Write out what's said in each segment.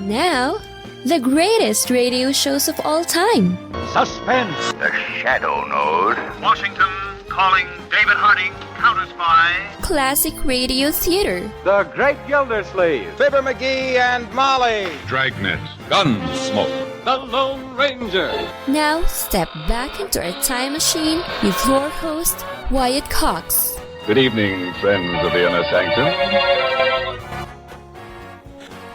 Now, the greatest radio shows of all time. Suspense. The Shadow Node. Washington calling David Harding, counter-spy. Classic radio theater. The Great Gildersleeve. Fibber McGee and Molly. Dragnet. Gunsmoke. The Lone Ranger. Now, step back into a time machine with your host, Wyatt Cox. Good evening, friends of the Inner Sanctum.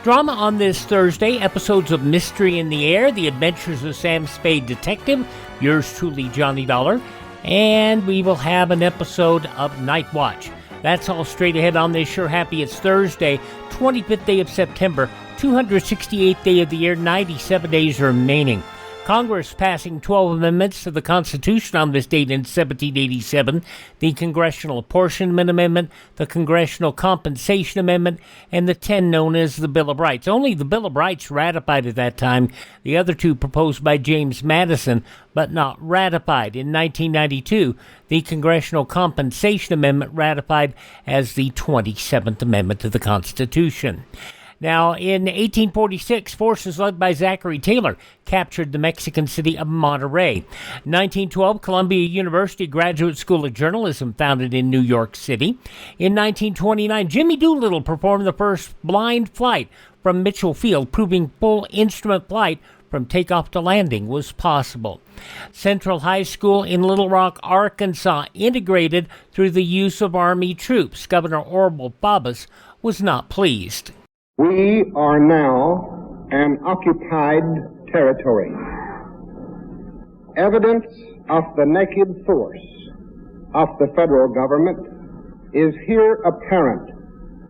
Drama on this Thursday, episodes of Mystery in the Air, The Adventures of Sam Spade Detective, yours truly, Johnny Dollar, and we will have an episode of Night Watch. That's all straight ahead on this Sure Happy It's Thursday, 25th day of September, 268th day of the year, 97 days remaining. Congress passing 12 amendments to the Constitution on this date in 1787, the Congressional Apportionment Amendment, the Congressional Compensation Amendment, and the 10 known as the Bill of Rights. Only the Bill of Rights ratified at that time, the other two proposed by James Madison, but not ratified. In 1992, the Congressional Compensation Amendment ratified as the 27th Amendment to the Constitution. Now, in 1846, forces led by Zachary Taylor captured the Mexican city of Monterrey. 1912, Columbia University Graduate School of Journalism founded in New York City. In 1929, Jimmy Doolittle performed the first blind flight from Mitchell Field, proving full instrument flight from takeoff to landing was possible. Central High School in Little Rock, Arkansas, integrated through the use of Army troops. Governor Orville Faubus was not pleased. We are now an occupied territory. Evidence of the naked force of the federal government is here apparent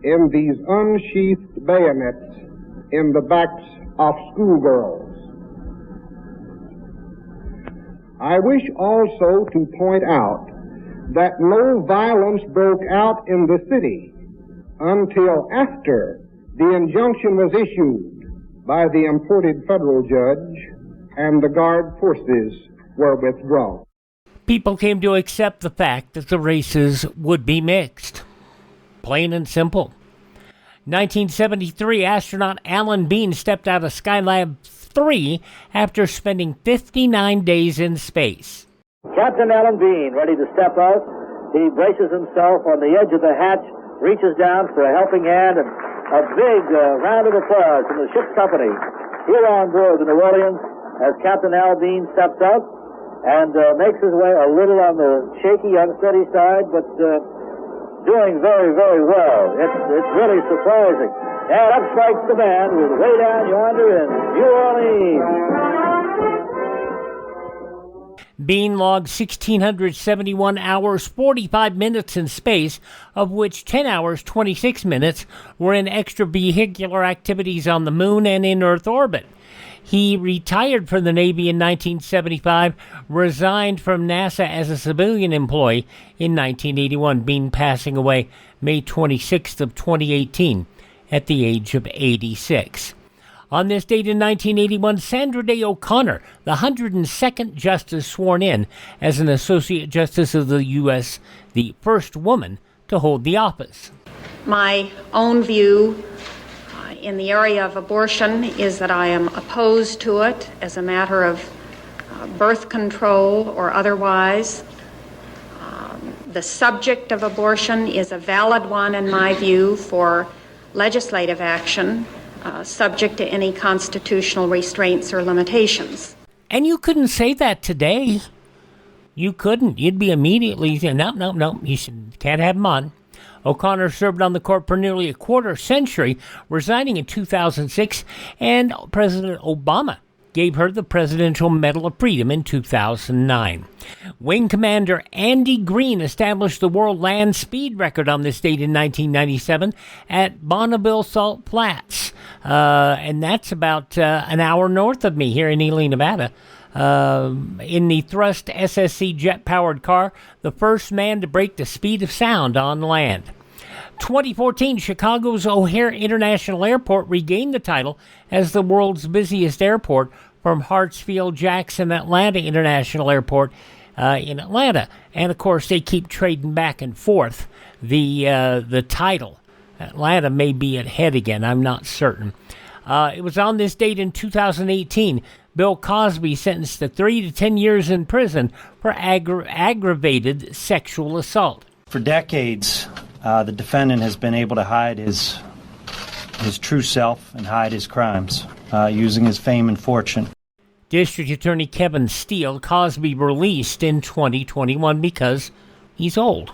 in these unsheathed bayonets in the backs of schoolgirls. I wish also to point out that no violence broke out in the city until after the injunction was issued by the imported federal judge and the guard forces were withdrawn. People came to accept the fact that the races would be mixed. Plain and simple. 1973, astronaut Alan Bean stepped out of Skylab 3 after spending 59 days in space. Captain Alan Bean, ready to step out. He braces himself on the edge of the hatch, reaches down for a helping hand, and a big round of applause from the ship's company here on board the New Orleans as Captain Al Bean steps out and makes his way a little on the shaky, unsteady side, but doing very, very well. It's really surprising. And up strikes the band with Way Down Yonder in New Orleans. Bean logged 1,671 hours, 45 minutes in space, of which 10 hours, 26 minutes were in extravehicular activities on the moon and in Earth orbit. He retired from the Navy in 1975, resigned from NASA as a civilian employee in 1981, Bean passing away May 26th of 2018 at the age of 86. On this date in 1981, Sandra Day O'Connor, the 102nd Justice sworn in as an Associate Justice of the U.S., the first woman to hold the office. My own view in the area of abortion is that I am opposed to it as a matter of birth control or otherwise. The subject of abortion is a valid one in my view for legislative action. Subject to any constitutional restraints or limitations. And you couldn't say that today. You couldn't. You'd be immediately saying, no, you can't have them on. O'Connor served on the court for nearly a quarter century, resigning in 2006, and President Obama gave her the Presidential Medal of Freedom in 2009. Wing Commander Andy Green established the world land speed record on this date in 1997 at Bonneville Salt Flats. And that's about an hour north of me here in Ely, Nevada. In the Thrust SSC jet-powered car, the first man to break the speed of sound on land. 2014, Chicago's O'Hare International Airport regained the title as the world's busiest airport from Hartsfield-Jackson Atlanta International Airport in Atlanta. And, of course, they keep trading back and forth the title. Atlanta may be ahead again, I'm not certain. It was on this date in 2018. Bill Cosby sentenced to 3 to 10 years in prison for aggravated sexual assault. For decades, the defendant has been able to hide his true self and hide his crimes using his fame and fortune. District Attorney Kevin Steele, Cosby released in 2021 because he's old.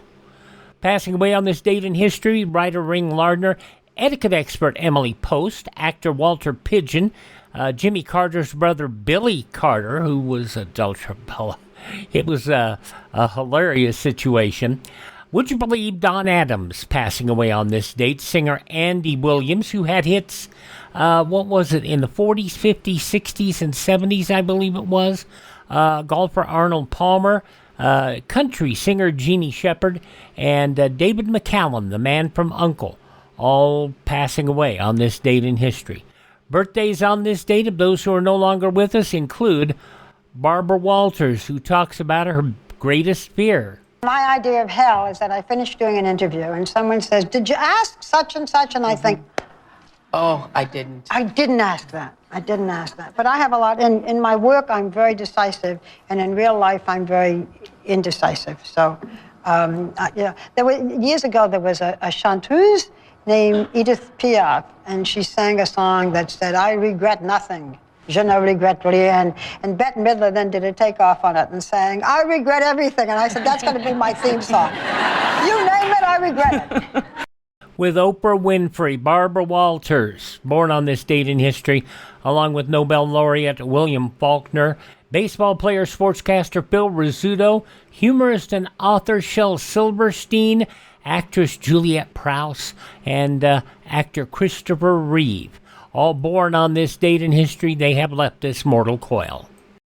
Passing away on this date in history, writer Ring Lardner, etiquette expert Emily Post, actor Walter Pidgeon, Jimmy Carter's brother Billy Carter, who was a Dulce. It was a hilarious situation. Would you believe Don Adams passing away on this date? Singer Andy Williams, who had hits, in the 40s, 50s, 60s, and 70s, I believe it was. Golfer Arnold Palmer, country singer Jeannie Shepherd, and David McCallum, the man from U.N.C.L.E., all passing away on this date in history. Birthdays on this date of those who are no longer with us include Barbara Walters, who talks about her greatest fear. My idea of hell is that I finish doing an interview and someone says, "Did you ask such and such?" And I think, "Oh, I didn't. I didn't ask that. I didn't ask that." But I have a lot. In my work, I'm very decisive, and in real life, I'm very indecisive. So, years ago, there was a chanteuse named Edith Piaf, and she sang a song that said, "I regret nothing. Je ne regrette rien." And Bette Midler then did a takeoff on it and sang, "I regret everything." And I said, that's going to be my theme song. You name it, I regret it. With Oprah Winfrey, Barbara Walters, born on this date in history, along with Nobel laureate William Faulkner, baseball player, sportscaster Phil Rizzuto, humorist and author Shel Silverstein, actress Juliette Prowse, and actor Christopher Reeve. All born on this date in history, they have left this mortal coil.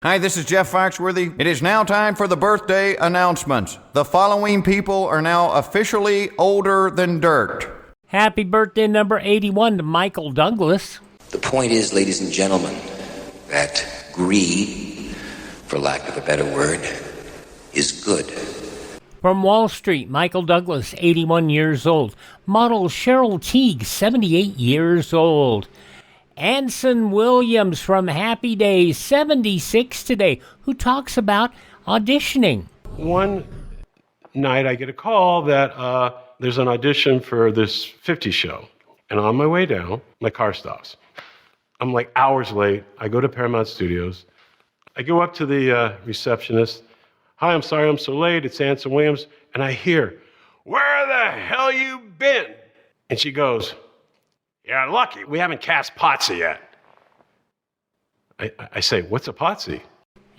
Hi, this is Jeff Foxworthy. It is now time for the birthday announcements. The following people are now officially older than dirt. Happy birthday number 81 to Michael Douglas. The point is, ladies and gentlemen, that greed, for lack of a better word, is good. From Wall Street, Michael Douglas, 81 years old. Model Cheryl Teague, 78 years old. Anson Williams from Happy Days, 76 today, who talks about auditioning. One night I get a call that there's an audition for this 50 show. And on my way down, my car stops. I'm like hours late. I go to Paramount Studios. I go up to the receptionist. "Hi, I'm sorry I'm so late. It's Anson Williams." And I hear, "Where the hell you been?" And she goes, "Yeah, lucky. We haven't cast Potsy yet." I say, "What's a Potsy?"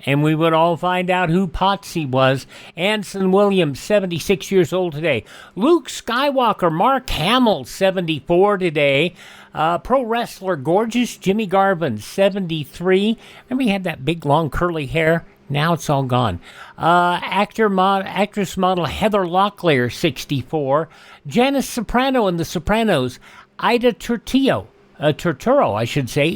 And we would all find out who Potsy was. Anson Williams, 76 years old today. Luke Skywalker, Mark Hamill, 74 today. Pro wrestler Gorgeous Jimmy Garvin, 73. Remember he had that big, long, curly hair? Now it's all gone. Actress model Heather Locklear, 64. Janice Soprano in The Sopranos. Ida Turturro,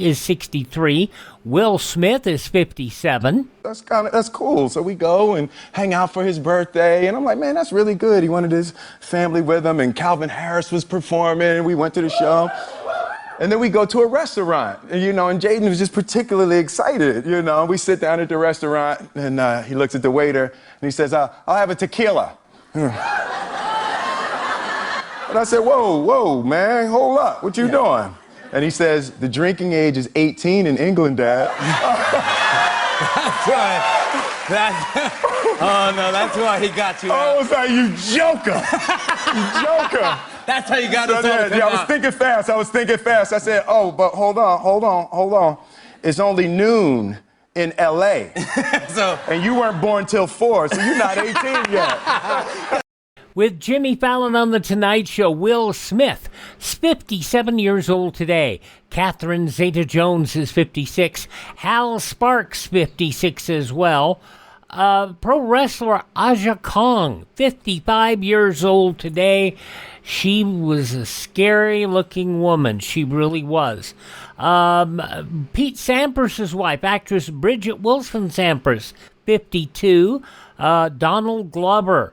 is 63. Will Smith is 57. That's cool. So we go and hang out for his birthday, and I'm like, man, that's really good. He wanted his family with him, and Calvin Harris was performing. We went to the show. And then we go to a restaurant, and Jaden was just particularly excited, We sit down at the restaurant, and he looks at the waiter, and he says, "I'll have a tequila." And I said, whoa, man, hold up. What you doing? And he says, "The drinking age is 18 in England, Dad." That's right. Oh, no, that's why he got you. I was like, you joker. You joker. That's how you got us all. Yeah, I was thinking fast. I said, "Oh, but hold on. It's only noon in L.A. And you weren't born till 4, so you're not 18 yet." With Jimmy Fallon on The Tonight Show, Will Smith, 57 years old today. Catherine Zeta-Jones is 56. Hal Sparks, 56 as well. Pro wrestler Aja Kong, 55 years old today. She was a scary-looking woman. She really was. Pete Sampras' wife, actress Bridget Wilson Sampras, 52. Donald Glover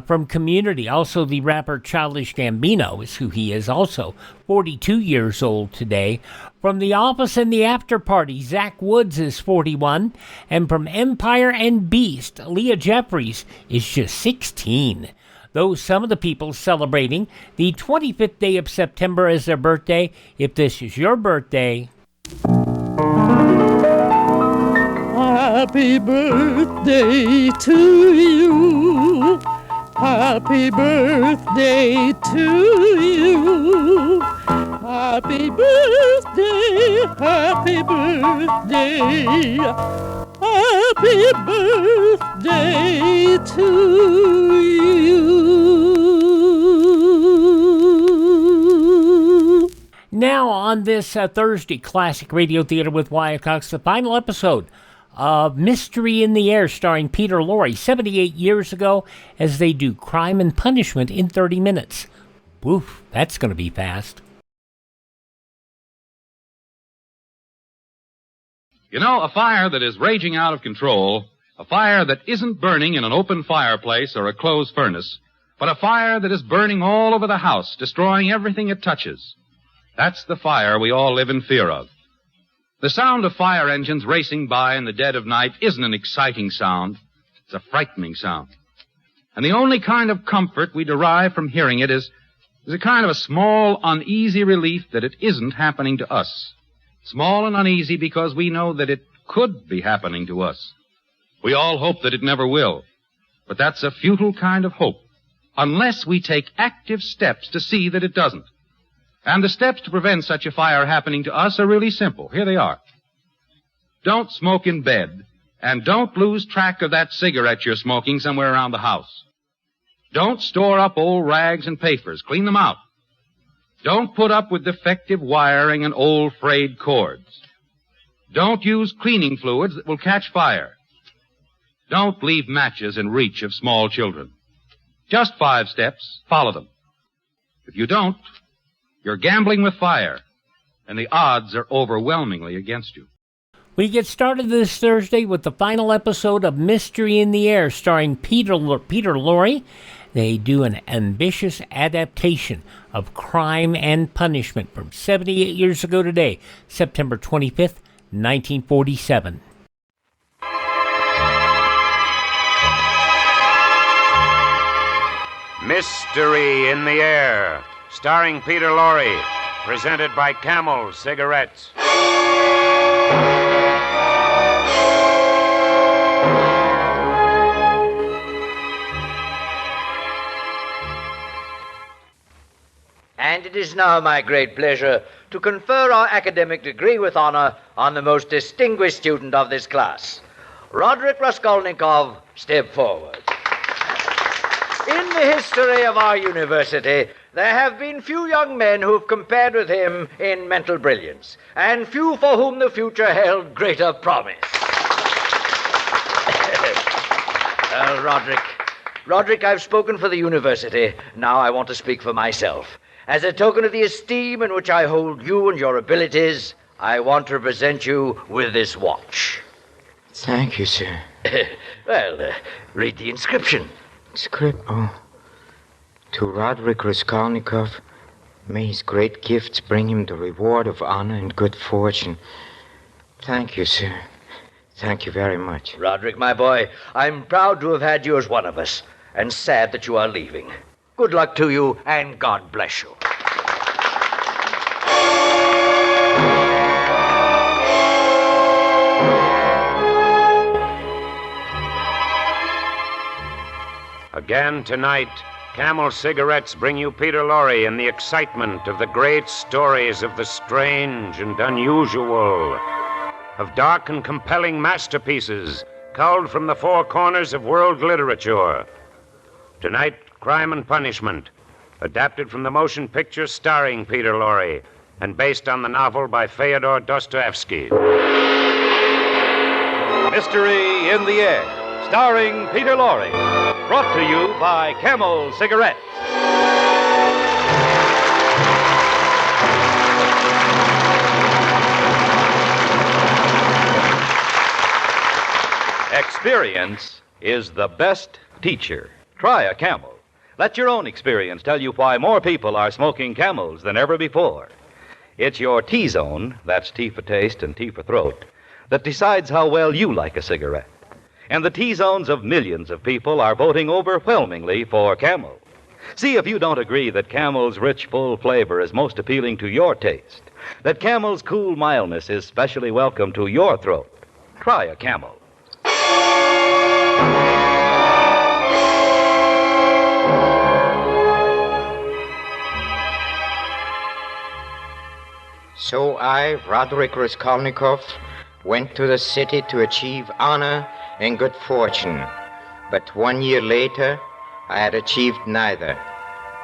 from Community, also the rapper Childish Gambino is who he is, also 42 years old today. From The Office and the After Party, Zach Woods is 41. And from Empire and Beast, Leah Jeffries is just 16. Those some of the people celebrating the 25th day of September as their birthday. If this is your birthday... Happy birthday to you. Happy birthday to you. Happy birthday, happy birthday. Happy birthday to you. Now on this Thursday Classic Radio Theater with Wyatt Cox, the final episode of Mystery in the Air, starring Peter Lorre, 78 years ago, as they do Crime and Punishment in 30 minutes. Woof, that's going to be fast. You know, a fire that is raging out of control, a fire that isn't burning in an open fireplace or a closed furnace, but a fire that is burning all over the house, destroying everything it touches. That's the fire we all live in fear of. The sound of fire engines racing by in the dead of night isn't an exciting sound. It's a frightening sound. And the only kind of comfort we derive from hearing it is a kind of a small, uneasy relief that it isn't happening to us. Small and uneasy because we know that it could be happening to us. We all hope that it never will. But that's a futile kind of hope, unless we take active steps to see that it doesn't. And the steps to prevent such a fire happening to us are really simple. Here they are. Don't smoke in bed, and don't lose track of that cigarette you're smoking somewhere around the house. Don't store up old rags and papers. Clean them out. Don't put up with defective wiring and old frayed cords. Don't use cleaning fluids that will catch fire. Don't leave matches in reach of small children. Just 5 steps. Follow them. If you don't, you're gambling with fire, and the odds are overwhelmingly against you. We get started this Thursday with the final episode of Mystery in the Air, starring Peter Lorre. They do an ambitious adaptation of Crime and Punishment from 78 years ago today, September 25th, 1947. Mystery in the Air, starring Peter Lorre, presented by Camel Cigarettes. And it is now my great pleasure to confer our academic degree with honor on the most distinguished student of this class. Roderick Raskolnikov, step forward. In the history of our university, there have been few young men who have compared with him in mental brilliance, and few for whom the future held greater promise. Roderick, I've spoken for the university. Now I want to speak for myself. As a token of the esteem in which I hold you and your abilities, I want to present you with this watch. Thank you, sir. Well, read the inscription. To Roderick Raskolnikov, may his great gifts bring him the reward of honor and good fortune. Thank you, sir. Thank you very much. Roderick, my boy, I'm proud to have had you as one of us, and sad that you are leaving. Good luck to you, and God bless you. Again tonight, Camel Cigarettes bring you Peter Lorre in the excitement of the great stories of the strange and unusual, of dark and compelling masterpieces culled from the four corners of world literature. Tonight, Crime and Punishment, adapted from the motion picture starring Peter Lorre and based on the novel by Fyodor Dostoevsky. Mystery in the Air, starring Peter Lorre. Brought to you by Camel Cigarettes. Experience is the best teacher. Try a Camel. Let your own experience tell you why more people are smoking Camels than ever before. It's your T-zone, that's T for taste and T for throat, that decides how well you like a cigarette. And the T-zones of millions of people are voting overwhelmingly for Camel. See if you don't agree that Camel's rich, full flavor is most appealing to your taste, that Camel's cool mildness is specially welcome to your throat. Try a Camel. So I, Roderick Raskolnikov, went to the city to achieve honor and good fortune. But 1 year later, I had achieved neither.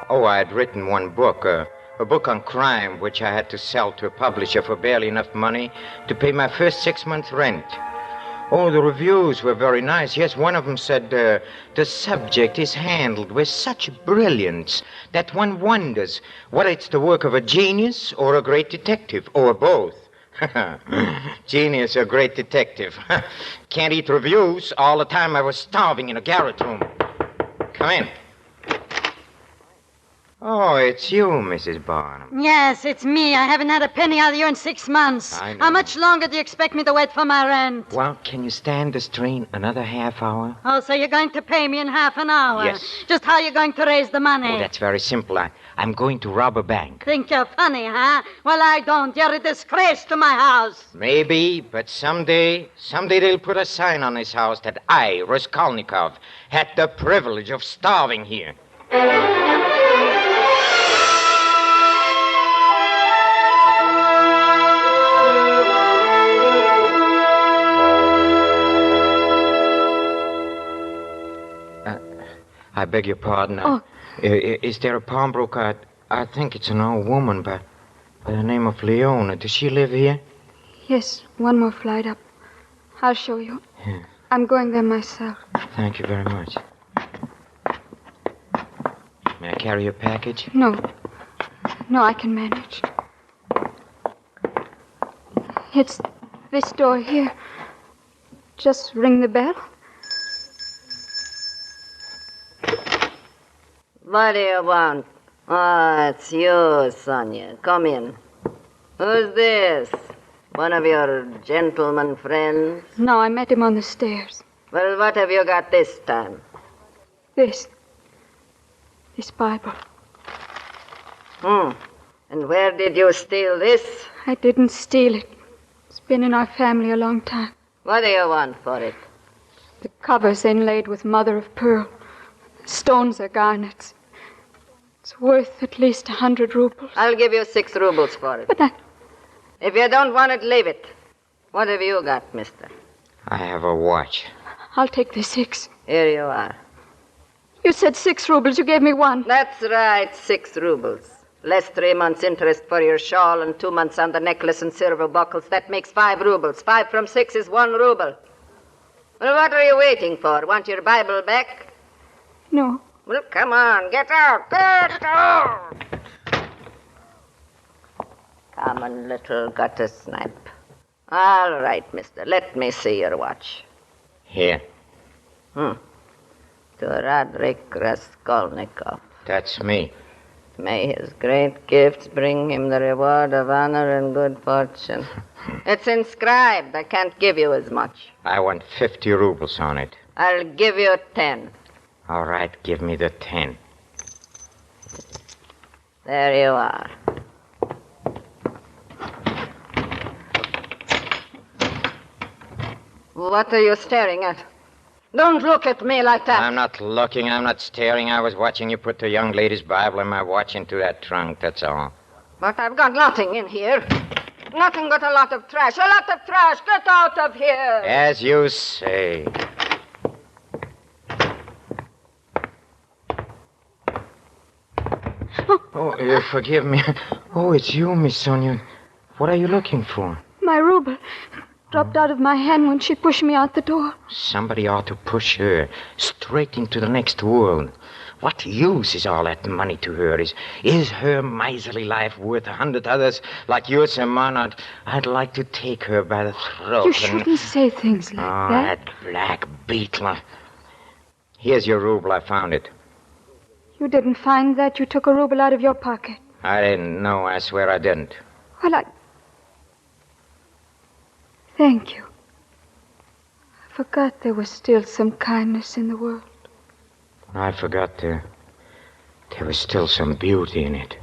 Oh, I had written one book, a book on crime, which I had to sell to a publisher for barely enough money to pay my first 6 months' rent. Oh, the reviews were very nice. Yes, one of them said, the subject is handled with such brilliance that one wonders whether it's the work of a genius or a great detective, or both. Genius or great detective. Can't eat reviews. All the time I was starving in a garret room. Come in. Oh, it's you, Mrs. Barnum. Yes, it's me. I haven't had a penny out of you in 6 months. I know. How much longer do you expect me to wait for my rent? Well, can you stand the strain another half hour? Oh, so you're going to pay me in half an hour? Yes. Just how you going to raise the money? Oh, that's very simple. I'm going to rob a bank. Think you're funny, huh? Well, I don't. You're a disgrace to my house. Maybe, but someday they'll put a sign on this house that I, Raskolnikov, had the privilege of starving here. I beg your pardon. Oh. Is there a pawnbroker? I think it's an old woman by the name of Leona. Does she live here? Yes, one more flight up. I'll show you. Yeah. I'm going there myself. Thank you very much. May I carry your package? No. No, I can manage. It's this door here. Just ring the bell. What do you want? Oh, it's you, Sonia. Come in. Who's this? One of your gentleman friends? No, I met him on the stairs. Well, what have you got this time? This Bible. And where did you steal this? I didn't steal it. It's been in our family a long time. What do you want for it? The cover's inlaid with mother of pearl. The stones are garnets. It's worth at least 100 rubles. I'll give you 6 rubles for it. But If you don't want it, leave it. What have you got, mister? I have a watch. I'll take the 6. Here you are. You said 6 rubles. You gave me 1. That's right, 6 rubles. Less 3 months' interest for your shawl and 2 months on the necklace and silver buckles. That makes 5 rubles. 5 from 6 is 1 ruble. Well, what are you waiting for? Want your Bible back? No. Well, come on, get out! Get out! Common little gutter snipe. All right, mister. Let me see your watch. Here. To Roderick Raskolnikov. That's me. May his great gifts bring him the reward of honor and good fortune. It's inscribed. I can't give you as much. I want 50 rubles on it. I'll give you 10. All right, give me the 10. There you are. What are you staring at? Don't look at me like that. I'm not looking, I'm not staring. I was watching you put the young lady's Bible in my watch into that trunk, that's all. But I've got nothing in here. Nothing but a lot of trash. A lot of trash. Get out of here. As you say. Oh, forgive me. Oh, it's you, Miss Sonia. What are you looking for? My ruble dropped out of my hand when she pushed me out the door. Somebody ought to push her straight into the next world. What use is all that money to her? Is her miserly life worth 100 others like yours and mine? I'd like to take her by the throat. You shouldn't say things like that. That black beetle. Here's your ruble. I found it. You didn't find that. You took a ruble out of your pocket. I didn't know. I swear I didn't. Well, Thank you. I forgot there was still some kindness in the world. I forgot there was still some beauty in it.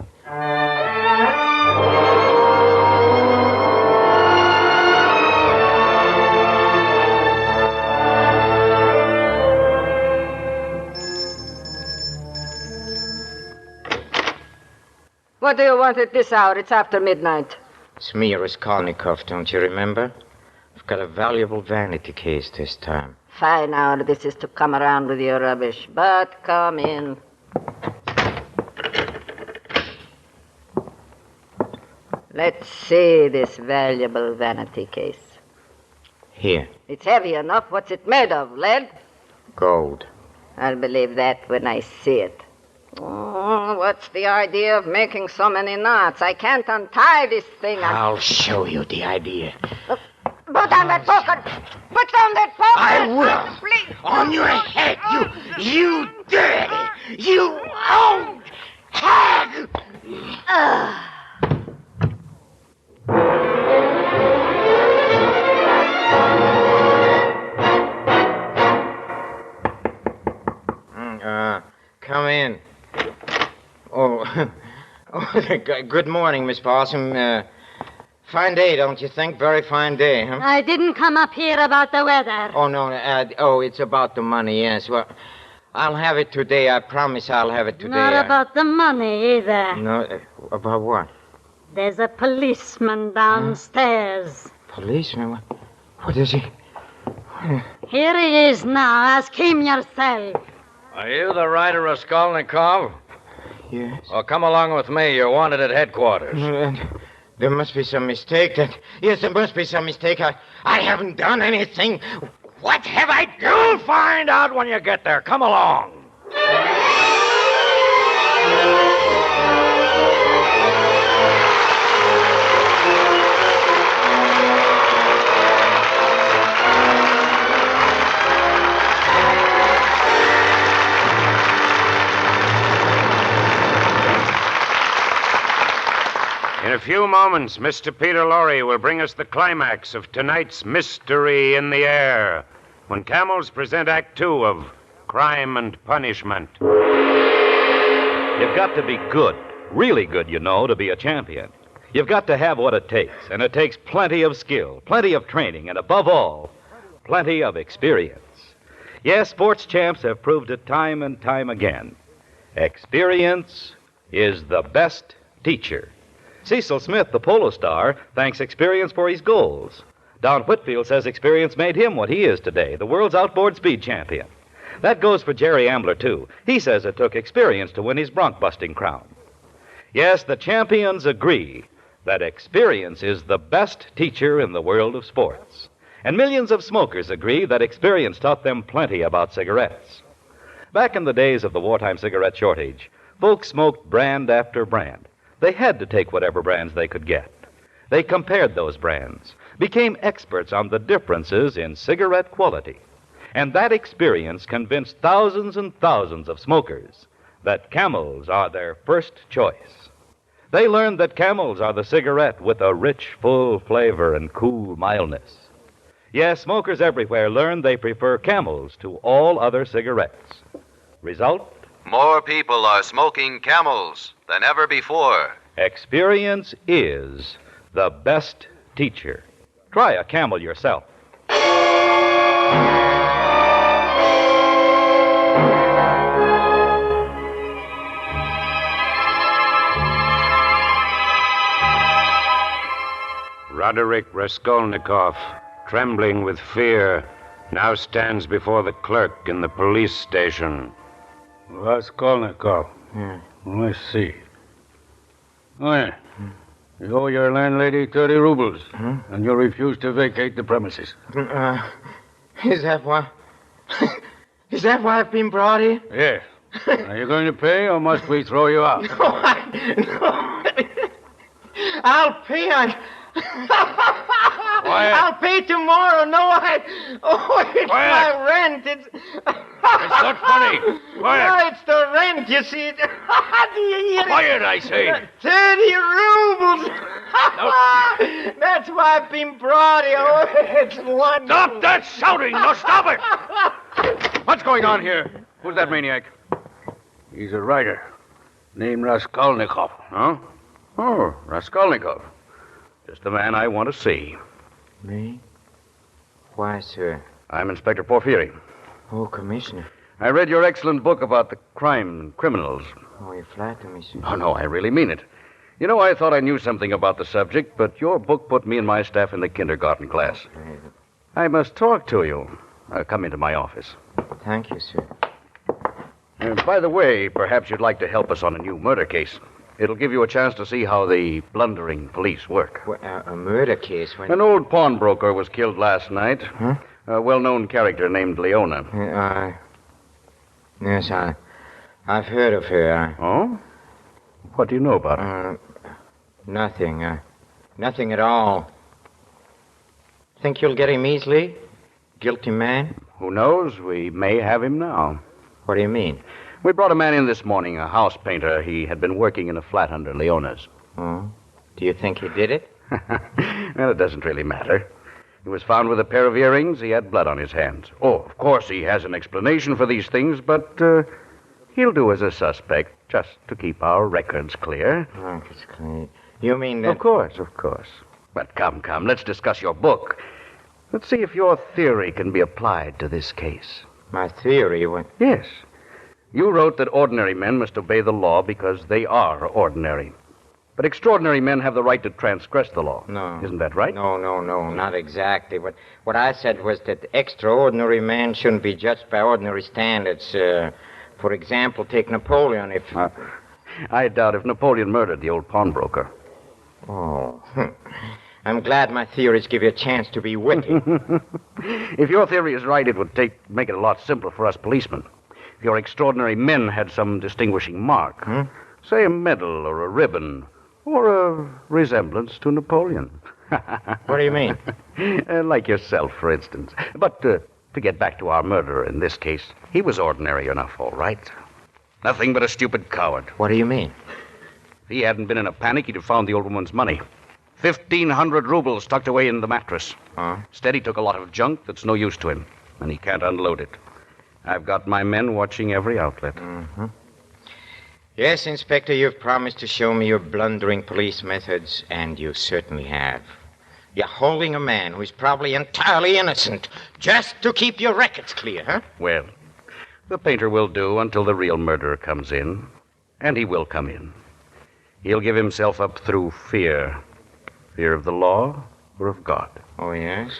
What do you want at this hour? It's after midnight. It's me, Raskolnikov, don't you remember? I've got a valuable vanity case this time. Fine hour this is to come around with your rubbish. But come in. Let's see this valuable vanity case. Here, It's heavy enough. What's it made of? Lead? gold. I'll believe that when I see it. Oh, what's the idea of making so many knots? I can't untie this thing. I'll show you the idea. Put down that poker! Put down that poker! I will. Please! On your head, you dirty, you old hag! Come in. Oh, good morning, Miss Possum. Fine day, don't you think? Very fine day, huh? I didn't come up here about the weather. Oh, no. It's about the money, yes. Well, I'll have it today. I promise I'll have it today. Not about the money either. No, about what? There's a policeman downstairs. Policeman? What is he? Here he is now. Ask him yourself. Are you the writer Raskolnikov? Yes. Well, come along with me. You're wanted at headquarters. There must be some mistake. Yes, there must be some mistake. I haven't done anything. What have I done? You'll find out when you get there. Come along. In a few moments, Mr. Peter Lorre will bring us the climax of tonight's Mystery in the Air, when camels present Act Two of Crime and Punishment. You've got to be good, really good, to be a champion. You've got to have what it takes, and it takes plenty of skill, plenty of training, and above all, plenty of experience. Yes, sports champs have proved it time and time again. Experience is the best teacher. Cecil Smith, the polo star, thanks experience for his goals. Don Whitfield says experience made him what he is today, the world's outboard speed champion. That goes for Jerry Ambler, too. He says it took experience to win his bronc-busting crown. Yes, the champions agree that experience is the best teacher in the world of sports. And millions of smokers agree that experience taught them plenty about cigarettes. Back in the days of the wartime cigarette shortage, folks smoked brand after brand. They had to take whatever brands they could get. They compared those brands, became experts on the differences in cigarette quality. And that experience convinced thousands and thousands of smokers that Camels are their first choice. They learned that Camels are the cigarette with a rich, full flavor and cool mildness. Yes, smokers everywhere learned they prefer Camels to all other cigarettes. Result? More people are smoking Camels than ever before. Experience is the best teacher. Try a Camel yourself. Roderick Raskolnikov, trembling with fear, now stands before the clerk in the police station. Raskolnikov. Let's see. Oh, yeah. You owe your landlady 30 rubles, and you refuse to vacate the premises. Is that why? Is that why I've been brought here? Yes. Are you going to pay, or must we throw you out? No. I'll pay. I'll pay tomorrow. No, it's my rent. It's not funny. Quiet. No, it's the rent, you see. Do you hear it? Quiet, I say. 30 rubles. That's why I've been brought here. Oh, it's wonderful. Stop that shouting. Now stop it. What's going on here? Who's that maniac? He's a writer named Raskolnikov. Huh? Oh, Raskolnikov. Just the man I want to see. Me? Why, sir? I'm Inspector Porphyry. Oh, Commissioner. I read your excellent book about the crime and criminals. Oh, you flatter me, sir. Oh, no, I really mean it. You know, I thought I knew something about the subject, but your book put me and my staff in the kindergarten class. I must talk to you. Come into my office. Thank you, sir. By the way, perhaps you'd like to help us on a new murder case. It'll give you a chance to see how the blundering police work. Well, a murder case? An old pawnbroker was killed last night. Huh? A well-known character named Leona. Yes, I've heard of her. Oh? What do you know about her? Nothing. Nothing at all. Think you'll get him easily? Guilty man? Who knows? We may have him now. What do you mean? We brought a man in this morning, a house painter. He had been working in a flat under Leona's. Oh? Do you think he did it? Well, it doesn't really matter. He was found with a pair of earrings. He had blood on his hands. Oh, of course, he has an explanation for these things, but he'll do as a suspect just to keep our records clear. Records clear. You mean that... Of course. But come, let's discuss your book. Let's see if your theory can be applied to this case. My theory? What? Yes. You wrote that ordinary men must obey the law because they are ordinary. But extraordinary men have the right to transgress the law. No. Isn't that right? No, not exactly. What I said was that extraordinary men shouldn't be judged by ordinary standards. For example, take Napoleon. I doubt if Napoleon murdered the old pawnbroker. Oh. I'm glad my theories give you a chance to be witty. If your theory is right, it would make it a lot simpler for us policemen. If your extraordinary men had some distinguishing mark, say a medal or a ribbon, or a resemblance to Napoleon. What do you mean? Like yourself, for instance. But to get back to our murderer in this case, he was ordinary enough, all right. Nothing but a stupid coward. What do you mean? If he hadn't been in a panic, he'd have found the old woman's money. 1,500 rubles tucked away in the mattress. Instead, he took a lot of junk that's no use to him, and he can't unload it. I've got my men watching every outlet. Yes, Inspector, you've promised to show me your blundering police methods, and you certainly have. You're holding a man who's probably entirely innocent just to keep your records clear, huh? Well, the painter will do until the real murderer comes in, and he will come in. He'll give himself up through fear. Fear of the law or of God. Oh, yes?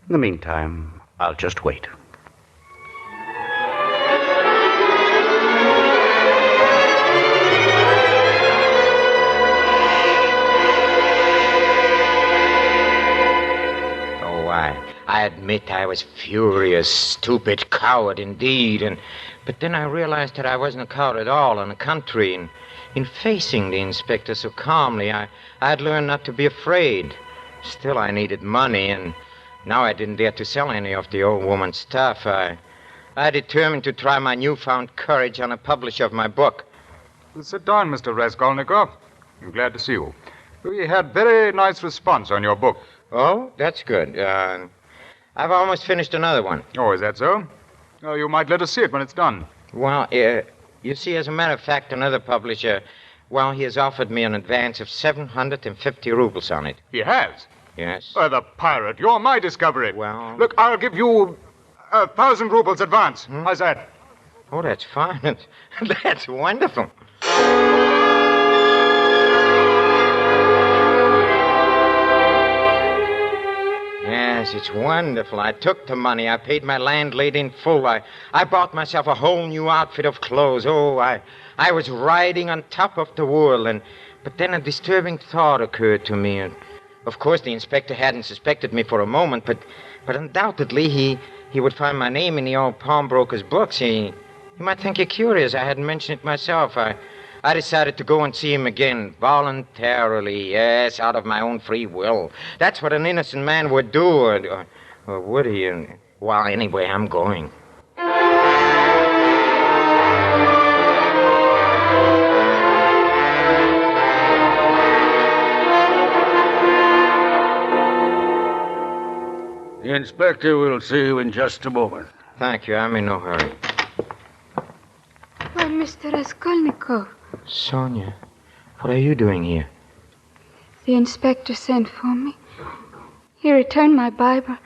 In the meantime, I'll just wait. I admit I was furious, stupid, coward indeed, but then I realized that I wasn't a coward at all. On the contrary, in facing the inspector so calmly, I had learned not to be afraid. Still, I needed money, and now I didn't dare to sell any of the old woman's stuff. I determined to try my newfound courage on a publisher of my book. Sit down, Mr. Raskolnikov. I'm glad to see you. We had very nice response on your book. Oh, that's good. I've almost finished another one. Oh, is that so? Oh, you might let us see it when it's done. Well, you see, as a matter of fact, another publisher, well, he has offered me an advance of 750 rubles on it. He has? Yes. The pirate. You're my discovery. Well... Look, I'll give you 1,000 rubles advance. How's that? Oh, that's fine. That's wonderful. Yes, it's wonderful. I took the money. I paid my landlady in full. I bought myself a whole new outfit of clothes. Oh, I was riding on top of the world. But then a disturbing thought occurred to me. Of course, the inspector hadn't suspected me for a moment, but undoubtedly he would find my name in the old pawnbroker's books. He might think it curious I hadn't mentioned it myself. I decided to go and see him again, voluntarily, yes, out of my own free will. That's what an innocent man would do, or would he? Well, anyway, I'm going. The inspector will see you in just a moment. Thank you. I'm in no hurry. Why, Mr. Raskolnikov. Sonia, what are you doing here? The inspector sent for me. He returned my Bible.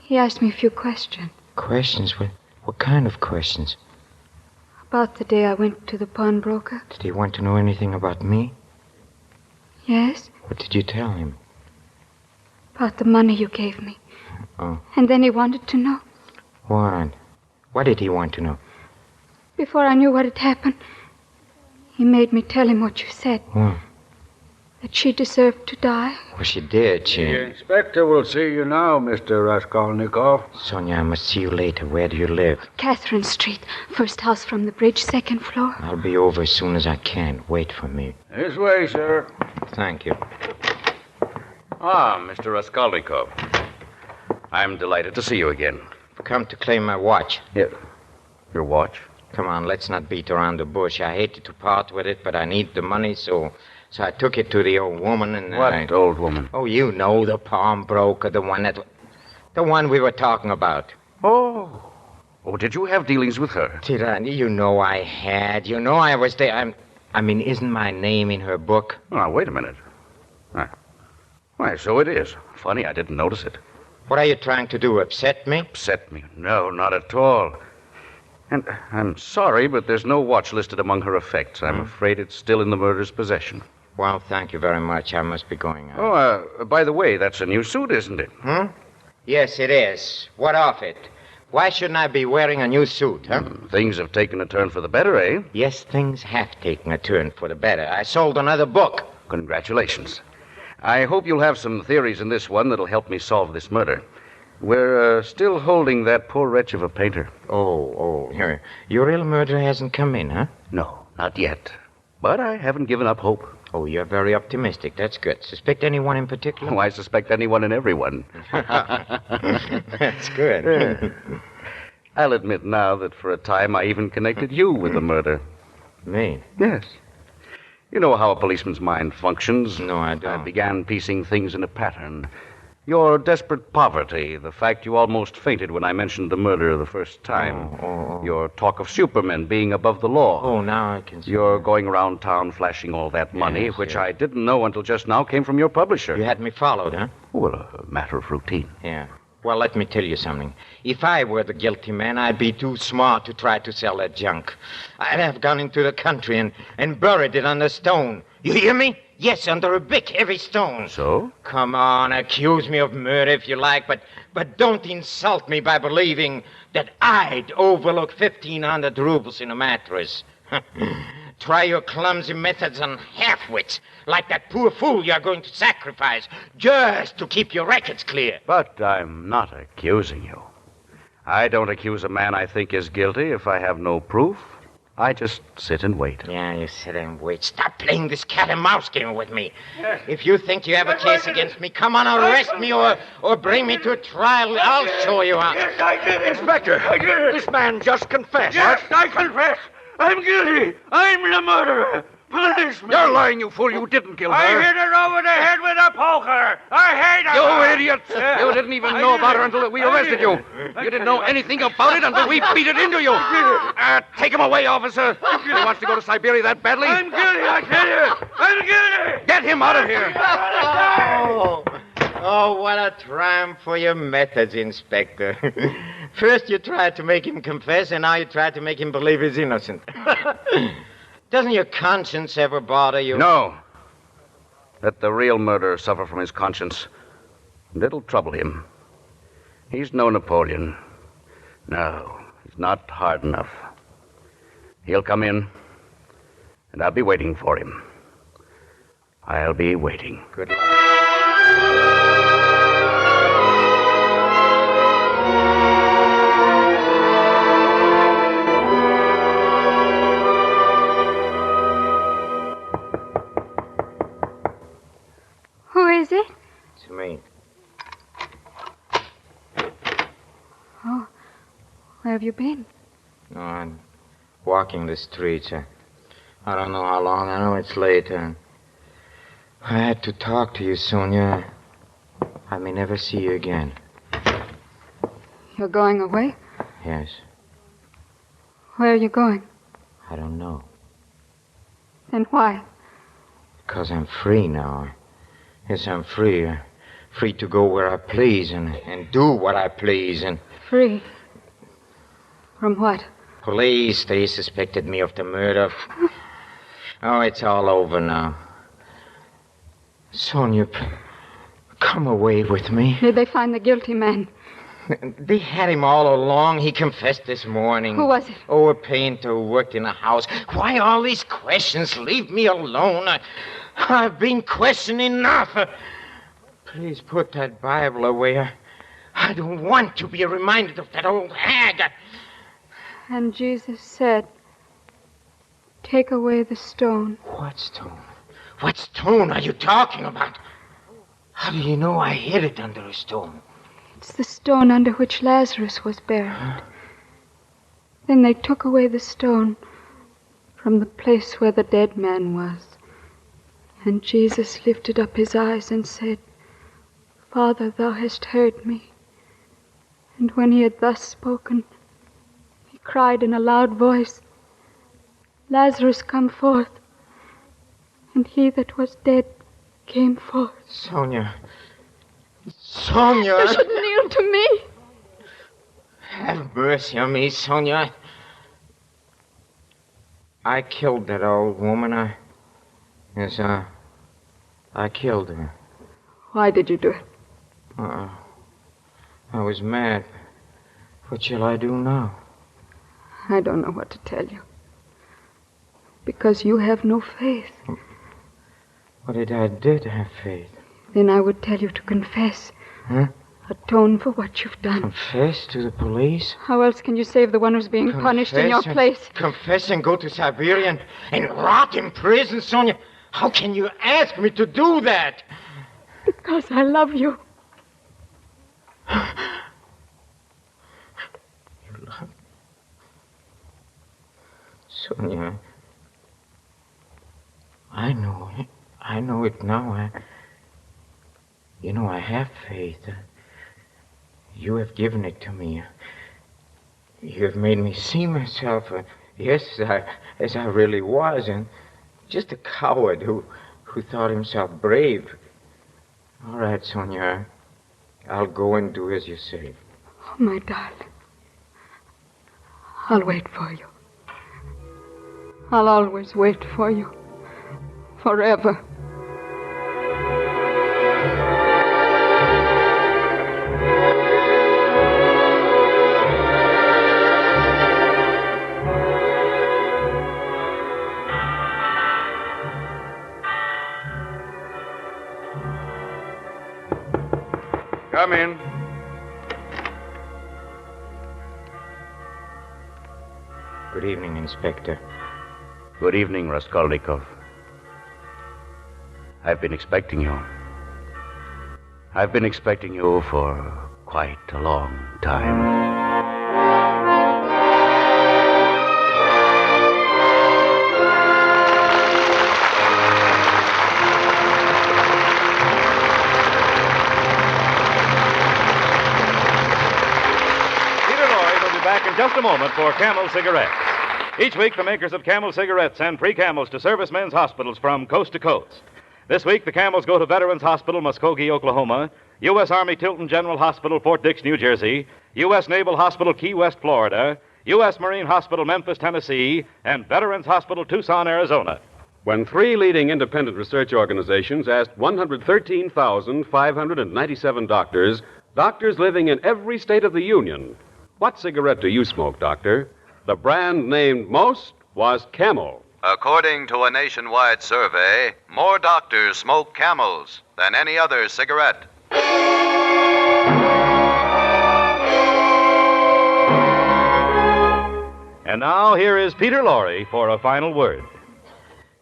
He asked me a few questions. Questions? What kind of questions? About the day I went to the pawnbroker. Did he want to know anything about me? Yes, What did you tell him? about the money you gave me. Oh, And then he wanted to know. what? What did he want to know? Before I knew what had happened, he made me tell him what you said. What? That she deserved to die. Well, she did, The inspector will see you now, Mr. Raskolnikov. Sonia, I must see you later. Where do you live? Catherine Street, first house from the bridge, second floor. I'll be over as soon as I can. Wait for me. This way, sir. Thank you. Ah, Mr. Raskolnikov. I'm delighted to see you again. Come to claim my watch. Here. Your watch? Come on, let's not beat around the bush. I hated to part with it, but I need the money, so I took it to the old woman and What old woman? Oh, you know, the pawnbroker, the one we were talking about. Oh, did you have dealings with her? Did I? You know I had. You know I was there. I mean, isn't my name in her book? Oh, wait a minute. Why, so it is. Funny, I didn't notice it. What are you trying to do, upset me? Upset me? No, not at all. And I'm sorry, but there's no watch listed among her effects. I'm afraid it's still in the murderer's possession. Well, thank you very much. I must be going out. Oh, by the way, that's a new suit, isn't it? Yes, it is. What of it? Why shouldn't I be wearing a new suit, huh? Things have taken a turn for the better, eh? Yes, things have taken a turn for the better. I sold another book. Congratulations. I hope you'll have some theories in this one that'll help me solve this murder. We're still holding that poor wretch of a painter. Oh, your real murderer hasn't come in, huh? No, not yet. But I haven't given up hope. Oh, you're very optimistic. That's good. Suspect anyone in particular? Oh, I suspect anyone and everyone. That's good. I'll admit now that for a time I even connected you with the murder. Me? Yes. You know how a policeman's mind functions. No, I don't. I began piecing things in a pattern. Your desperate poverty, the fact you almost fainted when I mentioned the murder the first time. Your talk of supermen being above the law. Oh, now I can see. Your going around town flashing all that money, Yes, which yes. I didn't know until just now came from your publisher. You had me followed, huh? Well, a matter of routine. Yeah. Well, let me tell you something. If I were the guilty man, I'd be too smart to try to sell that junk. I'd have gone into the country and buried it under stone. You hear me? Yes, under a big, heavy stone. So? Come on, accuse me of murder if you like, but don't insult me by believing that I'd overlook 1,500 rubles in a mattress. Try your clumsy methods on half-wits, like that poor fool you're going to sacrifice, just to keep your records clear. But I'm not accusing you. I don't accuse a man I think is guilty if I have no proof. I just sit and wait. Yeah, you sit and wait. Stop playing this cat and mouse game with me. If you think you have a case against me, come on, arrest me or bring me to a trial. I'll show you how. Yes, I did it. Inspector, I did it. this man just confessed. Yes, I confess. I'm guilty. I'm the murderer. Policeman. You're lying, you fool. You didn't kill her. I hit her over the head with a poker. I hate her. You idiot! You didn't even know about her until we arrested you. You didn't know anything about it until we beat it into you. Take him away, officer. He wants to go to Siberia that badly. I'm guilty, I tell you. I'm guilty. Get him out of here. Oh, what a triumph for your methods, Inspector. First you tried to make him confess, and now you tried to make him believe he's innocent. Doesn't your conscience ever bother you? No. Let the real murderer suffer from his conscience, and it'll trouble him. He's no Napoleon. No, he's not hard enough. He'll come in, and I'll be waiting for him. I'll be waiting. Good luck. have you been? No, I'm walking the streets. I don't know how long. I know it's late. I had to talk to you, Sonia. I may never see you again. You're going away? Yes. Where are you going? I don't know. And why? Because I'm free now. Yes, I'm free. Free to go where I please and do what I please. And Free? From what? police, they suspected me of the murder. Oh, it's all over now. Sonia, come away with me. Did they find the guilty man? They had him all along. He confessed this morning. Who was it? Oh, a painter who worked in a house. Why all these questions? Leave me alone. I've been questioned enough. Please put that Bible away. I don't want to be reminded of that old hag. And Jesus said, take away the stone. What stone? What stone are you talking about? How do you know I hid it under a stone? It's the stone under which Lazarus was buried. Then they took away the stone from the place where the dead man was. And Jesus lifted up his eyes and said, Father, thou hast heard me. And when he had thus spoken, he cried in a loud voice, Lazarus, come forth. And he that was dead came forth. Sonia. Sonia! You should kneel to me. Have mercy on me, Sonia. I killed that old woman. Yes, I killed her. Why did you do it? I was mad. What shall I do now? I don't know what to tell you. Because you have no faith. What if I did have faith? Then I would tell you to confess. Huh? Atone for what you've done. Confess to the police? How else can you save the one who's being punished in your place? Confess and go to Siberia and rot in prison, Sonia. How can you ask me to do that? Because I love you. You love me? Sonia, I know it. I know it now. You know, I have faith. You have given it to me. You have made me see myself, as I really was, and just a coward who thought himself brave. All right, Sonia, I'll go and do as you say. Oh, my darling. I'll wait for you. I'll always wait for you. Forever. Come in. Good evening, Inspector. Good evening, Raskolnikov. I've been expecting you. I've been expecting you for quite a long time. In just a moment for Camel cigarettes. Each week, the makers of Camel cigarettes send free Camels to servicemen's hospitals from coast to coast. This week, the Camels go to Veterans Hospital, Muskogee, Oklahoma, U.S. Army Tilton General Hospital, Fort Dix, New Jersey, U.S. Naval Hospital, Key West, Florida, U.S. Marine Hospital, Memphis, Tennessee, and Veterans Hospital, Tucson, Arizona. When 3 leading independent research organizations asked 113,597 doctors living in every state of the Union, what cigarette do you smoke, doctor? The brand named most was Camel. According to a nationwide survey, more doctors smoke Camels than any other cigarette. And now, here is Peter Lorre for a final word.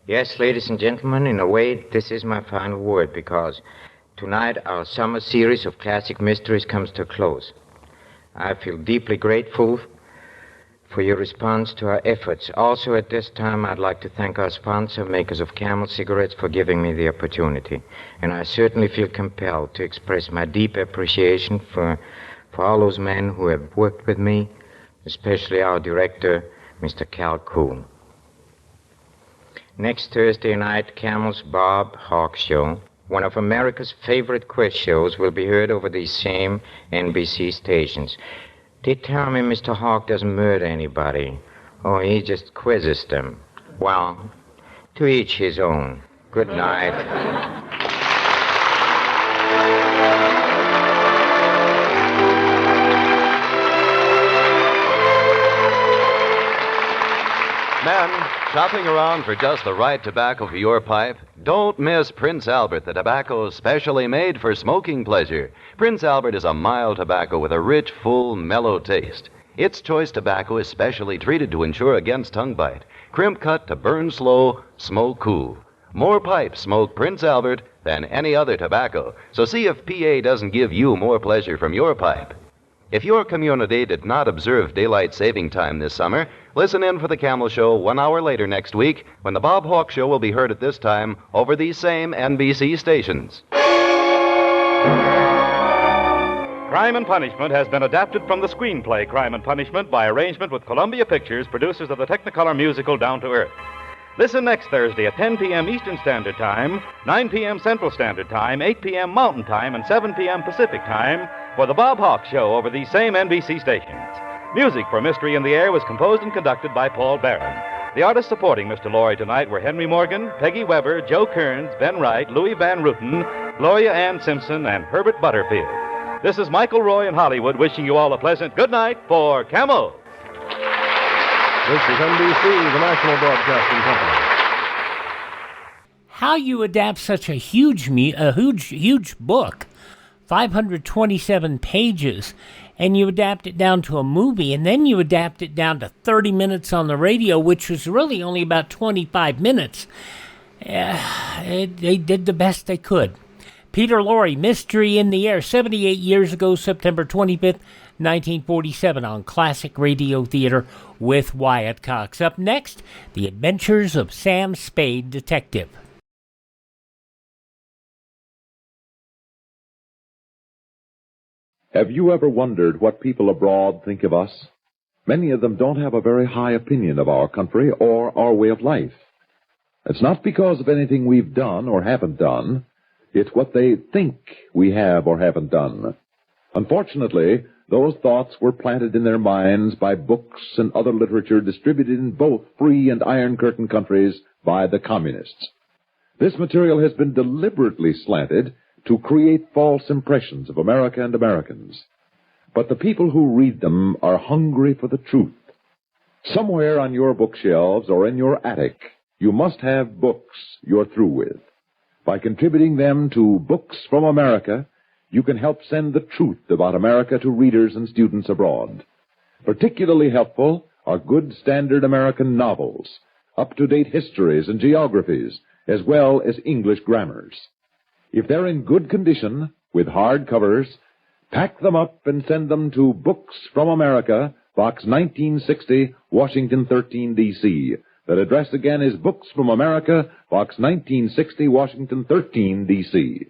Yes, ladies and gentlemen, in a way, this is my final word because tonight our summer series of classic mysteries comes to a close. I feel deeply grateful for your response to our efforts. Also, at this time, I'd like to thank our sponsor, makers of Camel cigarettes, for giving me the opportunity. And I certainly feel compelled to express my deep appreciation for all those men who have worked with me, especially our director, Mr. Cal Cool. Next Thursday night, Camel's Bob Hawk Show, one of America's favorite quiz shows, will be heard over these same NBC stations. They tell me Mr. Hawk doesn't murder anybody. Oh, he just quizzes them. Well, to each his own. Good night. Men, shopping around for just the right tobacco for your pipe? Don't miss Prince Albert, the tobacco specially made for smoking pleasure. Prince Albert is a mild tobacco with a rich, full, mellow taste. Its choice tobacco is specially treated to ensure against tongue bite. Crimp cut to burn slow, smoke cool. More pipes smoke Prince Albert than any other tobacco. So see if PA doesn't give you more pleasure from your pipe. If your community did not observe daylight saving time this summer, listen in for the Camel Show 1 hour later next week when the Bob Hawk Show will be heard at this time over these same NBC stations. Crime and Punishment has been adapted from the screenplay Crime and Punishment by arrangement with Columbia Pictures, producers of the Technicolor musical Down to Earth. Listen next Thursday at 10 p.m. Eastern Standard Time, 9 p.m. Central Standard Time, 8 p.m. Mountain Time, and 7 p.m. Pacific Time for the Bob Hawk Show over these same NBC stations. Music for Mystery in the Air was composed and conducted by Paul Barron. The artists supporting Mr. Lorre tonight were Henry Morgan, Peggy Weber, Joe Kearns, Ben Wright, Louis Van Ruten, Gloria Ann Simpson, and Herbert Butterfield. This is Michael Roy in Hollywood wishing you all a pleasant good night for Camel. This is NBC, the National Broadcasting Company. How you adapt such a huge book, 527 pages, and you adapt it down to a movie, and then you adapt it down to 30 minutes on the radio, which was really only about 25 minutes. They did the best they could. Peter Lorre, Mystery in the Air, 78 years ago, September 25th, 1947, on Classic Radio Theater with Wyatt Cox. Up next, The Adventures of Sam Spade, Detective. Have you ever wondered what people abroad think of us? Many of them don't have a very high opinion of our country or our way of life. It's not because of anything we've done or haven't done. It's what they think we have or haven't done. Unfortunately, those thoughts were planted in their minds by books and other literature distributed in both free and Iron Curtain countries by the communists. This material has been deliberately slanted to create false impressions of America and Americans. But the people who read them are hungry for the truth. Somewhere on your bookshelves or in your attic, you must have books you're through with. By contributing them to Books from America, you can help send the truth about America to readers and students abroad. Particularly helpful are good standard American novels, up-to-date histories and geographies, as well as English grammars. If they're in good condition, with hard covers, pack them up and send them to Books from America, Box 1960, Washington 13, D.C. That address again is Books from America, Box 1960, Washington 13, D.C.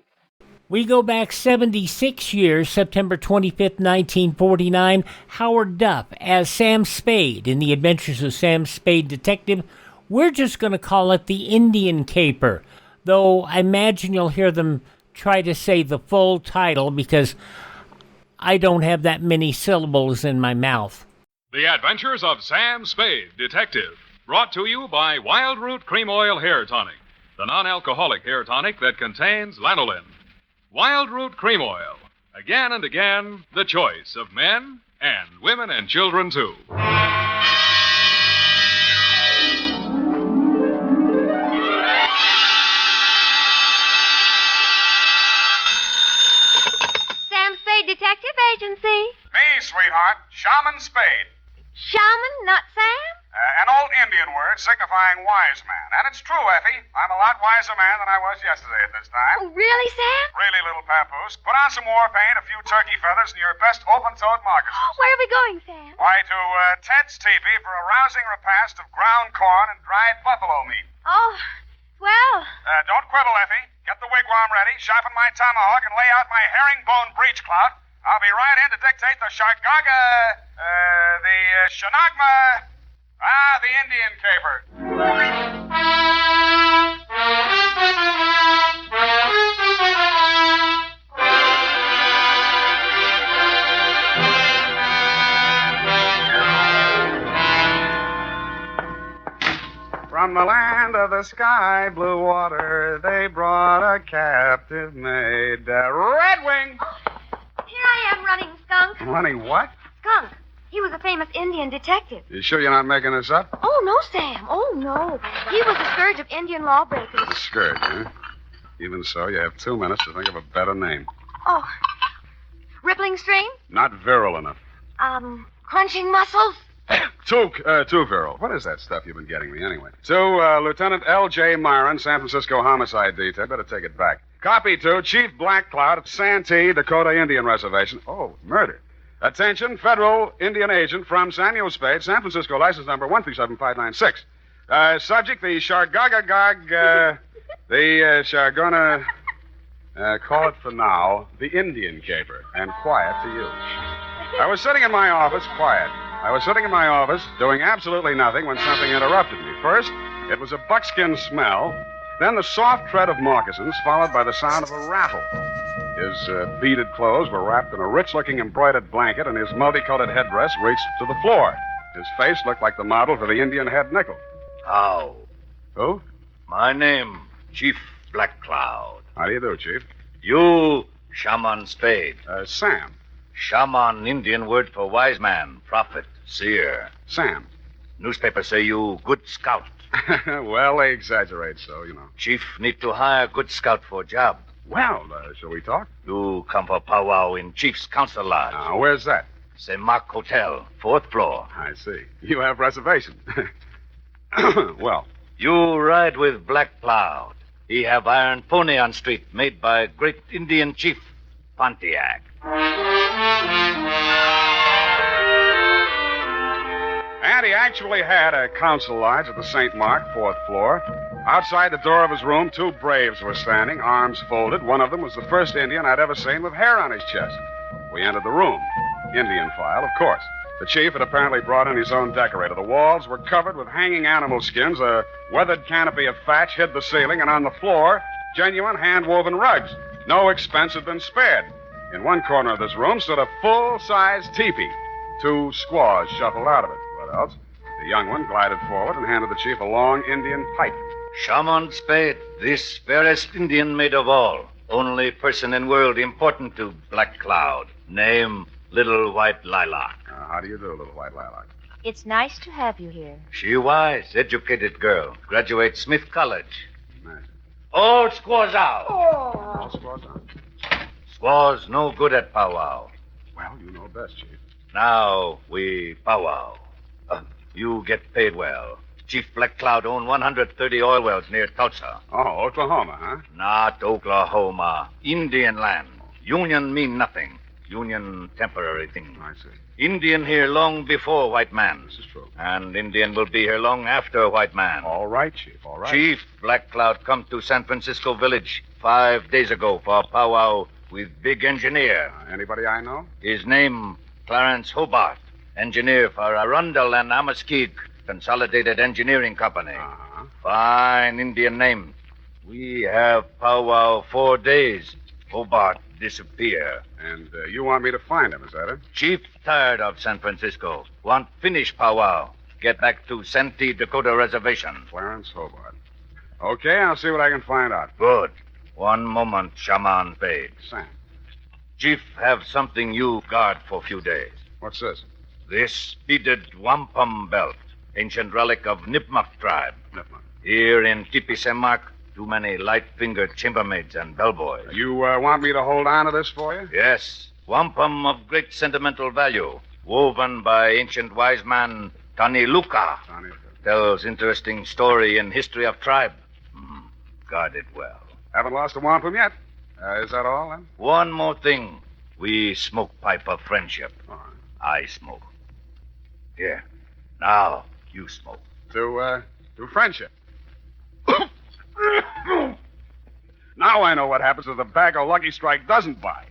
We go back 76 years, September 25th, 1949. Howard Duff as Sam Spade in The Adventures of Sam Spade, Detective. We're just going to call it The Indian Caper, though I imagine you'll hear them try to say the full title because I don't have that many syllables in my mouth. The Adventures of Sam Spade, Detective. Brought to you by Wild Root Cream Oil Hair Tonic, the non-alcoholic hair tonic that contains lanolin. Wild Root Cream Oil. Again and again, the choice of men and women and children, too. Sam Spade Detective Agency. Me, sweetheart. Shaman Spade. Shaman, not Sam? An old Indian word word signifying wise man. And it's true, Effie. I'm a lot wiser man than I was yesterday at this time. Oh, really, Sam? Really, little papoose. Put on some war paint, a few turkey feathers, and your best open-toed moccasins. Where are we going, Sam? Why, to Ted's teepee for a rousing repast of ground corn and dried buffalo meat. Oh, well. Don't quibble, Effie. Get the wigwam ready, sharpen my tomahawk, and lay out my herringbone breech clout. I'll be right in to dictate the the Shanagma, the Indian caper. From the land of the sky blue water, they brought a captive maid, Red Wing. Here I am running, Skunk. Running what? Skunk. He was a famous Indian detective. You sure you're not making this up? Oh, no, Sam. Oh, no. He was the scourge of Indian lawbreakers. The scourge, huh? Even so, you have 2 minutes to think of a better name. Oh. Rippling stream? Not virile enough. Crunching muscles? Too virile. What is that stuff you've been getting me anyway? To Lieutenant L.J. Myron, San Francisco Homicide Detail. Better take it back. Copy to Chief Black Cloud at Santee, Dakota Indian Reservation. Oh, murder. Attention, federal Indian agent from Samuel Spade, San Francisco, license number 137596. Subject, the Chargogogogog, the call it for now, the Indian caper, and quiet to you. I was sitting in my office, quiet. I was sitting in my office, doing absolutely nothing when something interrupted me. First, it was a buckskin smell, then the soft tread of moccasins, followed by the sound of a rattle. His beaded clothes were wrapped in a rich-looking embroidered blanket, and his multicolored headdress reached to the floor. His face looked like the model for the Indian head nickel. How? Who? My name, Chief Black Cloud. How do you do, Chief? You, Shaman Spade. Sam. Shaman, Indian word for wise man, prophet, seer. Sam. Newspapers say you good scout. Well, they exaggerate so, you know. Chief need to hire good scout for job. Well, shall we talk? You come for powwow in Chief's Council Lodge. Where's that? Semak Hotel, 4th floor. I see. You have reservation. Well. You ride with Black Cloud. He have iron pony on street made by great Indian chief, Pontiac. And he actually had a council lodge at the St. Mark, 4th floor. Outside the door of his room, 2 braves were standing, arms folded. One of them was the first Indian I'd ever seen with hair on his chest. We entered the room. Indian file, of course. The chief had apparently brought in his own decorator. The walls were covered with hanging animal skins. A weathered canopy of thatch hid the ceiling, and on the floor, genuine hand-woven rugs. No expense had been spared. In one corner of this room stood a full-size teepee. 2 squaws shuffled out of it. What else? The young one glided forward and handed the chief a long Indian pipe. Shaman Spade, this fairest Indian maid of all. Only person in world important to Black Cloud. Name, Little White Lilac. How do you do, Little White Lilac? It's nice to have you here. She wise, educated girl. Graduate Smith College. Nice. All squaws out. All squaws out. Squaws no good at powwow. Well, you know best, Chief. Now we powwow. You get paid well. Chief Black Cloud owned 130 oil wells near Tulsa. Oh, Oklahoma, huh? Not Oklahoma. Indian land. Union mean nothing. Union temporary thing. I see. Indian here long before white man. This is true. And Indian will be here long after white man. All right, Chief, all right. Chief Black Cloud come to San Francisco Village 5 days ago for a powwow with big engineer. Anybody I know? His name, Clarence Hobart. Engineer for Arundel and Amaskig Consolidated Engineering Company. Fine Indian name. We have powwow 4 days. Hobart disappear. And you want me to find him, is that it? Chief tired of San Francisco. Want finish powwow. Get back to Santee, Dakota Reservation. Clarence Hobart. Okay, I'll see what I can find out. Good. One moment, Shaman Spade. Sam. Chief have something you guard for a few days. What's this? This beaded wampum belt. Ancient relic of Nipmuc tribe. Nipmuc. Here in Tipi Semak, too many light-fingered chambermaids and bellboys. You want me to hold on to this for you? Yes. Wampum of great sentimental value. Woven by ancient wise man Tani Luka. Tells interesting story in history of tribe. Guard it well. Haven't lost a wampum yet. Is that all, then? One more thing. We smoke pipe of friendship. I smoke. Here. Now, you smoke. To friendship. Now I know what happens if the bag of Lucky Strike doesn't buy.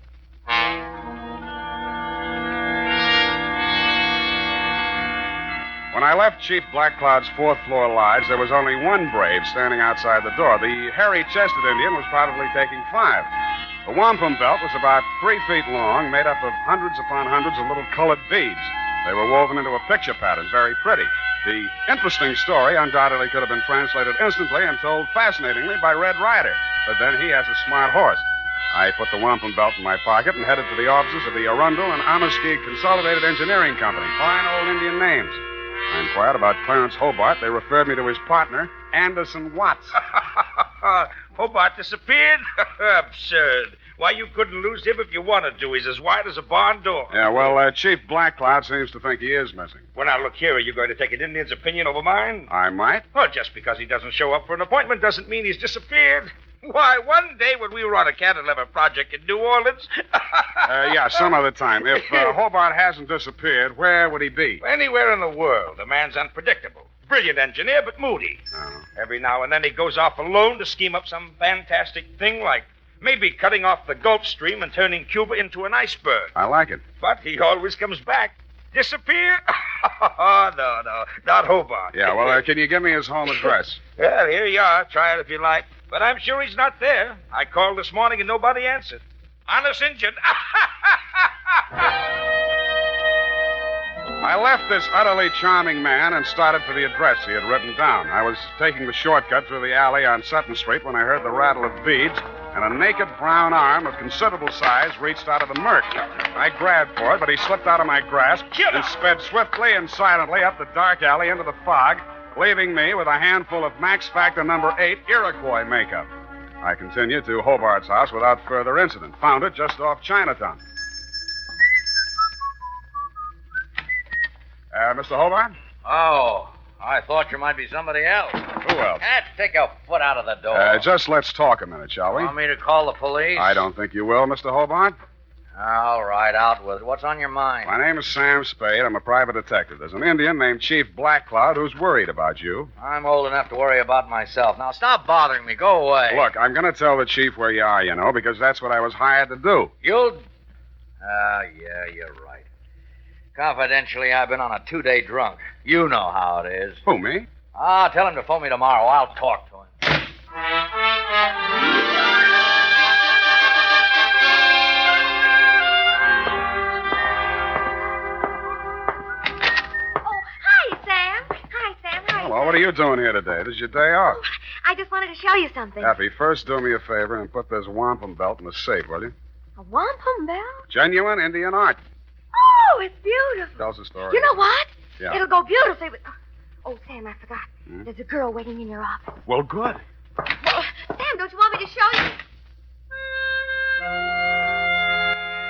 When I left Chief Black Cloud's fourth-floor lodge, there was only one brave standing outside the door. The hairy-chested Indian was probably taking 5. The wampum belt was about 3 feet long, made up of hundreds upon hundreds of little colored beads. They were woven into a picture pattern, very pretty. The interesting story undoubtedly could have been translated instantly and told fascinatingly by Red Ryder. But then he has a smart horse. I put the wampum belt in my pocket and headed for the offices of the Arundel and Amaskig Consolidated Engineering Company. Fine old Indian names. I inquired about Clarence Hobart. They referred me to his partner, Anderson Watts. Hobart disappeared? Absurd. Why, you couldn't lose him if you wanted to. He's as wide as a barn door. Yeah, well, Chief Black Cloud seems to think he is missing. Well, now, look here. Are you going to take an Indian's opinion over mine? I might. Well, just because he doesn't show up for an appointment doesn't mean he's disappeared. Why, one day when we were on a cantilever project in New Orleans... Yeah, some other time. If Hobart hasn't disappeared, where would he be? Anywhere in the world. The man's unpredictable. Brilliant engineer, but moody. Oh. Every now and then he goes off alone to scheme up some fantastic thing like maybe cutting off the Gulf Stream and turning Cuba into an iceberg. I like it. But he always comes back. Disappear? No, not Hobart. Yeah, well, can you give me his home address? Well, here you are. Try it if you like. But I'm sure he's not there. I called this morning and nobody answered. Honest Injun. I left this utterly charming man and started for the address he had written down. I was taking the shortcut through the alley on Sutton Street when I heard the rattle of beads, and a naked brown arm of considerable size reached out of the murk. I grabbed for it, but he slipped out of my grasp and sped swiftly and silently up the dark alley into the fog, leaving me with a handful of Max Factor number 8 Iroquois makeup. I continued to Hobart's house without further incident. Found it just off Chinatown. Mr. Hobart? Oh, I thought you might be somebody else. Who else? Take your foot out of the door. Just let's talk a minute, shall we? Want me to call the police? I don't think you will, Mr. Hobart. All right, out with it. What's on your mind? My name is Sam Spade. I'm a private detective. There's an Indian named Chief Black Cloud who's worried about you. I'm old enough to worry about myself. Now, stop bothering me. Go away. Look, I'm going to tell the chief where you are, you know, because that's what I was hired to do. You'll... yeah, you're right. Confidentially, I've been on a 2-day drunk. You know how it is. Who, me? Tell him to phone me tomorrow. I'll talk to him. Hello, what are you doing here today? This is your day off. I just wanted to show you something. Happy, first do me a favor and put this wampum belt in the safe, will you? A wampum belt? Genuine Indian art. Oh, it's beautiful. Tells the story. You know what? Yeah. It'll go beautifully with... Oh, Sam, I forgot. There's a girl waiting in your office. Well, good. Sam, don't you want me to show you?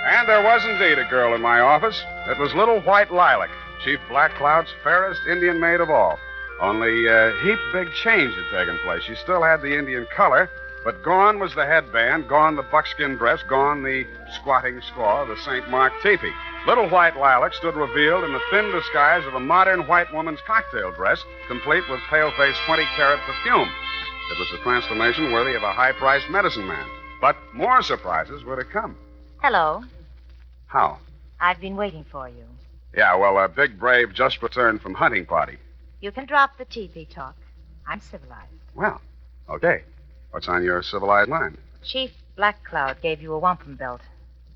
And there was indeed a girl in my office. It was Little White Lilac, Chief Black Cloud's fairest Indian maid of all. Only a heap big change had taken place. She still had the Indian color, but gone was the headband, gone the buckskin dress, gone the squatting squaw of the St. Mark teepee. Little White Lilac stood revealed in the thin disguise of a modern white woman's cocktail dress, complete with pale-faced 20-carat perfume. It was a transformation worthy of a high-priced medicine man. But more surprises were to come. Hello. How? I've been waiting for you. Yeah, well, Big Brave just returned from hunting party. You can drop the teepee talk. I'm civilized. Well, okay. What's on your civilized mind? Chief Black Cloud gave you a wampum belt.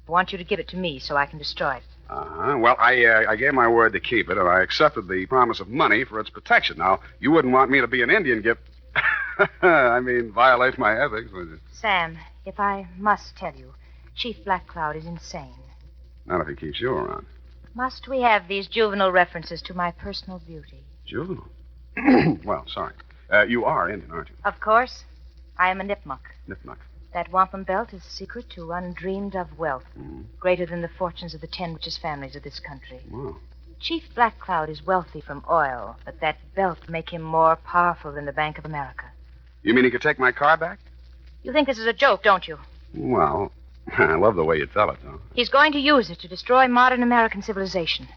I want you to give it to me so I can destroy it. Uh-huh. Well, I gave my word to keep it, and I accepted the promise of money for its protection. Now, you wouldn't want me to be an Indian gift. I mean, violate my ethics, would you? Sam, if I must tell you, Chief Black Cloud is insane. Not if he keeps you around. Must we have these juvenile references to my personal beauty? Juvenile? Well, sorry. You are Indian, aren't you? Of course. I am a Nipmuc. Nipmuc. That wampum belt is secret to undreamed of wealth, greater than the fortunes of the 10 richest families of this country. Wow. Chief Black Cloud is wealthy from oil, but that belt make him more powerful than the Bank of America. You mean he could take my car back? You think this is a joke, don't you? Well, I love the way you tell it, though. He's going to use it to destroy modern American civilization.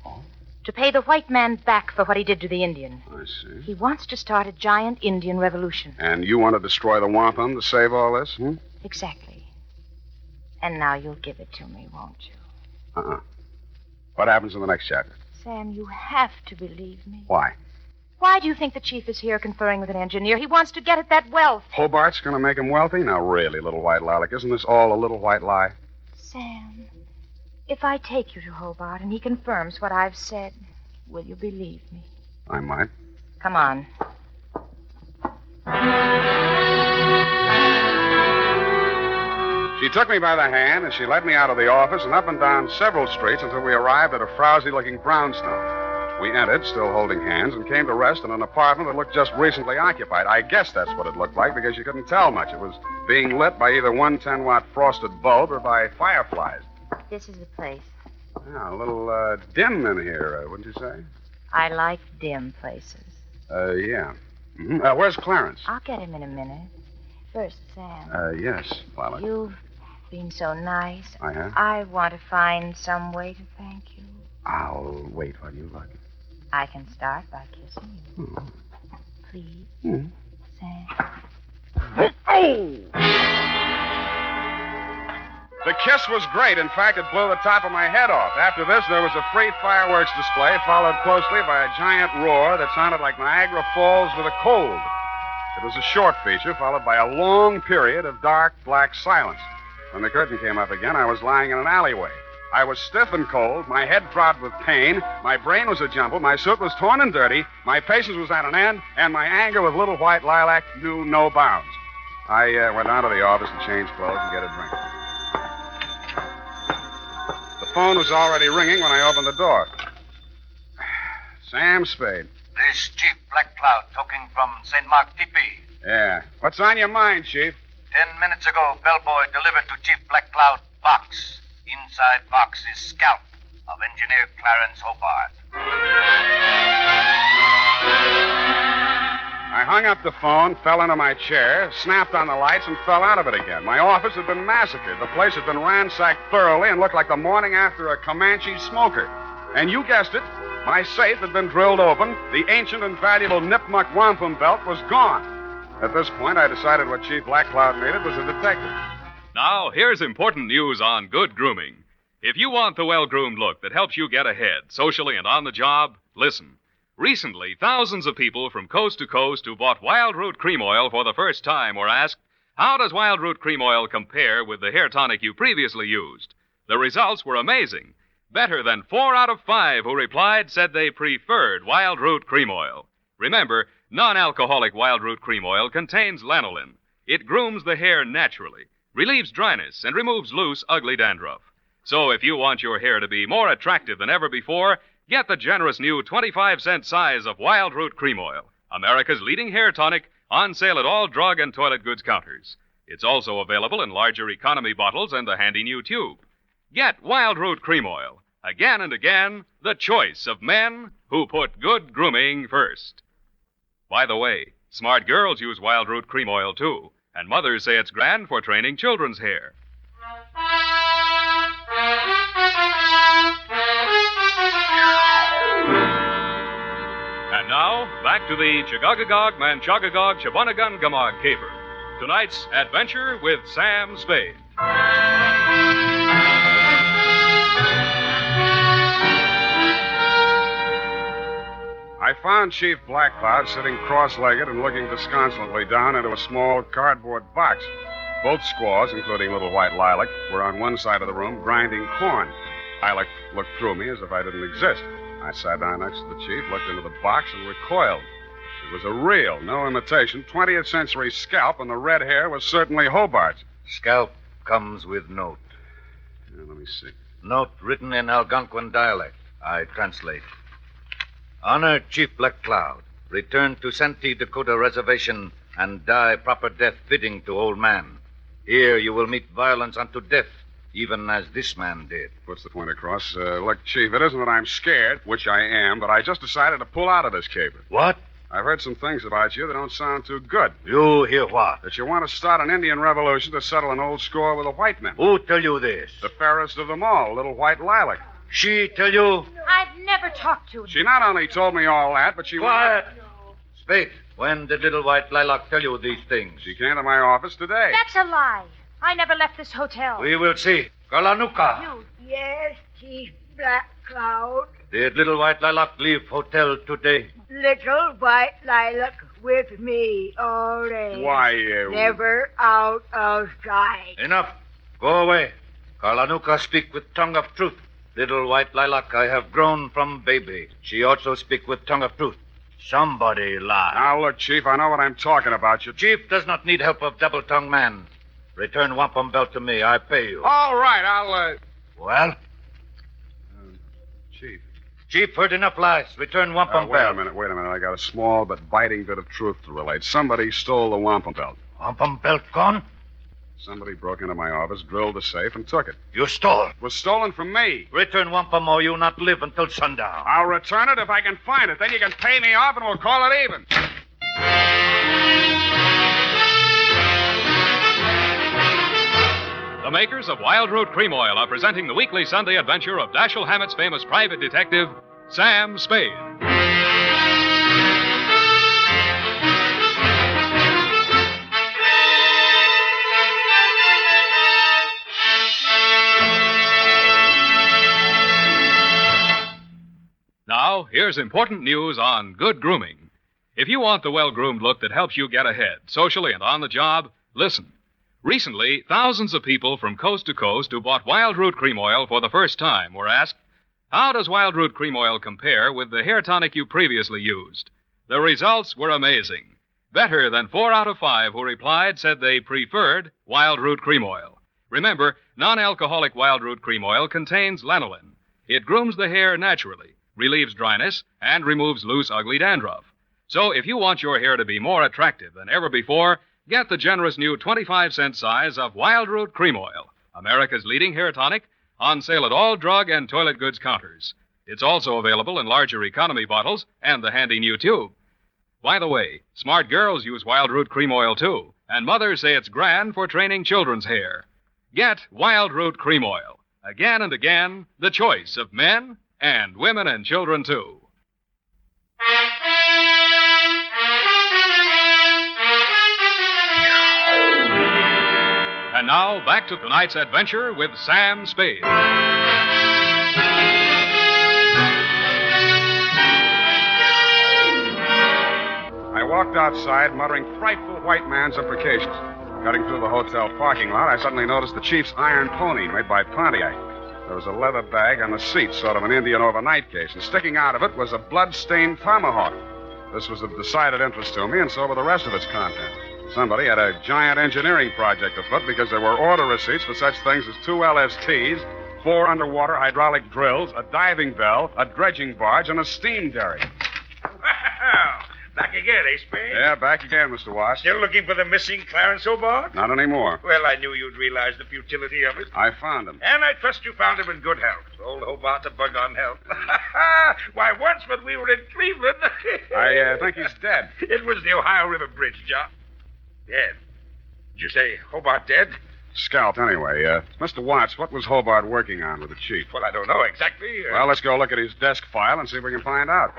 To pay the white man back for what he did to the Indian. I see. He wants to start a giant Indian revolution. And you want to destroy the wampum to save all this, Exactly. And now you'll give it to me, won't you? What happens in the next chapter? Sam, you have to believe me. Why? Why do you think the chief is here conferring with an engineer? He wants to get at that wealth. Hobart's going to make him wealthy? Now, really, little white lilac, isn't this all a little white lie? Sam, if I take you to Hobart and he confirms what I've said, will you believe me? I might. Come on. She took me by the hand, and she led me out of the office and up and down several streets until we arrived at a frowsy-looking brownstone. We entered, still holding hands, and came to rest in an apartment that looked just recently occupied. I guess that's what it looked like because you couldn't tell much. It was being lit by either one 10-watt frosted bulb or by fireflies. This is the place. Yeah, a little dim in here, wouldn't you say? I like dim places. Yeah. Mm-hmm. Where's Clarence? I'll get him in a minute. First, Sam. Yes, Violet. You've been so nice. I have? I want to find some way to thank you. I'll wait while you look. I can start by kissing you. Please, Sam. Oh! The kiss was great. In fact, it blew the top of my head off. After this, there was a free fireworks display, followed closely by a giant roar that sounded like Niagara Falls with a cold. It was a short feature, followed by a long period of dark, black silence. When the curtain came up again, I was lying in an alleyway. I was stiff and cold, my head throbbed with pain, my brain was a jumble, my suit was torn and dirty, my patience was at an end, and my anger with little white lilac knew no bounds. I went down to the office and changed clothes and get a drink. The phone was already ringing when I opened the door. Sam Spade. This Chief Black Cloud talking from St. Mark Tipi. Yeah. What's on your mind, Chief? 10 minutes ago, bellboy delivered to Chief Black Cloud box. Inside box is scalped of engineer Clarence Hobart. I hung up the phone, fell into my chair, snapped on the lights, and fell out of it again. My office had been massacred. The place had been ransacked thoroughly and looked like the morning after a Comanche smoker. And you guessed it, my safe had been drilled open. The ancient and valuable Nipmuc wampum belt was gone. At this point, I decided what Chief Black Cloud needed was a detective. Now, here's important news on good grooming. If you want the well-groomed look that helps you get ahead, socially and on the job, listen. Recently, thousands of people from coast to coast who bought Wild Root Cream Oil for the first time were asked, how does Wild Root Cream Oil compare with the hair tonic you previously used? The results were amazing. Better than 4 out of 5 who replied said they preferred Wild Root Cream Oil. Remember, non-alcoholic Wild Root Cream Oil contains lanolin. It grooms the hair naturally, relieves dryness, and removes loose, ugly dandruff. So if you want your hair to be more attractive than ever before, get the generous new 25-cent size of Wild Root Cream Oil, America's leading hair tonic, on sale at all drug and toilet goods counters. It's also available in larger economy bottles and the handy new tube. Get Wild Root Cream Oil. Again and again, the choice of men who put good grooming first. By the way, smart girls use Wild Root Cream Oil, too, and mothers say it's grand for training children's hair. And now, back to the Chargogogogmanchogagogchobunamungamog caper. Tonight's adventure with Sam Spade. I found Chief Black Cloud sitting cross-legged and looking disconsolately down into a small cardboard box. Both squaws, including little white Lilac, were on one side of the room grinding corn. Lilac looked through me as if I didn't exist. I sat down next to the chief, looked into the box, and recoiled. It was a real, no imitation, 20th century scalp, and the red hair was certainly Hobart's. Scalp comes with note. Let me see. Note written in Algonquin dialect. I translate. Honor Chief Black Cloud. Return to Santee, Dakota Reservation and die proper death fitting to old man. Here you will meet violence unto death even as this man did. Puts the point across. Look, Chief, it isn't that I'm scared, which I am, but I just decided to pull out of this caper. What? I've heard some things about you that don't sound too good. You hear what? That you want to start an Indian revolution to settle an old score with the white men. Who tell you this? The fairest of them all, little white lilac. She tell you? I've never talked to him. She not only told me all that, but she... Quiet! Spade, when did little white lilac tell you these things? She came to my office today. That's a lie. I never left this hotel. We will see. Kalanuka. Yes, Chief Black Cloud. Did little white lilac leave hotel today? Little white lilac with me all day. Why, Never out of sight. Enough. Go away. Kalanuka speak with tongue of truth. Little white lilac I have grown from baby. She also speak with tongue of truth. Somebody lie. Now, look, Chief, I know what I'm talking about. You... Chief does not need help of double-tongued man. Return wampum belt to me. I pay you. All right, I'll, Well? Chief. Chief heard enough lies. Return wampum Wait belt. a minute. I got a small but biting bit of truth to relate. Somebody stole the wampum belt. Wampum belt gone? Somebody broke into my office, drilled the safe, and took it. You stole? It was stolen from me. Return wampum or you not live until sundown. I'll return it if I can find it. Then you can pay me off and we'll call it even. The makers of Wild Root Cream Oil are presenting the weekly Sunday adventure of Dashiell Hammett's famous private detective, Sam Spade. Now, here's important news on good grooming. If you want the well-groomed look that helps you get ahead, socially and on the job, listen. Recently, thousands of people from coast to coast who bought Wild Root Cream Oil for the first time were asked, how does Wild Root Cream Oil compare with the hair tonic you previously used? The results were amazing. Better than 4 out of 5 who replied said they preferred Wild Root Cream Oil. Remember, non-alcoholic Wild Root Cream Oil contains lanolin. It grooms the hair naturally, relieves dryness, and removes loose, ugly dandruff. So if you want your hair to be more attractive than ever before, get the generous new 25-cent size of Wild Root Cream Oil, America's leading hair tonic, on sale at all drug and toilet goods counters. It's also available in larger economy bottles and the handy new tube. By the way, smart girls use Wild Root Cream Oil, too, and mothers say it's grand for training children's hair. Get Wild Root Cream Oil. Again and again, the choice of men and women and children, too. And now, back to tonight's adventure with Sam Spade. I walked outside, muttering frightful white man's imprecations. Cutting through the hotel parking lot, I suddenly noticed the chief's iron pony made by Pontiac. There was a leather bag on the seat, sort of an Indian overnight case, and sticking out of it was a blood-stained tomahawk. This was of decided interest to me, and so were the rest of its contents. Somebody had a giant engineering project afoot because there were order receipts for such things as 2 LSTs, 4 underwater hydraulic drills, a diving bell, a dredging barge, and a steam derrick. Back again, eh, Spade? Yeah, back again, Mr. Watts. Still looking for the missing Clarence Hobart? Not anymore. Well, I knew you'd realize the futility of it. I found him. And I trust you found him in good health. Old Hobart's a bug on health. Why, once when we were in Cleveland... I think he's dead. It was the Ohio River Bridge, John. Dead? Did you say Hobart dead? Scalped, anyway. Mr. Watts, what was Hobart working on with the chief? Well, I don't know exactly. Well, let's go look at his desk file and see if we can find out.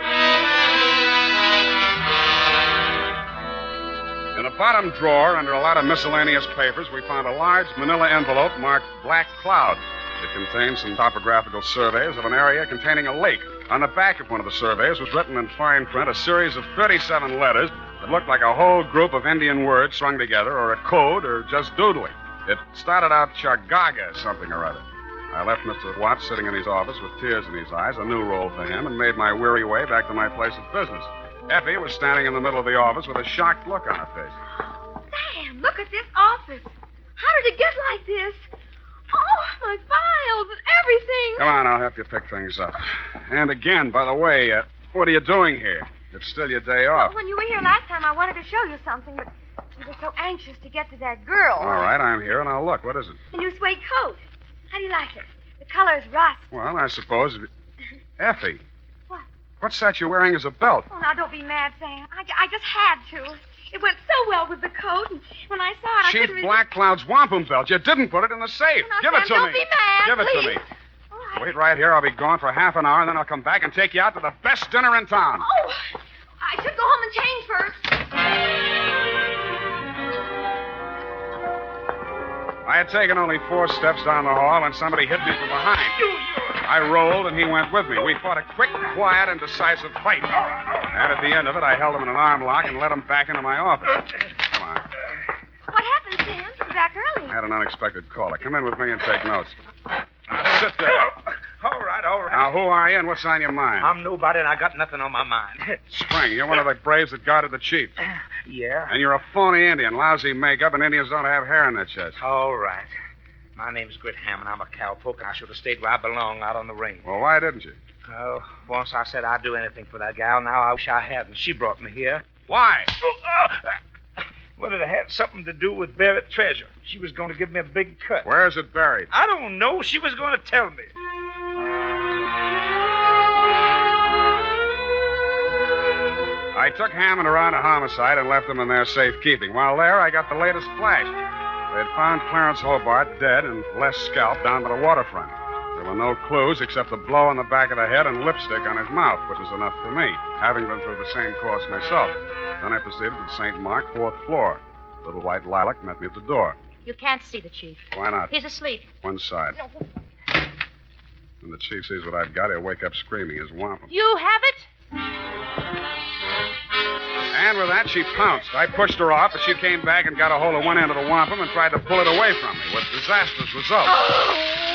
In a bottom drawer, under a lot of miscellaneous papers, we found a large manila envelope marked Black Cloud. It contained some topographical surveys of an area containing a lake. On the back of one of the surveys was written in fine print a series of 37 letters that looked like a whole group of Indian words strung together, or a code, or just doodling. It started out Chargaga something or other. I left Mr. Watts sitting in his office with tears in his eyes, a new role for him, and made my weary way back to my place of business. Effie was standing in the middle of the office with a shocked look on her face. Sam, look at this office. How did it get like this? Oh, my files and everything. Come on, I'll help you pick things up. And again, by the way, what are you doing here? It's still your day off. When you were here last time, I wanted to show you something, but you were so anxious to get to that girl. All right, I'm here, and I'll look. What is it? The new suede coat. How do you like it? The color's rust. Well, I suppose... Effie. What? What's that you're wearing as a belt? Oh, now, don't be mad, Sam. I just had to. It went so well with the coat, and when I saw it, I Chief couldn't resist. Black Cloud's wampum belt. You didn't put it in the safe. Now, Give it Sam, to don't me. be mad, Give it please. to me. Wait right here. I'll be gone for half an hour, and then I'll come back and take you out to the best dinner in town. Oh, I should go home and change first. I had taken only 4 steps down the hall when somebody hit me from behind. I rolled, and he went with me. We fought a quick, quiet, and decisive fight. And at the end of it, I held him in an arm lock and led him back into my office. Come on. What happened, Sam? You're back early. I had an unexpected caller. Come in with me and take notes. Now, sit there. All right, all right. Now, who are you and what's on your mind? I'm nobody, and I got nothing on my mind. Spring, you're one of the braves that guarded the chief. Yeah? And you're a phony Indian, lousy makeup, and Indians don't have hair in their chest. All right. My name's Grit Hammond. I'm a cowpoke, and I should have stayed where I belong, out on the range. Well, why didn't you? Oh, once I said I'd do anything for that gal. Now I wish I hadn't. She brought me here. Why? Well, it had something to do with buried treasure. She was going to give me a big cut. Where is it buried? I don't know. She was going to tell me. I took Hammond around a homicide and left him in their safekeeping. While there, I got the latest flash. They had found Clarence Hobart dead and less scalped down by the waterfront. There were no clues except the blow on the back of the head and lipstick on his mouth, which was enough for me, having been through the same course myself. Then I proceeded to St. Mark, 4th floor. Little white lilac met me at the door. You can't see the chief. Why not? He's asleep. One side. When the chief sees what I've got, he'll wake up screaming his wampum. You have it? And with that, she pounced. I pushed her off, but she came back and got a hold of one end of the wampum and tried to pull it away from me, with disastrous results.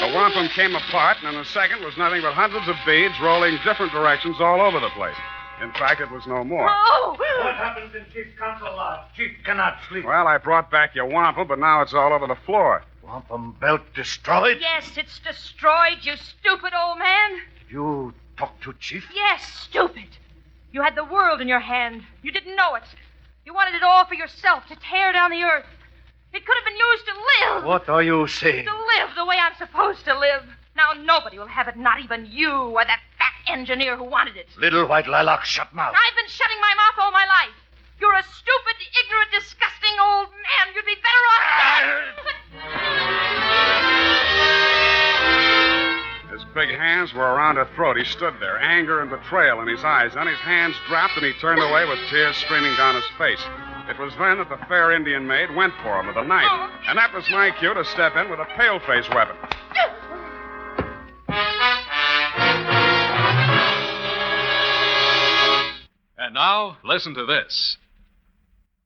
The wampum came apart, and in a second was nothing but hundreds of beads rolling different directions all over the place. In fact, it was no more. Oh! What happens in Chief's council lodge? Chief cannot sleep. Well, I brought back your wampum, but now it's all over the floor. Wampum belt destroyed? Yes, it's destroyed, you stupid old man. You talked to Chief? Yes, stupid. You had the world in your hand. You didn't know it. You wanted it all for yourself, to tear down the earth. It could have been used to live. What are you saying? To live the way I'm supposed to live. Now nobody will have it, not even you or that fat engineer who wanted it. Little white lilac, shut mouth. I've been shutting my mouth all my life. You're a stupid, ignorant, disgusting old man. You'd be better off. His big hands were around her throat. He stood there, anger and betrayal in his eyes. Then his hands dropped and he turned away with tears streaming down his face. It was then that the fair Indian maid went for him with a knife. And that was my cue to step in with a pale-face weapon. And now, listen to this.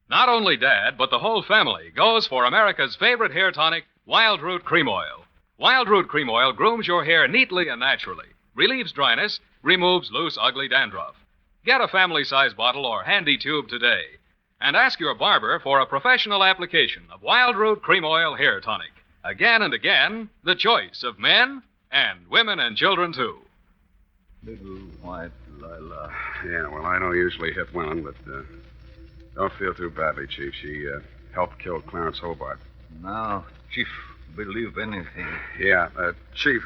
Not only Dad, but the whole family goes for America's favorite hair tonic, Wild Root Cream Oil. Wild Root Cream Oil grooms your hair neatly and naturally, relieves dryness, removes loose, ugly dandruff. Get a family-size bottle or handy tube today. And ask your barber for a professional application of Wild Root Cream Oil Hair Tonic. Again and again, the choice of men and women and children, too. Little white lilac. Yeah, well, I don't usually hit women, but don't feel too badly, Chief. She helped kill Clarence Hobart. Now, Chief, believe anything. Yeah, Chief,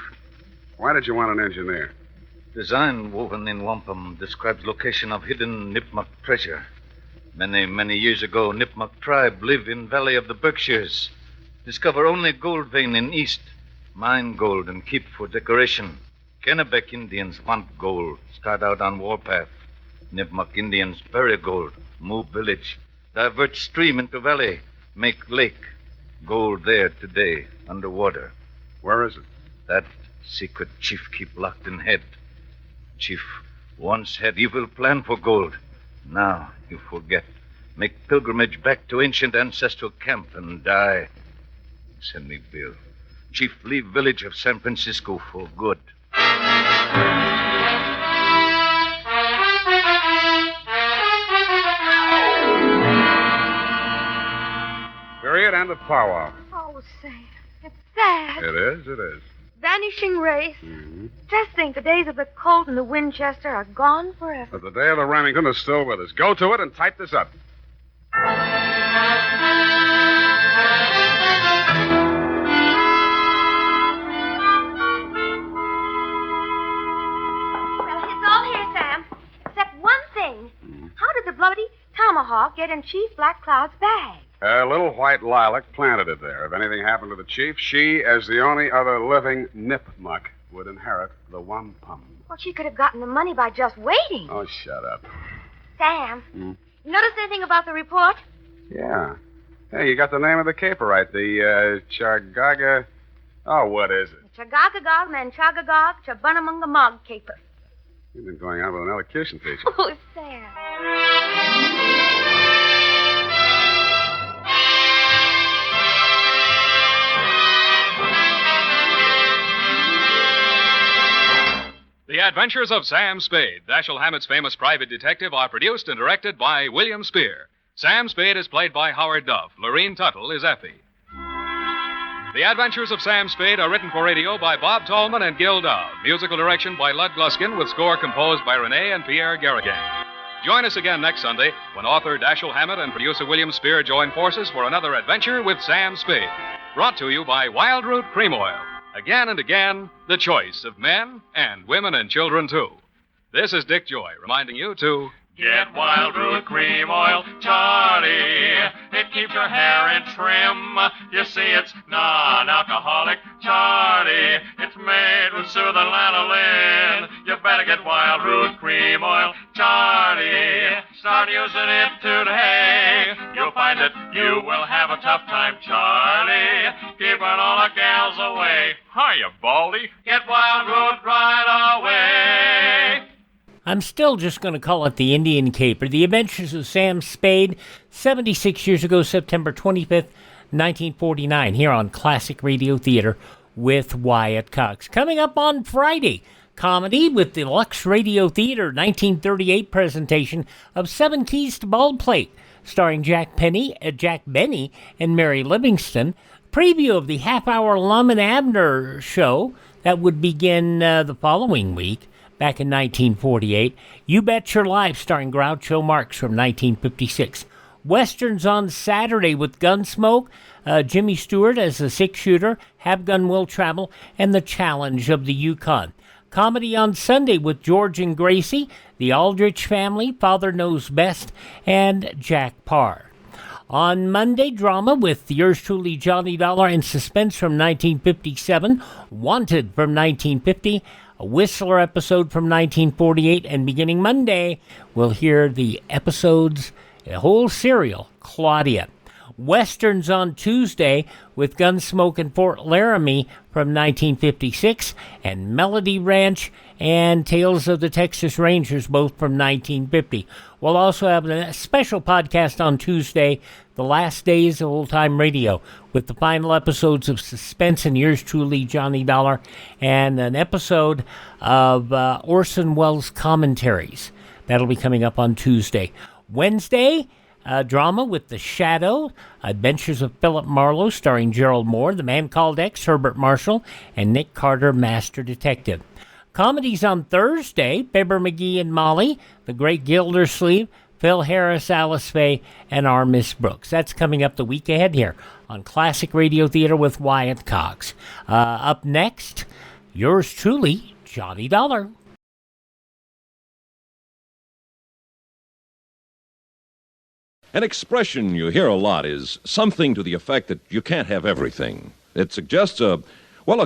why did you want an engineer? Design woven in wampum describes location of hidden Nipmuc treasure. Many, many years ago, Nipmuc tribe lived in Valley of the Berkshires. Discover only gold vein in east. Mine gold and keep for decoration. Kennebec Indians want gold. Start out on warpath. Nipmuc Indians bury gold. Move village. Divert stream into valley. Make lake. Gold there today, underwater. Where is it? That secret chief keep locked in head. Chief once had evil plan for gold. Now you forget. Make pilgrimage back to ancient ancestral camp and die. Send me bill. Chief leave village of San Francisco for good. Period, end of powwow. Oh, Sam, it's sad. It is, it is. Vanishing race. Mm-hmm. Just think, the days of the Colt and the Winchester are gone forever. But the day of the Remington is still with us. Go to it and type this up. bloody tomahawk get in Chief Black Cloud's bag? A little white lilac planted it there. If anything happened to the chief, she, as the only other living nipmuck, would inherit the wampum. Well, she could have gotten the money by just waiting. Oh, shut up. Sam, you notice anything about the report? Yeah. Hey, you got the name of the caper right. The, Chargaga... Oh, what is it? Chargogogogmanchogagogchobunamungamog caper. You've been going on with an elocution teacher. Oh, Sam. The Adventures of Sam Spade, Dashiell Hammett's famous private detective, are produced and directed by William Spear. Sam Spade is played by Howard Duff. Lorene Tuttle is Effie. The Adventures of Sam Spade are written for radio by Bob Tallman and Gil Dove. Musical direction by Lud Gluskin, with score composed by Renee and Pierre Garrigan. Join us again next Sunday when author Dashiell Hammett and producer William Spear join forces for another adventure with Sam Spade. Brought to you by Wild Root Cream Oil. Again and again, the choice of men and women and children, too. This is Dick Joy reminding you to get Wild Root Cream Oil, Charlie. It keeps your hair in trim. You see, it's non-alcoholic, Charlie. It's made with soothing lanolin. You better get Wild Root Cream Oil, Charlie. Start using it today. You'll find that you will have a tough time, Charlie. Keeping all the gals away. Hiya, Baldy. Get Wild Root right away. I'm still just going to call it the Indian Caper. The Adventures of Sam Spade, 76 years ago, September 25th, 1949, here on Classic Radio Theater with Wyatt Cox. Coming up on Friday, comedy with the Lux Radio Theater 1938 presentation of Seven Keys to Baldplate, starring Jack Benny, and Mary Livingston. Preview of the half-hour Lum and Abner show that would begin the following week. Back in 1948, You Bet Your Life, starring Groucho Marx from 1956. Westerns on Saturday with Gunsmoke, Jimmy Stewart as a six-shooter, Have Gun Will Travel, and The Challenge of the Yukon. Comedy on Sunday with George and Gracie, The Aldrich Family, Father Knows Best, and Jack Parr. On Monday, drama with yours truly, Johnny Dollar, and suspense from 1957, Wanted from 1950, a Whistler episode from 1948, and beginning Monday, we'll hear the episodes, a whole serial, Claudia. Westerns on Tuesday with Gunsmoke and Fort Laramie from 1956, and Melody Ranch and Tales of the Texas Rangers, both from 1950. We'll also have a special podcast on Tuesday, The Last Days of Old Time Radio, with the final episodes of Suspense and yours truly, Johnny Dollar, and an episode of Orson Welles commentaries. That'll be coming up on Tuesday. Wednesday, drama with The Shadow, Adventures of Philip Marlowe, starring Gerald Moore, The Man Called X, Herbert Marshall, and Nick Carter, Master Detective. Comedies on Thursday, Fibber McGee and Molly, The Great Gildersleeve, Phil Harris, Alice Faye, and our Miss Brooks. That's coming up the week ahead here on Classic Radio Theater with Wyatt Cox. Up next, yours truly, Johnny Dollar. An expression you hear a lot is something to the effect that you can't have everything. It suggests a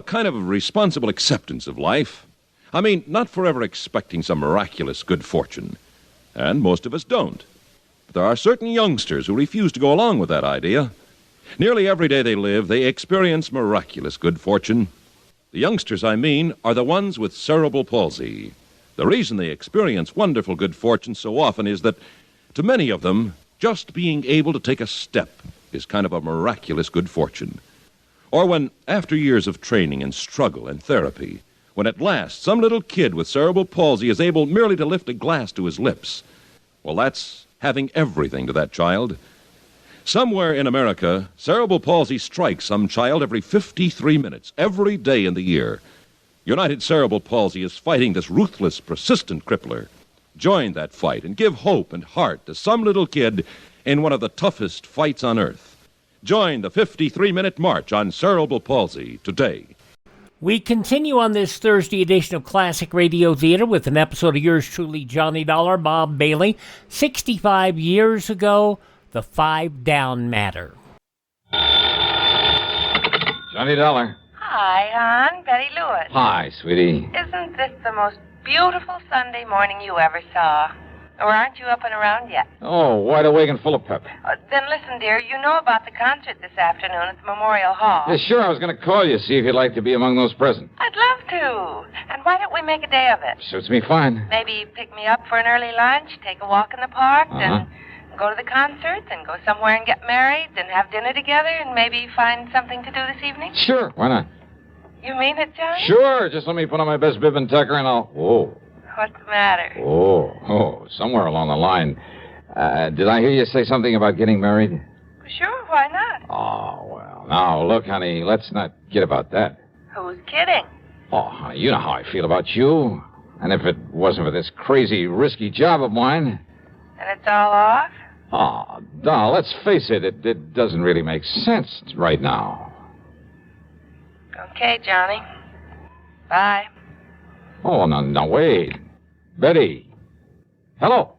kind of responsible acceptance of life. I mean, not forever expecting some miraculous good fortune. And most of us don't. But there are certain youngsters who refuse to go along with that idea. Nearly every day they live, they experience miraculous good fortune. The youngsters, I mean, are the ones with cerebral palsy. The reason they experience wonderful good fortune so often is that, to many of them, just being able to take a step is kind of a miraculous good fortune. Or when, after years of training and struggle and therapy, when at last some little kid with cerebral palsy is able merely to lift a glass to his lips, well, that's having everything to that child. Somewhere in America, cerebral palsy strikes some child every 53 minutes, every day in the year. United Cerebral Palsy is fighting this ruthless, persistent crippler. Join that fight and give hope and heart to some little kid in one of the toughest fights on earth. Join the 53-minute march on cerebral palsy today. We continue on this Thursday edition of Classic Radio Theater with an episode of yours truly, Johnny Dollar, Bob Bailey. 65 years ago, the 5 Down Matter. Johnny Dollar. Hi, hon. Betty Lewis. Hi, sweetie. Isn't this the most beautiful Sunday morning you ever saw? Or aren't you up and around yet? Oh, wide awake and full of pep. Then listen, dear. You know about the concert this afternoon at the Memorial Hall. Yeah, sure, I was going to call you, see if you'd like to be among those present. I'd love to. And why don't we make a day of it? Suits me fine. Maybe pick me up for an early lunch, take a walk in the park, then go to the concert, then go somewhere and get married, then have dinner together, and maybe find something to do this evening? Sure, why not? You mean it, Johnny? Sure, just let me put on my best bib and tucker and I'll... Whoa. What's the matter? Oh, somewhere along the line. Did I hear you say something about getting married? Sure, why not? Oh, well, now, look, honey, let's not kid about that. Who's kidding? Oh, honey, you know how I feel about you. And if it wasn't for this crazy, risky job of mine... And it's all off? Oh, doll, let's face it, it doesn't really make sense right now. Okay, Johnny. Bye. Oh, no, wait. Betty. Hello.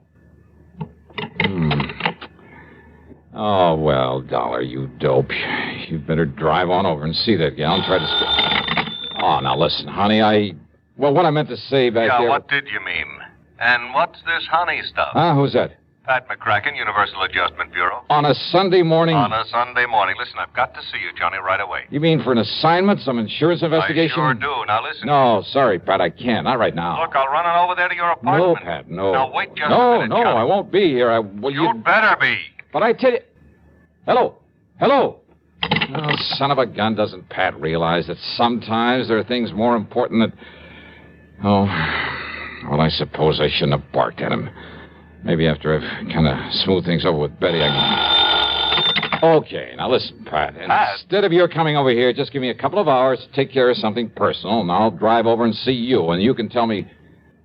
Oh, well, Dollar, you dope. You'd better drive on over and see that gal and try to... Oh, now listen, honey, Well, what I meant to say back there... Yeah, what did you mean? And what's this honey stuff? Huh? Who's that? Pat McCracken, Universal Adjustment Bureau. On a Sunday morning? On a Sunday morning. Listen, I've got to see you, Johnny, right away. You mean for an assignment, some insurance investigation? I sure do. Now, listen. No, sorry, Pat, I can't. Not right now. Look, I'll run on over there to your apartment. No, Pat, no. Now, wait just a minute, No, Johnny. I won't be here. You'd better be. But I tell you... Hello? Oh, son of a gun, doesn't Pat realize that sometimes there are things more important than... Oh, well, I suppose I shouldn't have barked at him. Maybe after I've kind of smoothed things over with Betty, I can... Okay, now listen, Pat. Instead of your coming over here, just give me a couple of hours to take care of something personal, and I'll drive over and see you, and you can tell me...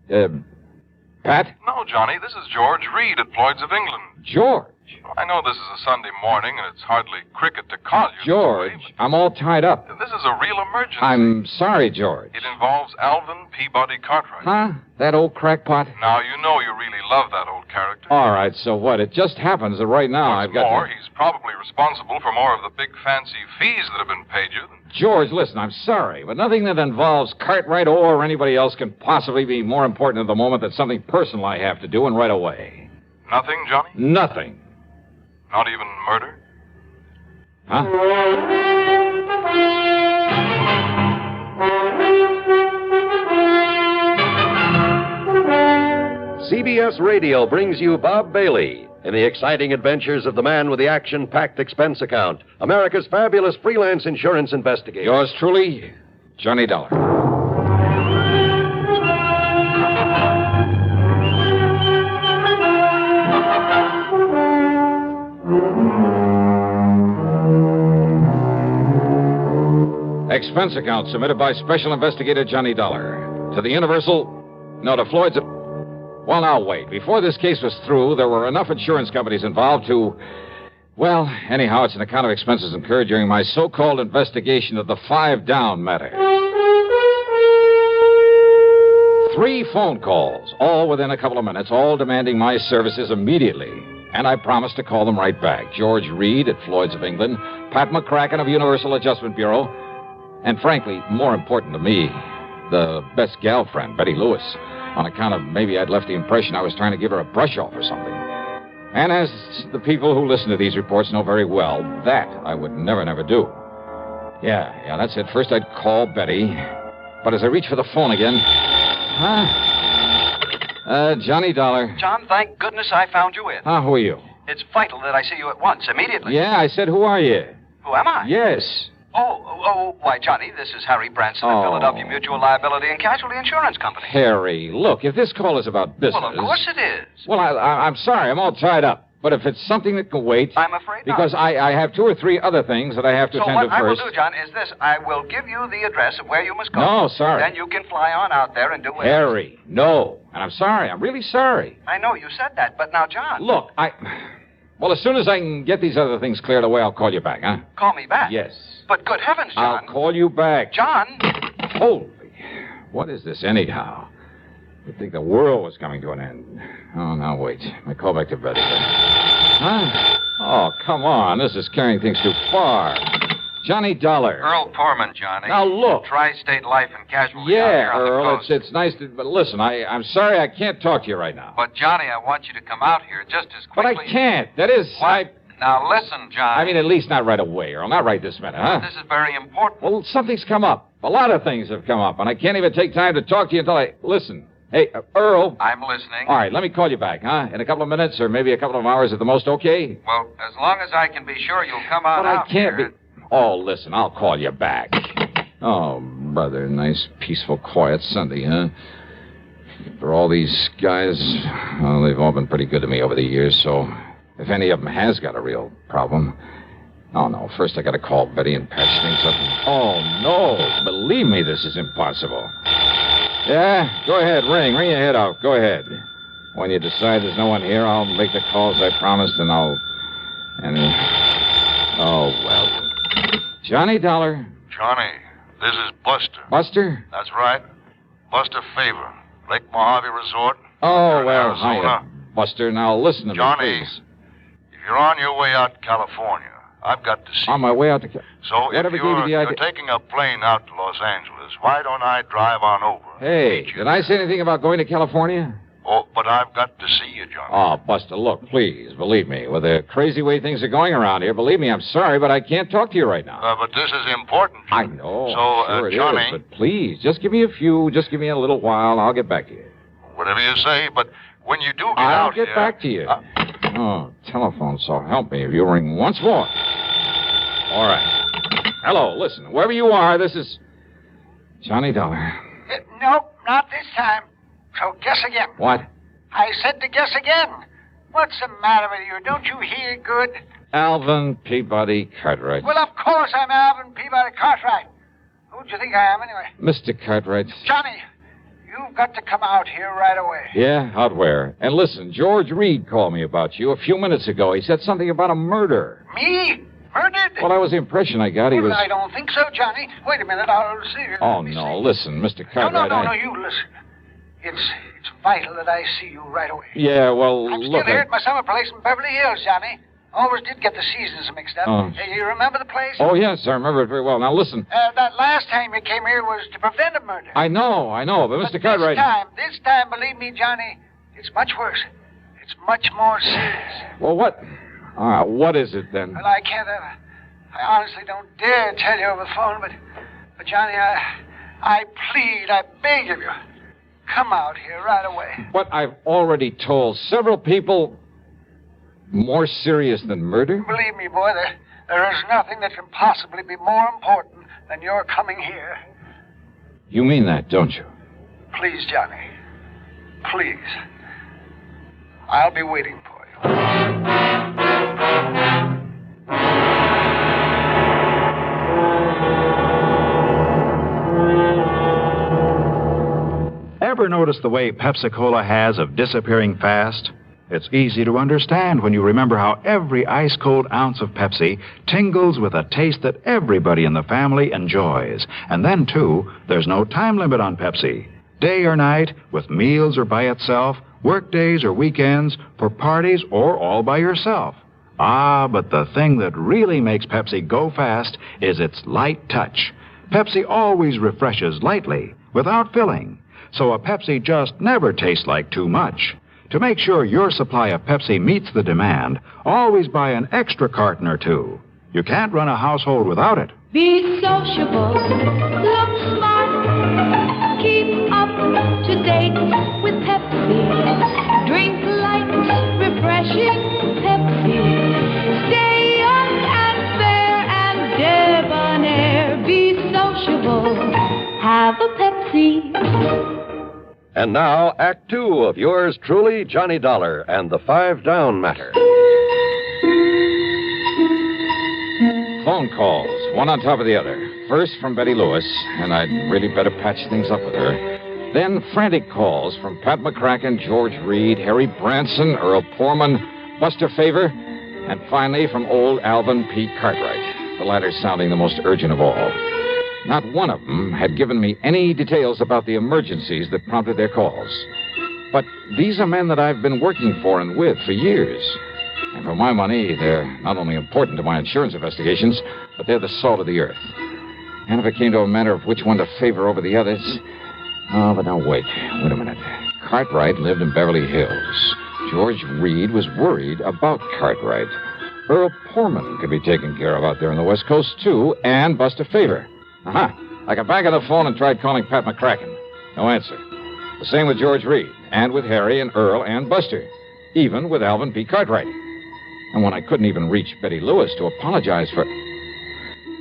Pat? No, Johnny, this is George Reed at Floyd's of England. George? I know this is a Sunday morning, and it's hardly cricket to call you. George, I'm all tied up. This is a real emergency. I'm sorry, George. It involves Alvin Peabody Cartwright. Huh? That old crackpot? Now, you know you really love that old character. All right, so what? It just happens that right now I've got... More, he's probably responsible for more of the big fancy fees that have been paid you. George, listen, I'm sorry, but nothing that involves Cartwright or anybody else can possibly be more important at the moment than something personal I have to do, and right away. Nothing, Johnny? Nothing. Not even murder? Huh? CBS Radio brings you Bob Bailey in the exciting adventures of the man with the action-packed expense account, America's fabulous freelance insurance investigator. Yours truly, Johnny Dollar. Expense account submitted by Special Investigator Johnny Dollar. To the Universal... No, to Floyd's... Well, now, wait. Before this case was through, there were enough insurance companies involved to... Well, anyhow, it's an account of expenses incurred during my so-called investigation of the 5 Down matter. 3 phone calls, all within a couple of minutes, all demanding my services immediately. And I promised to call them right back. George Reed at Floyd's of England, Pat McCracken of Universal Adjustment Bureau, and frankly, more important to me, the best gal friend, Betty Lewis, on account of maybe I'd left the impression I was trying to give her a brush-off or something. And as the people who listen to these reports know very well, that I would never do. Yeah, that's it. First I'd call Betty, but as I reach for the phone again... Johnny Dollar. John, thank goodness I found you in. Who are you? It's vital that I see you at once, immediately. Yeah, I said, who are you? Who am I? Yes. Why, Johnny, this is Harry Branson of Philadelphia Mutual Liability and Casualty Insurance Company. Harry, look, if this call is about business... Well, of course it is. Well, I'm sorry, I'm all tied up. But if it's something that can wait... I'm afraid not. Because I have 2 or 3 other things that I have to attend to first. So what I will do, John, is this. I will give you the address of where you must go. No, sorry. Then you can fly on out there and do it. Harry, no. And I'm sorry. I'm really sorry. I know you said that, but now, John... Look, Well, as soon as I can get these other things cleared away, I'll call you back, huh? Call me back? Yes. But good heavens, John... I'll call you back. John... Holy, what is this anyhow? You'd think the world was coming to an end. Oh, now wait. Let me call back to Betty. Huh? Oh, come on. This is carrying things too far. Johnny Dollar. Earl Poorman, Johnny. Now, look. Tri-State Life and Casualty. Yeah, out here on the Earl, coast. it's nice to... But listen, I'm sorry I can't talk to you right now. But, Johnny, I want you to come out here just as quickly... But I can't. That is, Now, listen, Johnny. I mean, at least not right away, Earl. Not right this minute, huh? This is very important. Well, something's come up. A lot of things have come up, and I can't even take time to talk to you until I... Listen. Hey, Earl. I'm listening. All right, let me call you back, huh? In a couple of minutes or maybe a couple of hours at the most, okay? Well, as long as I can be sure you'll come on But out I can't here. be... Oh, listen, I'll call you back. Oh, brother, nice, peaceful, quiet Sunday, huh? For all these guys, well, they've all been pretty good to me over the years, so if any of them has got a real problem... Oh, no, first I gotta call Betty and patch things up. Oh, no, believe me, this is impossible. Yeah, go ahead, ring your head out, go ahead. When you decide there's no one here, I'll make the calls I promised, and oh, well... Johnny Dollar. Johnny, this is Buster. Buster? That's right. Buster Favor. Lake Mojave Resort. Oh, in well, Arizona. hiya, Buster. Now, listen to Johnny, me, please. if you're on your way out to California, I've got to see On my way out to... So Whatever if gave you the you're idea... taking a plane out to Los Angeles, why don't I drive on over? Hey, did I say anything about going to California? Oh, but I've got to see you, Johnny. Oh, Buster, look, please, believe me. With the crazy way things are going around here, believe me, I'm sorry, but I can't talk to you right now. But this is important. I know. So, sure it Johnny... is, but please, just give me a little while, I'll get back to you. Whatever you say, but when you do get I'll out get here... back to you. Oh, telephone, so help me if you ring once more. All right. Hello, listen, whoever you are, this is Johnny Dollar. Nope, not this time. So guess again. What? I said to guess again. What's the matter with you? Don't you hear good? Alvin Peabody Cartwright. Well, of course I'm Alvin Peabody Cartwright. Who do you think I am, anyway? Mr. Cartwright. Johnny, you've got to come out here right away. Yeah, out where? And listen, George Reed called me about you a few minutes ago. He said something about a murder. Me? Murdered? Well, that was the impression I got. He Well, was... I don't think so, Johnny. Wait a minute, I'll see you. Oh, no, listen, Mr. Cartwright, No, you listen. It's vital that I see you right away. Yeah, well, I'm still look... here at my summer place in Beverly Hills, Johnny. Always did get the seasons mixed up. Oh. Hey, you remember the place? Oh, yes, I remember it very well. Now, listen. That last time you came here was to prevent a murder. I know, but Mr. Cartwright... This time, believe me, Johnny, it's much worse. It's much more serious. Well, what is it, then? Well, I can't... I honestly don't dare tell you over the phone, but Johnny, I plead, I beg of you, come out here right away. What I've already told several people, more serious than murder? Believe me, boy, there is nothing that can possibly be more important than your coming here. You mean that, don't you? Please, Johnny. Please. I'll be waiting for you. Ever notice the way Pepsi-Cola has of disappearing fast? It's easy to understand when you remember how every ice-cold ounce of Pepsi tingles with a taste that everybody in the family enjoys. And then, too, there's no time limit on Pepsi. Day or night, with meals or by itself, work days or weekends, for parties or all by yourself. Ah, but the thing that really makes Pepsi go fast is its light touch. Pepsi always refreshes lightly, without filling. So a Pepsi just never tastes like too much. To make sure your supply of Pepsi meets the demand, always buy an extra carton or two. You can't run a household without it. Be sociable, look smart, keep up to date with Pepsi. Drink light, refreshing Pepsi. Stay young and fair and debonair. Be sociable, have a Pepsi. And now, Act Two of yours truly, Johnny Dollar and the 5 Down Matter. Phone calls, one on top of the other. First from Betty Lewis, and I'd really better patch things up with her. Then frantic calls from Pat McCracken, George Reed, Harry Branson, Earl Poorman, Buster Favor, and finally from old Alvin P. Cartwright, the latter sounding the most urgent of all. Not one of them had given me any details about the emergencies that prompted their calls. But these are men that I've been working for and with for years. And for my money, they're not only important to my insurance investigations, but they're the salt of the earth. And if it came to a matter of which one to favor over the others... Oh, but now wait a minute. Cartwright lived in Beverly Hills. George Reed was worried about Cartwright. Earl Poorman could be taken care of out there on the West Coast, too, and Buster Favor. I got back on the phone and tried calling Pat McCracken. No answer. The same with George Reed, and with Harry and Earl and Buster. Even with Alvin P. Cartwright. And when I couldn't even reach Betty Lewis to apologize for...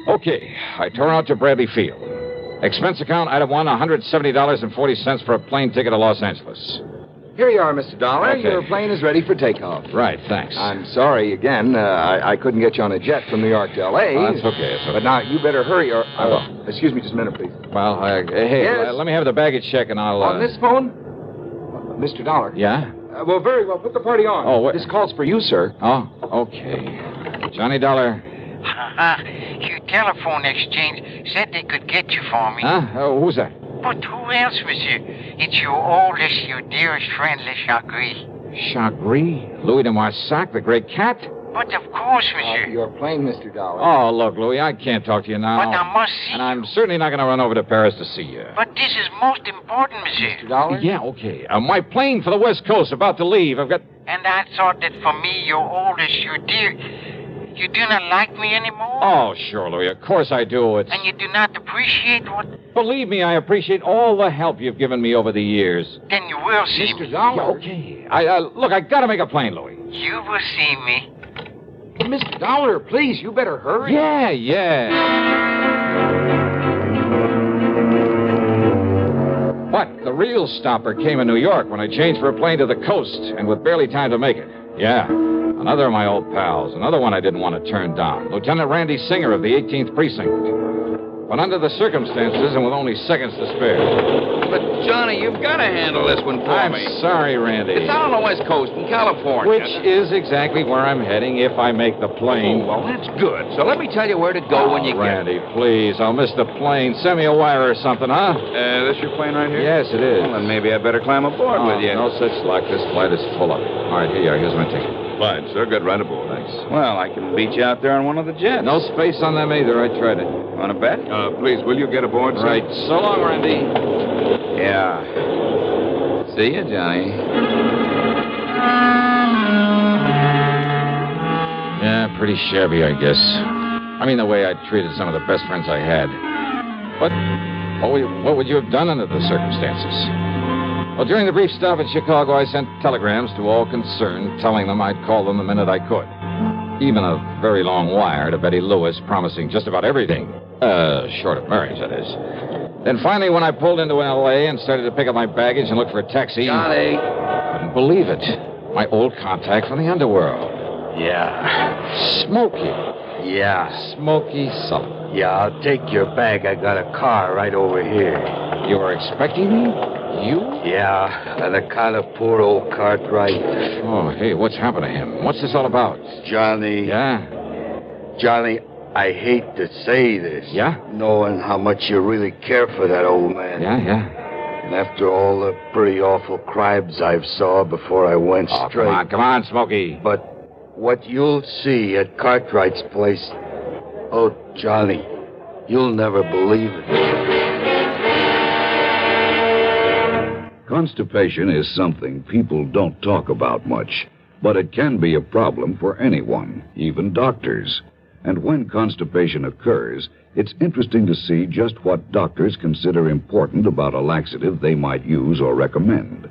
Okay, I tore out to Bradley Field. Expense account, item 1, $170.40 for a plane ticket to Los Angeles. Here you are, Mr. Dollar. Okay. Your plane is ready for takeoff. Right, thanks. I'm sorry again. I couldn't get you on a jet from New York to L.A. Oh, that's okay. But now, you better hurry or... excuse me just a minute, please. Well, hey, Yes? let me have the baggage check and I'll... On this phone? Mr. Dollar. Yeah? Well, very well. Put the party on. Oh, what? This call's for you, sir. Oh, okay. Johnny Dollar. Your telephone exchange said they could get you for me. Huh? Who's that? But who else, monsieur? It's your oldest, your dearest friend, Le Chagris. Chagris? Louis de Marsac, the great cat? But of course, monsieur. Your plane, Mr. Dollar. Oh, look, Louis, I can't talk to you now. But I must see And I'm certainly not going to run over to Paris to see you. But this is most important, monsieur. Mr. Dollar? Yeah, okay. My plane for the West Coast about to leave. I've got... And I thought that for me, your oldest, your dear... You do not like me anymore? Oh, sure, Louis. Of course I do. And you do not appreciate what... Believe me, I appreciate all the help you've given me over the years. Then you will see me. Mr. Dollar. Yeah, okay. Look, I got to make a plane, Louis. You will see me. Mr. Dollar, please, you better hurry. Yeah. What? The real stopper came in New York when I changed for a plane to the coast, and with barely time to make it. Yeah. Another of my old pals. Another one I didn't want to turn down. Lieutenant Randy Singer of the 18th Precinct. But under the circumstances and with only seconds to spare. But, Johnny, you've got to handle this one for me. I'm sorry, Randy. It's out on the West Coast in California. Which is exactly where I'm heading if I make the plane. Oh, well, that's good. So let me tell you where to go when you Randy, please. I'll miss the plane. Send me a wire or something, huh? This your plane right here? Yes, it is. Well, then maybe I'd better climb aboard with you. No such luck. This flight is full of it. All right, here you are. Here's my ticket. Fine, sir. Get right aboard. Thanks. Well, I can beat you out there on one of the jets. No space on them either. I tried it. Want to bet? Please, will you get aboard, sir? Right. So long, Randy. Yeah. See you, Johnny. Yeah, pretty shabby, I guess. I mean, the way I treated some of the best friends I had. But what would you have done under the circumstances? Well, during the brief stop in Chicago, I sent telegrams to all concerned, telling them I'd call them the minute I could. Even a very long wire to Betty Lewis promising just about everything. Short of marriage, that is. Then finally, when I pulled into L.A. and started to pick up my baggage and look for a taxi... Johnny! Couldn't believe it. My old contact from the underworld. Yeah. Smokey. Yeah. Smokey Sullivan. Yeah, I'll take your bag. I got a car right over here. You were expecting me? You? Yeah, the kind of poor old Cartwright. Oh, hey, what's happened to him? What's this all about? Johnny. Yeah? Johnny, I hate to say this. Yeah? Knowing how much you really care for that old man. Yeah. And after all the pretty awful crimes I've saw before I went straight. Come on, Smokey. But what you'll see at Cartwright's place, oh, Johnny, you'll never believe it. Constipation is something people don't talk about much, but it can be a problem for anyone, even doctors. And when constipation occurs, it's interesting to see just what doctors consider important about a laxative they might use or recommend.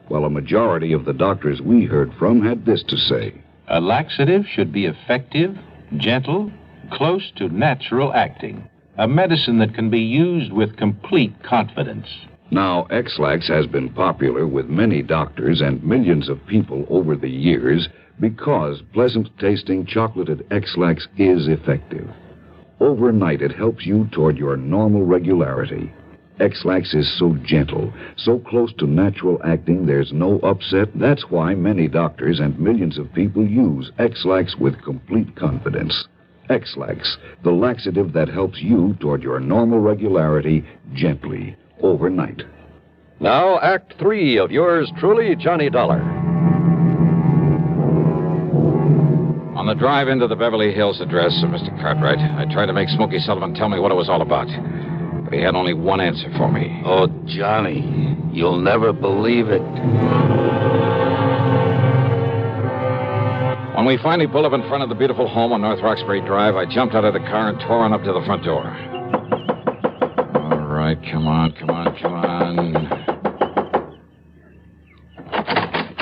Well, a majority of the doctors we heard from had this to say. A laxative should be effective, gentle, close to natural acting. A medicine that can be used with complete confidence. Now, X-Lax has been popular with many doctors and millions of people over the years because pleasant-tasting chocolated X-Lax is effective. Overnight, it helps you toward your normal regularity. X-Lax is so gentle, so close to natural acting, there's no upset. That's why many doctors and millions of people use X-Lax with complete confidence. X-Lax, the laxative that helps you toward your normal regularity gently overnight. Now, Act 3 of yours truly, Johnny Dollar. On the drive into the Beverly Hills address of Mr. Cartwright, I tried to make Smoky Sullivan tell me what it was all about. But he had only one answer for me. Oh, Johnny, you'll never believe it. When we finally pulled up in front of the beautiful home on North Roxbury Drive, I jumped out of the car and tore on up to the front door. All right, come on.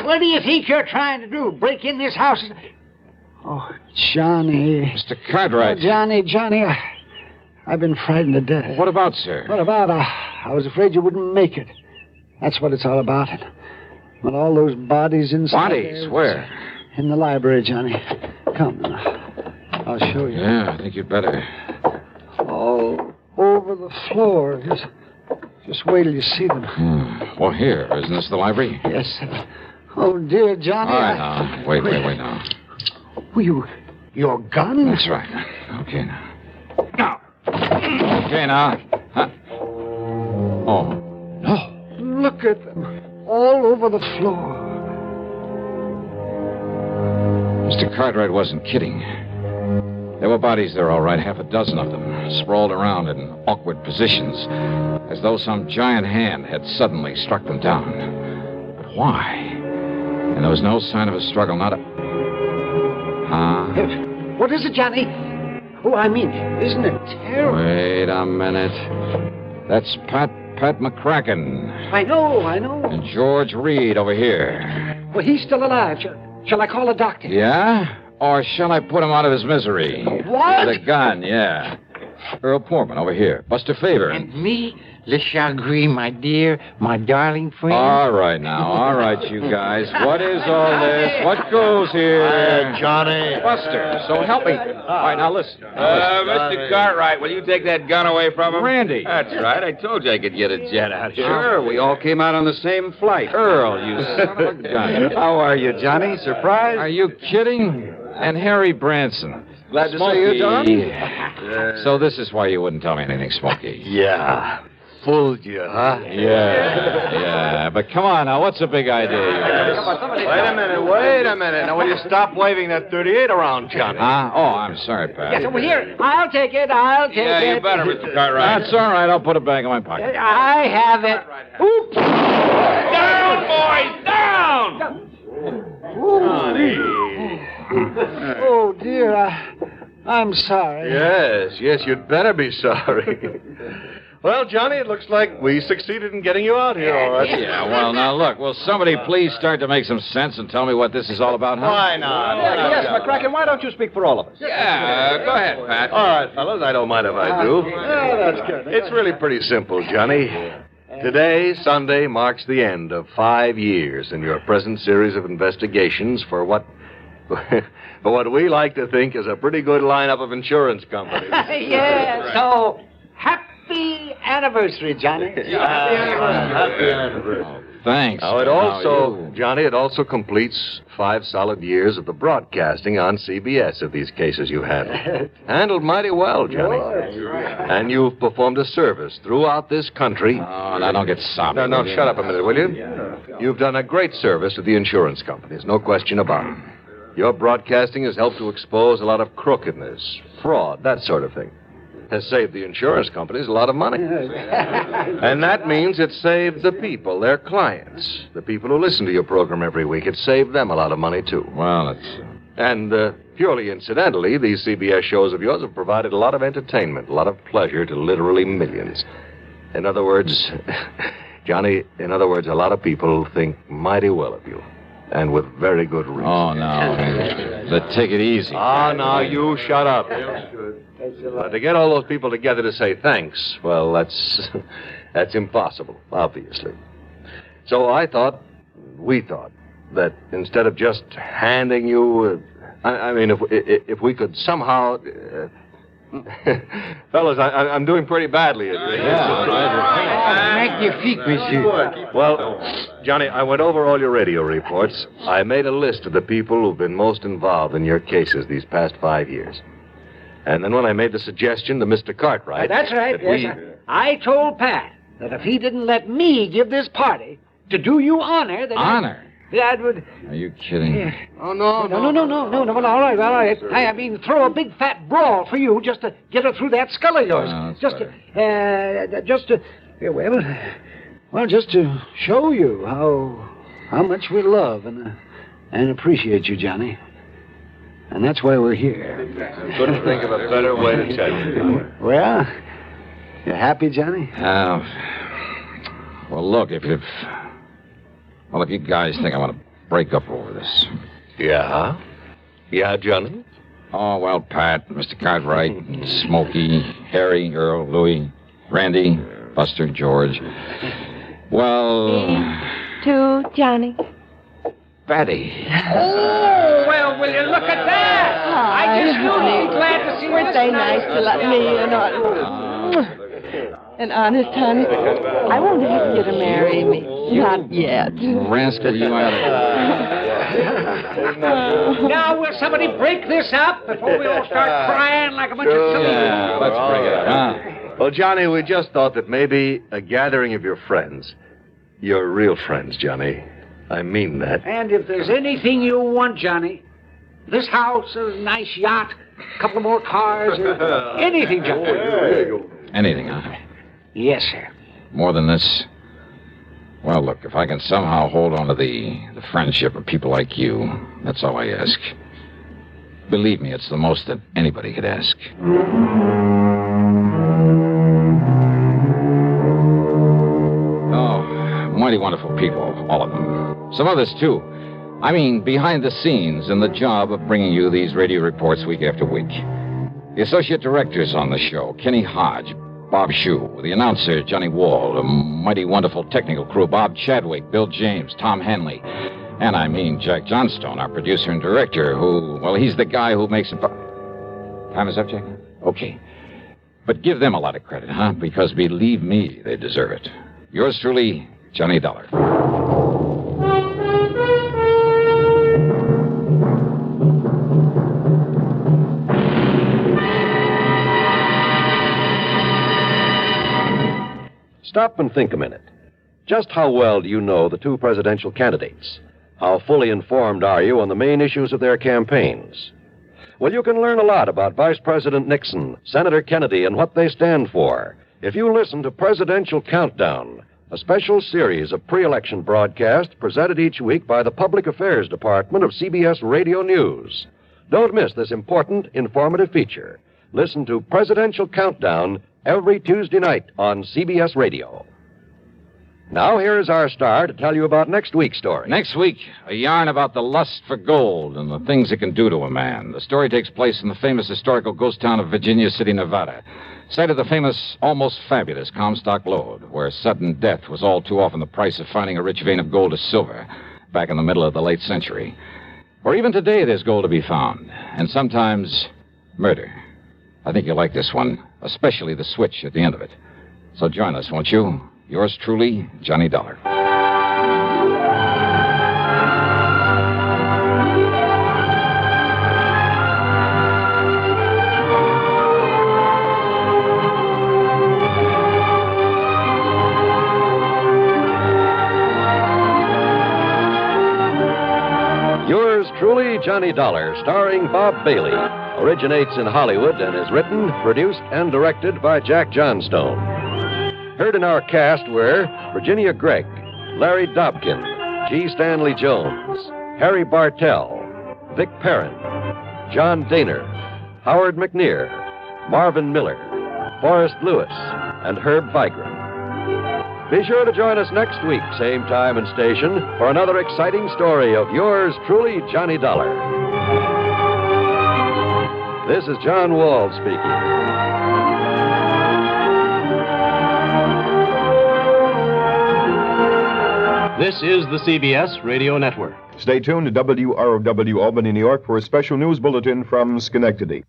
What do you think you're trying to do? Break in this house? Oh, Johnny. Mr. Cartwright. Oh, Johnny, I've been frightened to death. What about, sir? What about? I was afraid you wouldn't make it. That's what it's all about. With all those bodies inside. Bodies? Where? In the library, Johnny. Come now. I'll show you. Yeah, I think you'd better. All over the floor. Just wait till you see them. Well, here. Isn't this the library? Yes. Oh, dear, Johnny. All right, now. Wait now. Your gun? That's right. Okay, now. Okay, now. Huh? Oh. No. Look at them. All over the floor. Mr. Cartwright wasn't kidding. There were bodies there, all right, half a dozen of them, sprawled around in awkward positions, as though some giant hand had suddenly struck them down. But why? And there was no sign of a struggle, not a... What is it, Johnny? Oh, I mean, isn't it terrible? Wait a minute. That's Pat McCracken. I know. And George Reed over here. Well, he's still alive. Shall I call a doctor? Yeah? Or shall I put him out of his misery? What? With a gun, yeah. Earl Poorman over here. Buster Favor. And me, Le Chagrin, my dear, my darling friend. All right, you guys. What is all this? What goes here? Johnny. Buster, so help me. All right, now listen. Mr. Cartwright, will you take that gun away from him? Randy. That's right. I told you I could get a jet out here. Sure, we all came out on the same flight. Earl, you son of a gun. How are you, Johnny? Surprised? Are you kidding? And Harry Branson. Glad to Smokey. see you, John. So this is why you wouldn't tell me anything, Smokey. Yeah. Fooled you, huh? Yeah. But come on now, what's the big idea? Wait a minute. Now, will you stop waving that 38 around, Johnny? Huh? Oh, I'm sorry, Pat. Yes, over here. I'll take it. Yeah, you better, Mr. Cartwright. That's all right. I'll put it back in my pocket. I have it. Oops. Down, boys, down! Oh, dear. I'm sorry. Yes, you'd better be sorry. Well, Johnny, it looks like we succeeded in getting you out here, all right. Yeah, well, now, look, will somebody please start to make some sense and tell me what this is all about, huh? Why not? Yes, McCracken, why don't you speak for all of us? Yeah, go ahead, Pat. All right, fellas, I don't mind if I do. That's good. It's really pretty simple, Johnny. Today, Sunday, marks the end of 5 years in your present series of investigations for what we like to think is a pretty good lineup of insurance companies. Yeah, so happy anniversary, Johnny. Happy anniversary. Thanks. Now, Johnny, it also completes 5 solid years of the broadcasting on CBS of these cases you handled. Handled mighty well, Johnny. And you've performed a service throughout this country. Oh, now don't get soppy. No, shut up a minute, will you? You've done a great service to the insurance companies, no question about it. Your broadcasting has helped to expose a lot of crookedness, fraud, that sort of thing. Has saved the insurance companies a lot of money. And that means it saved the people, their clients, the people who listen to your program every week. It saved them a lot of money, too. Well, it's... And purely incidentally, these CBS shows of yours have provided a lot of entertainment, a lot of pleasure to literally millions. In other words, Johnny, a lot of people think mighty well of you. And with very good reason. Oh, no. But take it easy. Ah, now you shut up. To get all those people together to say thanks, well, that's impossible, obviously. So we thought, that instead of just handing you, if we could somehow, fellas, I'm doing pretty badly. Magnifique, monsieur. Well, Johnny, I went over all your radio reports. I made a list of the people who've been most involved in your cases these past 5 years. And then when I made the suggestion to Mr. Cartwright... That's right, that yes. I told Pat that if he didn't let me give this party to do you honor... Then Honor? I would... Are you kidding? Yeah. Oh, no, all right. I mean, throw a big fat brawl for you just to get her through that skull of yours. Oh, just to show you how much we love and appreciate you, Johnny. And that's why we're here. I couldn't think of a better way to tell you. Well, you happy, Johnny? Well, look, if you guys think I want to break up over this. Yeah? Yeah, Johnny? Oh, well, Pat, Mr. Cartwright, Smokey, Harry, Earl, Louie, Randy, Buster, George. Well... To Johnny. Betty. Oh, well, will you look at that? I just knew you'd be glad to see Weren't they nice to let me in on... And honest, honey, I won't ask you to marry me. Not yet. Rascal, you out of Now, will somebody break this up before we all start crying like a bunch of silly... Yeah, let's break it up. Well, Johnny, we just thought that maybe a gathering of your friends, your real friends, Johnny. I mean that. And if there's anything you want, Johnny, this house, a nice yacht, a couple more cars, anything, Johnny. Anything, huh? Yes, sir. More than this? Well, look, if I can somehow hold on to the friendship of people like you, that's all I ask. Believe me, it's the most that anybody could ask. Oh, mighty wonderful people, all of them. Some others, too. I mean, behind the scenes in the job of bringing you these radio reports week after week. The associate directors on the show, Kenny Hodge, Bob Shue, the announcer, Johnny Wall, a mighty wonderful technical crew, Bob Chadwick, Bill James, Tom Henley, and I mean Jack Johnstone, our producer and director, who, well, he's the guy who makes it... Time is up, Jack? Okay. But give them a lot of credit, huh? Because believe me, they deserve it. Yours truly, Johnny Dollar. Stop and think a minute. Just how well do you know the two presidential candidates? How fully informed are you on the main issues of their campaigns? Well, you can learn a lot about Vice President Nixon, Senator Kennedy, and what they stand for if you listen to Presidential Countdown, a special series of pre-election broadcasts presented each week by the Public Affairs Department of CBS Radio News. Don't miss this important, informative feature. Listen to Presidential Countdown every Tuesday night on CBS Radio. Now, here's our star to tell you about next week's story. Next week, a yarn about the lust for gold and the things it can do to a man. The story takes place in the famous historical ghost town of Virginia City, Nevada, site of the famous, almost fabulous Comstock Lode, where sudden death was all too often the price of finding a rich vein of gold or silver back in the middle of the late century. Or even today, there's gold to be found, and sometimes murder. I think you'll like this one, especially the switch at the end of it. So join us, won't you? Yours truly, Johnny Dollar. Yours truly, Johnny Dollar, starring Bob Bailey, originates in Hollywood and is written, produced, and directed by Jack Johnstone. Heard in our cast were Virginia Gregg, Larry Dobkin, G. Stanley Jones, Harry Bartell, Vic Perrin, John Daner, Howard McNear, Marvin Miller, Forrest Lewis, and Herb Vigran. Be sure to join us next week, same time and station, for another exciting story of yours truly, Johnny Dollar. This is John Wald speaking. This is the CBS Radio Network. Stay tuned to WROW Albany, New York for a special news bulletin from Schenectady.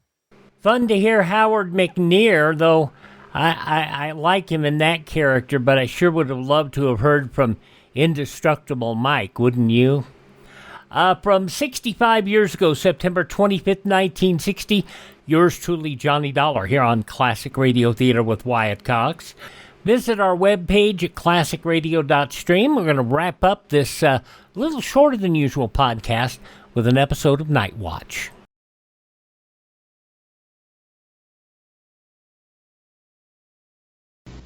Fun to hear Howard McNear, though I like him in that character, but I sure would have loved to have heard from Indestructible Mike, wouldn't you? From 65 years ago, September 25th, 1960, yours truly, Johnny Dollar, here on Classic Radio Theater with Wyatt Cox. Visit our webpage at classicradio.stream. We're going to wrap up this little shorter than usual podcast with an episode of Night Watch.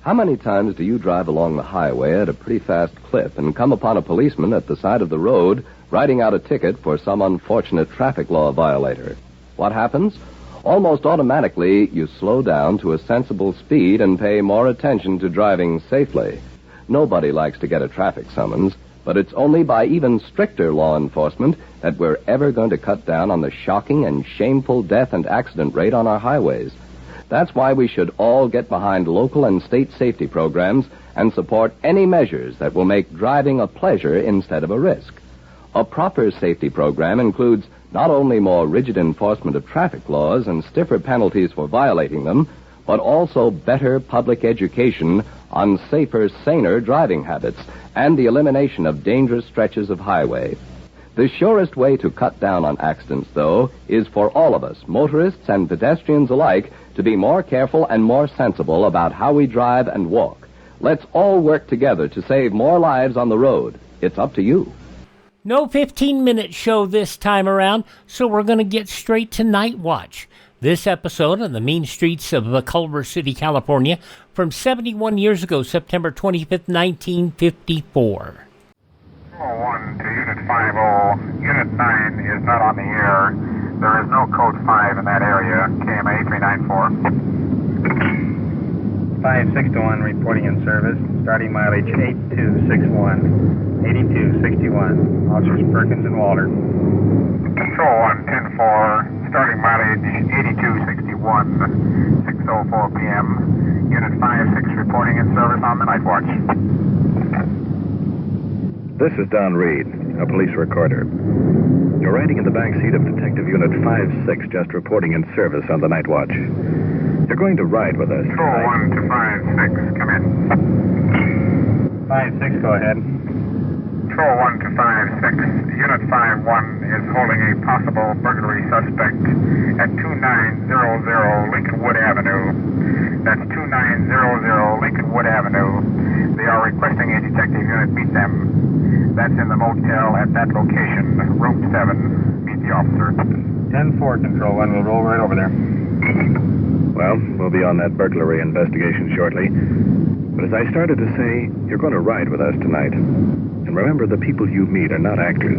How many times do you drive along the highway at a pretty fast clip and come upon a policeman at the side of the road writing out a ticket for some unfortunate traffic law violator? What happens? Almost automatically, you slow down to a sensible speed and pay more attention to driving safely. Nobody likes to get a traffic summons, but it's only by even stricter law enforcement that we're ever going to cut down on the shocking and shameful death and accident rate on our highways. That's why we should all get behind local and state safety programs and support any measures that will make driving a pleasure instead of a risk. A proper safety program includes not only more rigid enforcement of traffic laws and stiffer penalties for violating them, but also better public education on safer, saner driving habits and the elimination of dangerous stretches of highway. The surest way to cut down on accidents, though, is for all of us, motorists and pedestrians alike, to be more careful and more sensible about how we drive and walk. Let's all work together to save more lives on the road. It's up to you. No 15-minute show this time around, so we're going to get straight to Night Watch. This episode on the mean streets of Culver City, California, from 71 years ago, September 25th, 1954. 1 to Unit 50. Unit 9 is not on the air. There is no code 5 in that area. KMA 394. 5621 reporting in service. Starting mileage 8261. 8261. Officers Perkins and Walter. Control 1 10-4. Starting mileage 8261. 6:04 p.m. Unit 56 reporting in service on the Night Watch. This is Don Reed, a police recorder. You're riding in the back seat of Detective Unit 56, just reporting in service on the Night Watch. You're going to ride with us. Control 1 to 56, come in. 56, go ahead. Control 1 to 56. Unit 51 is holding a possible burglary suspect at 2900 Lincolnwood Avenue. That's 2900 Lincolnwood Avenue. They are requesting a detective unit meet them. That's in the motel at that location, room 7. Meet the officer. 10-4, Control 1. We'll roll right over there. Well, we'll be on that burglary investigation shortly. But as I started to say, you're going to ride with us tonight. And remember, the people you meet are not actors.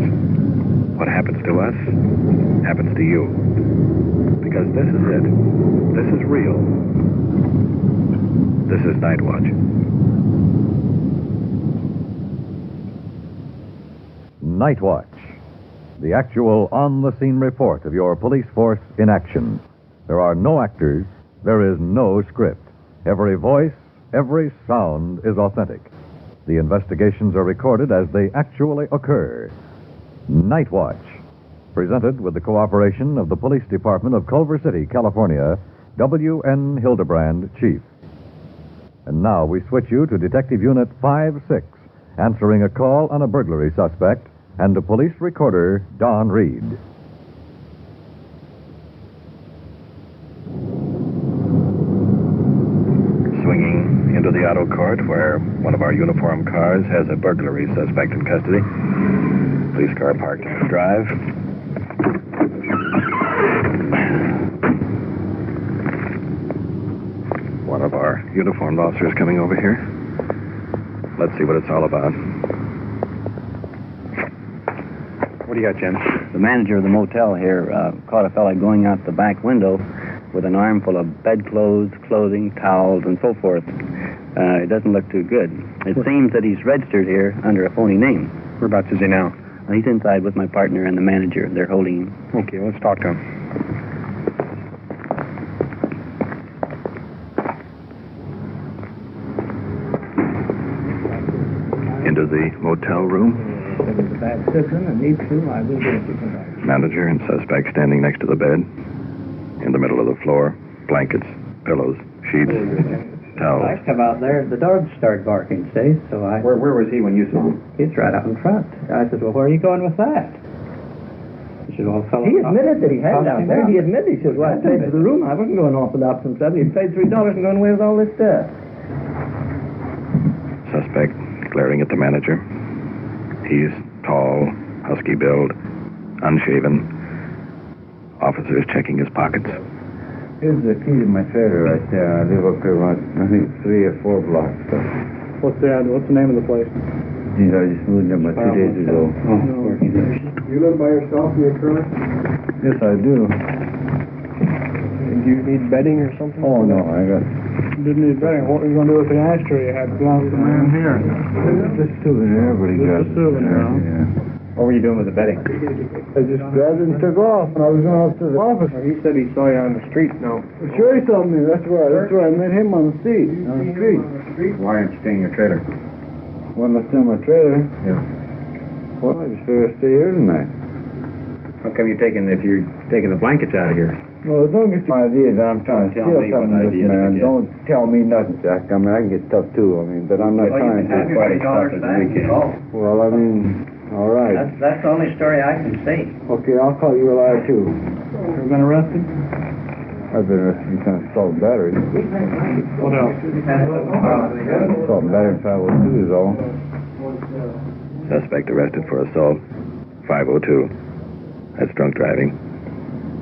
What happens to us happens to you. Because this is it. This is real. This is Night Watch. Night Watch, the actual on-the-scene report of your police force in action. There are no actors, there is no script. Every voice, every sound is authentic. The investigations are recorded as they actually occur. Night Watch, presented with the cooperation of the Police Department of Culver City, California, W.N. Hildebrand, Chief. And now we switch you to Detective Unit 56, answering a call on a burglary suspect, and to police recorder Don Reed. Swinging into the auto court where one of our uniformed cars has a burglary suspect in custody. Police car parked on the drive. One of our uniformed officers coming over here. Let's see what it's all about. What do you got, Jim? The manager of the motel here caught a fella going out the back window with an armful of bedclothes, clothing, towels, and so forth. It doesn't look too good. It seems that he's registered here under a phony name. Whereabouts is he now? He's inside with my partner and the manager. They're holding him. Okay, let's talk to him. Into the motel room. Manager and suspect standing next to the bed. In the middle of the floor. Blankets, pillows, sheets, towels. I come out there, the dogs started barking, see? So I... Where was he when you saw him? He's right out in front. I said, well, where are you going with that? It all fell He apart. admitted that he had it out there. He admitted. He says, well, I paid for the room. I wasn't going off without some stuff. He paid $3 and going away with all this stuff. Suspect glaring at the manager. He's tall, husky build, unshaven. Officers checking his pockets. Here's the key to my trailer right there. I live up here about, I think, 3 or 4 blocks. What's the name of the place? Geez, I just moved there about 2 days ago. You live by yourself in your trailer? Yes, I do. Do you need bedding or something? Oh, no, I got... Didn't need bedding. What were you going to do with the ashtray you had belonged to the man here? Just a souvenir, but he got... Just a souvenir, huh? Yeah. What were you doing with the bedding? I just grabbed it and took off, and I was going up to the office. He said he saw you on the street. No. Sure, he saw me. That's right. I met him on the street. Why aren't you staying in your trailer? Why not stay in my trailer? Yeah. Well, I just figured I'd stay here tonight. How come if you're taking the blankets out of here? Well, don't get my idea that I'm trying to steal something from this man. Don't tell me nothing, Jack. I mean, I can get tough too. I mean, but I'm not trying to... Well, I mean, all right. That's the only story I can see. Okay, I'll call you a liar too. You've been arrested? I've been arrested because of assault and battery. What else? Assault and battery 502 is all. Suspect arrested for assault. 502. That's drunk driving.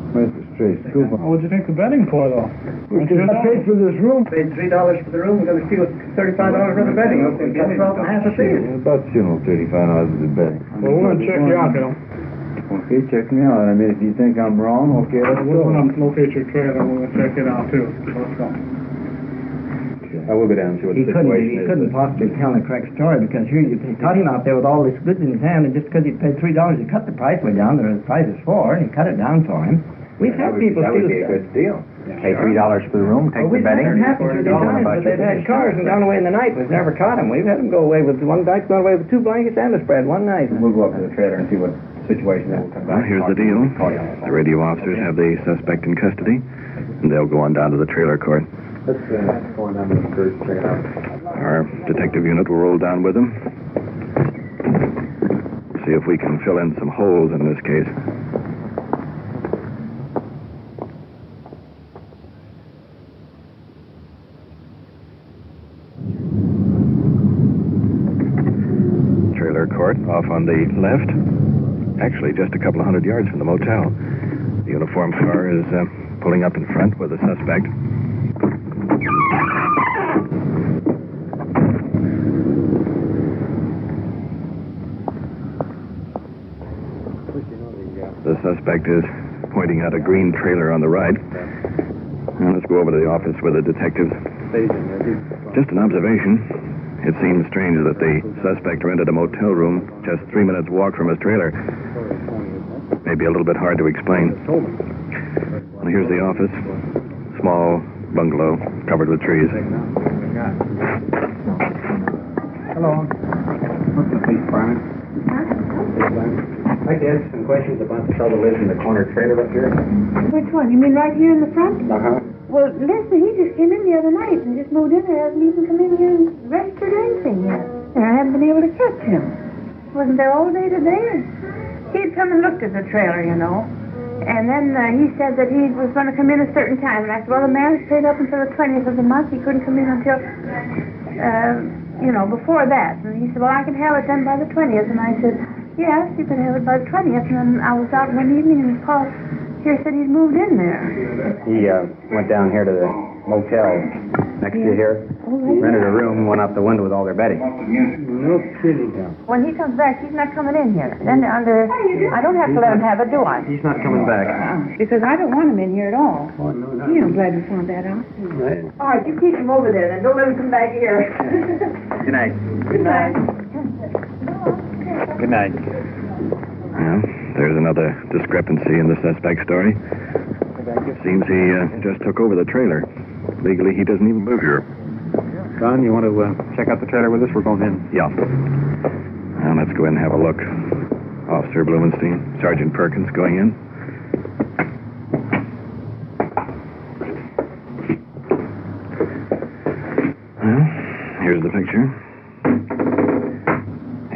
That's a straight scoop. What'd you take the bedding for, though? Because I paid for this room. Paid $3 for the room. We're going to steal $35 for the bedding. Okay, got half a fee. About, $35 for the bedding. Well, we're going to check you out, you know. Okay, check me out. I mean, if you think I'm wrong, okay, let's go. We're going to locate your trailer. We're going to check it out, too. Let's go. I will go down and see what the situation is. He couldn't possibly tell the correct story because here you caught him out there with all this goods in his hand, and just because he paid $3, he cut the price way down to the price is $4, and he cut it down for him. We've had people steal stuff. That would be a good deal. Pay $3 for the room, take the bedding. We've had $3 but they've had cars and gone away in the night. We've never caught them. We've had them go away with one guy's gone away with 2 blankets and a spread one night. We'll go up to the trailer and see what situation that will come back. Well, here's the deal. The radio officers have the suspect in custody, and they'll go on down to the trailer court. Let's go on down to the first, check it out. Our detective unit will roll down with them. See if we can fill in some holes in this case. Trailer court off on the left. Actually, just a couple of 100 yards from the motel. The uniformed car is pulling up in front with the suspect. The suspect is pointing out a green trailer on the right. Now let's go over to the office with the detectives. Just an observation. It seems strange that the suspect rented a motel room just 3 minutes walk from his trailer. Maybe a little bit hard to explain. Well, here's the office. Small bungalow covered with trees. Hello. What's the police department? I'd like to ask some questions about the fellow lives in the corner trailer up here. Which one? You mean right here in the front? Uh-huh. Well, listen, he just came in the other night and just moved in there. Hasn't even come in here and registered anything yet. And I haven't been able to catch him. Wasn't there all day today. He'd come and looked at the trailer, you know. And then he said that he was going to come in a certain time. And I said, well, the marriage paid up until the 20th of the month. He couldn't come in until, before that. And he said, well, I can have it then by the 20th. And I said, yes, you can have it by the 20th. And then I was out one evening and Paul here said he'd moved in there. He went down here to the motel next to here, rented a room, went out the window with all their bedding. No kidding. When he comes back, he's not coming in here. Then I don't have to let him have it, do I? He's not coming back. Because I don't want him in here at all. Oh, no. I'm glad we found that out. Right. All right, you keep him over there then. Don't let him come back here. Good night. Good night. Good night. Well, there's another discrepancy in the suspect's story. Seems he just took over the trailer. Legally, he doesn't even live here. Don, you want to check out the trailer with us? We're going in. Yeah. Well, let's go in and have a look. Officer Blumenstein, Sergeant Perkins going in. Well, here's the picture.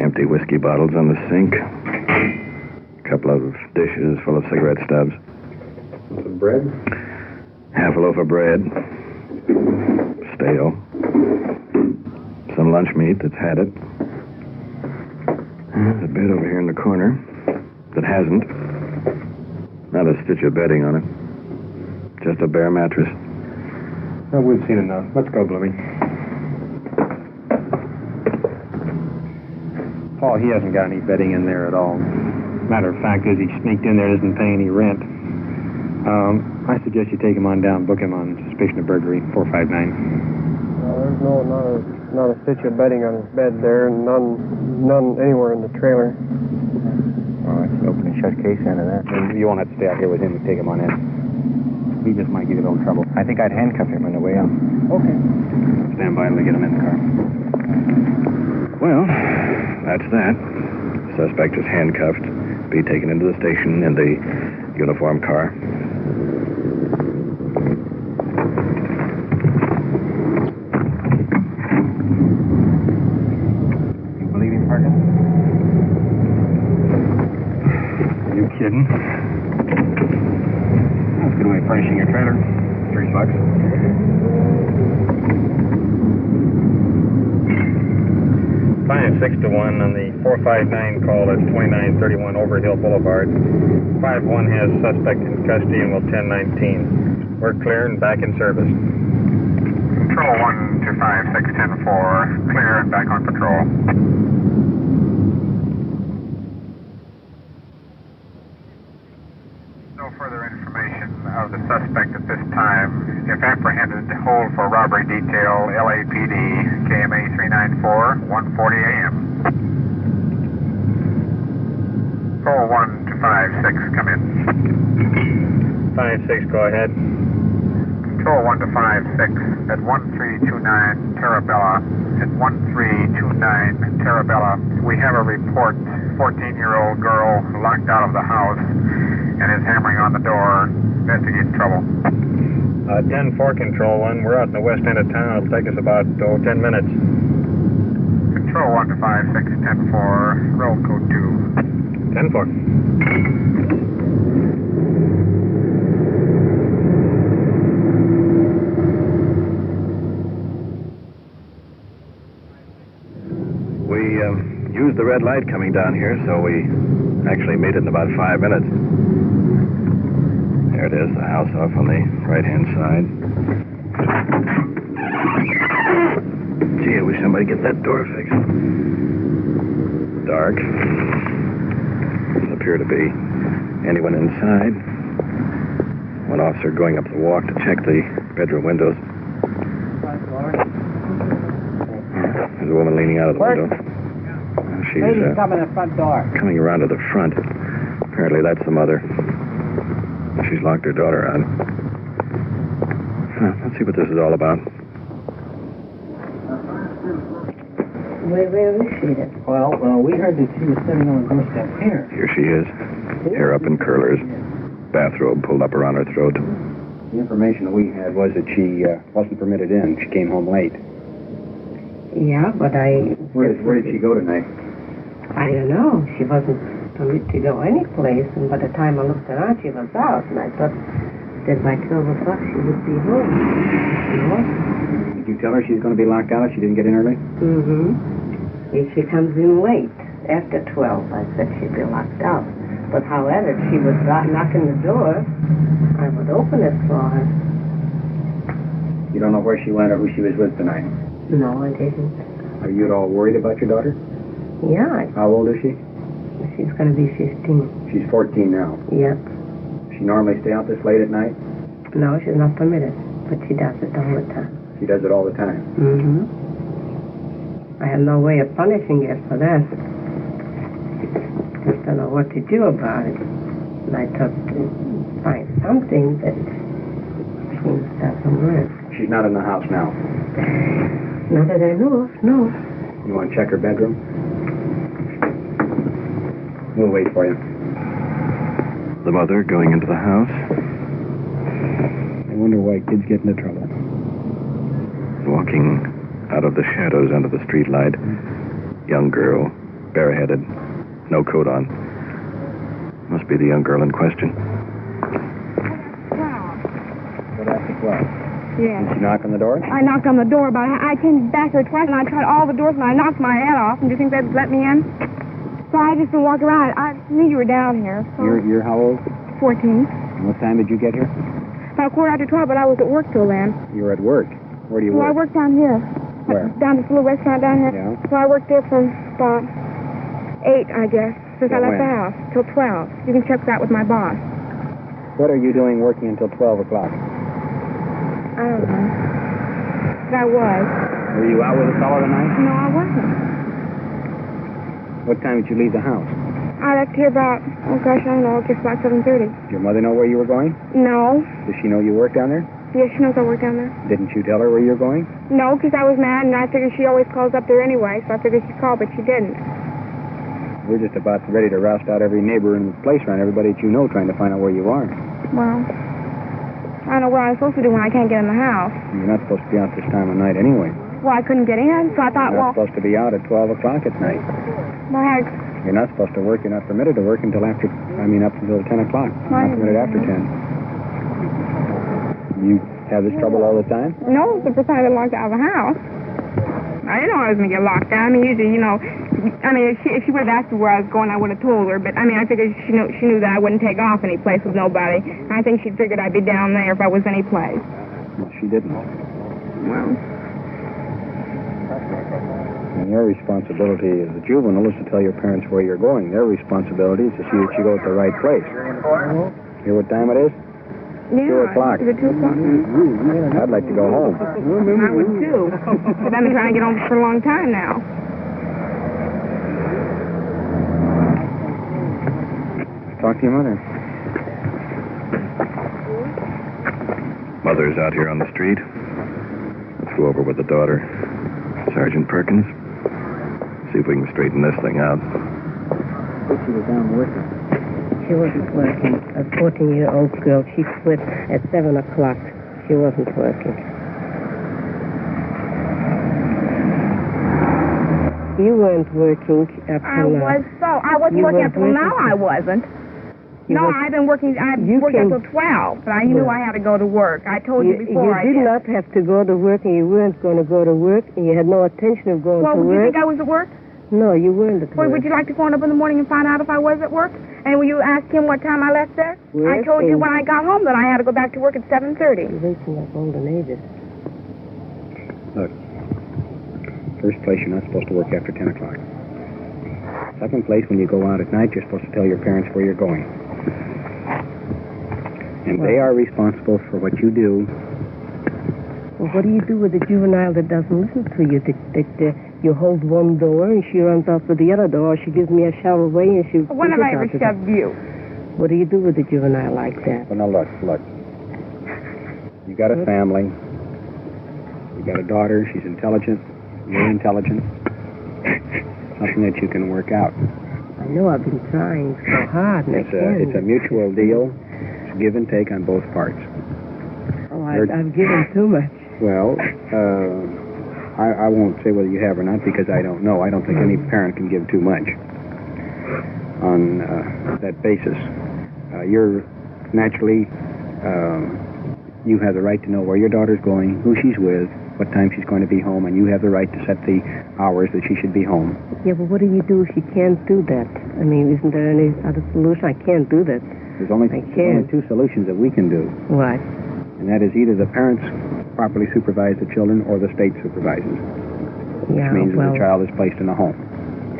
Empty whiskey bottles on the sink. A couple of dishes full of cigarette stubs. Some bread? Half a loaf of bread. Stale. Some lunch meat that's had it. There's a bed over here in the corner that hasn't. Not a stitch of bedding on it. Just a bare mattress. Well, we've seen enough. Let's go, Bloomy. Paul, he hasn't got any bedding in there at all. Matter of fact is he sneaked in there and isn't paying any rent. I suggest you take him on down, book him on suspicion of burglary, 459. There's not a stitch of bedding on his bed there, and none anywhere in the trailer. All right, so open and shut case into that. You won't have to stay out here with him. You take him on in. He just might give you a little trouble. I think I'd handcuff him on the way out. Okay. Stand by and we get him in the car. Well, that's that. Suspect is handcuffed. Be taken into the station in the uniform car. You believe him, Parkin? Are you kidding? That's a good way of furnishing your trailer. $3. 5-6 to 1 on the 459 call at 2931 Overhill Boulevard. 5-1 has suspect in custody and will 1019. We're clear and back in service. Control 1 to 5610-4. Clear and back on patrol. No further information of the suspect at this time. If apprehended, hold for robbery detail, LAPD, KMA 394, 1:40 a.m. Control 1 to 56, come in. 5-6, go ahead. Control 1 to 56 at 1329 Terabella. At 1329 Terabella, we have a report. 14-year-old girl locked out of the house and is hammering on the door. Investigate trouble. 10-4, Control 1. We're out in the west end of town. It'll take us about 10 minutes. Control 1 to 56, 10-4. Roll code 2. 10-4. We used the red light coming down here, so we actually made it in about 5 minutes. There it is, the house off on the right-hand side. Gee, I wish somebody get that door fixed. Dark. Doesn't appear to be anyone inside. One officer going up the walk to check the bedroom windows. There's a woman leaning out of the window. She's coming to the front door. coming around to the front. Apparently that's the mother. She's locked her daughter out. Let's see what this is all about. Where is she then? Well, we heard that she was sitting on the doorstep here. Here she is. Hair up in curlers. Bathrobe pulled up around her throat. The information that we had was that she wasn't permitted in. She came home late. Yeah, but Where did she go tonight? I don't know. She wasn't permitted to go any place, and by the time I looked around, she was out, and I thought that by 12 o'clock she would be home. You know? Did you tell her she's going to be locked out if she didn't get in early? Mm-hmm. If she comes in late, after 12, I said she'd be locked out. But however, if she was knocking the door, I would open it for her. You don't know where she went or who she was with tonight? No, I didn't. Are you at all worried about your daughter? Yeah. How old is she? She's going to be 15. She's 14 now. Yep. She normally stay out this late at night? No, she's not permitted, but she does it all the time. She does it all the time? Mm-hmm. I have no way of punishing her for that. Just don't know what to do about it. And I thought to find something that seems doesn't work. She's not in the house now? Not that I know of, no. You want to check her bedroom? We'll wait for you. The mother going into the house. I wonder why kids get into trouble. Walking out of the shadows under the streetlight. Young girl, bareheaded, no coat on. Must be the young girl in question. What after 12? Yeah. Did she knock on the door? I knocked on the door, but I came back there twice, and I tried all the doors, and I knocked my head off. And do you think they'd let me in? So I just walked around. I knew you were down here. So You're how old? 14. And what time did you get here? About 12:15, but I was at work till then. You were at work. Where do you Well, I work? worked down here. Where? Down this little restaurant down here. Yeah. So I worked there from about 8, I guess, since Till I left when? the house, till 12. You can check that with my boss. What are you doing working until 12 o'clock? I don't know. But I was. Were you out with a fellow tonight? No, I wasn't. What time did you leave the house? I left here about, oh gosh, I don't know, I guess about 7:30. Did your mother know where you were going? No. Does she know you work down there? Yes, she knows I work down there. Didn't you tell her where you're going? No, because I was mad, and I figured she always calls up there anyway, so I figured she'd call, but she didn't. We're just about ready to roust out every neighbor in the place around, everybody that you know, trying to find out where you are. Well, I don't know what I'm supposed to do when I can't get in the house. You're not supposed to be out this time of night anyway. Well, I couldn't get in, so I thought, You're not well, supposed to be out at 12 o'clock at night. You're not supposed to work. You're not permitted to work until up until 10 o'clock. You're not permitted after 10. You have this trouble all the time? No, it's the first time I've been locked out of the house. I didn't know I was going to get locked out. I mean, usually, if she would have asked me where I was going, I would have told her. But, I figured she knew that I wouldn't take off any place with nobody. I think she figured I'd be down there if I was any place. Well, she didn't. Well. And your responsibility as a juvenile is to tell your parents where you're going. Their responsibility is to see that you go to the right place. Hear what time it is? Yeah. 2 o'clock. Is it 2 o'clock? I'd like to go home. I would too. But I've been trying to get home for a long time now. Talk to your mother. Mother's out here on the street. Let's go over with the daughter. Sergeant Perkins. See if we can straighten this thing out. She was down working. She wasn't working. A 14-year-old girl. She quit at 7 o'clock. She wasn't working. You weren't working up till now. I wasn't working up till now. I wasn't. I've been working. I worked until 12, but I knew I had to go to work. I told you before. You did not have to go to work, and you weren't going to go to work, and you had no intention of going to work. Well, do you think I was at work? No, you weren't at work. Well, would you like to phone up in the morning and find out if I was at work? And will you ask him what time I left there? Work I told you when I got home that I had to go back to work at 7:30. You're wasting up older ages. Look, first place, you're not supposed to work after 10 o'clock. Second place, when you go out at night, you're supposed to tell your parents where you're going. And they are responsible for what you do. Well, what do you do with a juvenile that doesn't listen to you? That you hold one door and she runs out to the other door, or she gives me a shovel away and she... When have I ever shoved you? What do you do with a juvenile like that? Well, now, look. You got a family. You got a daughter. She's intelligent. You're intelligent. Something that you can work out. I know I've been trying so hard. It's a mutual deal. It's give and take on both parts. Oh, I've given too much. Well, I won't say whether you have or not because I don't know. I don't think any parent can give too much on that basis. You're naturally, you have the right to know where your daughter's going, who she's with, what time she's going to be home, and you have the right to set the hours that she should be home. Yeah, but what do you do if she can't do that? I mean, isn't there any other solution? I can't do that. There's only two solutions that we can do. What? And that is either the parents properly supervise the children or the state supervises. Yeah, which means that the child is placed in a home.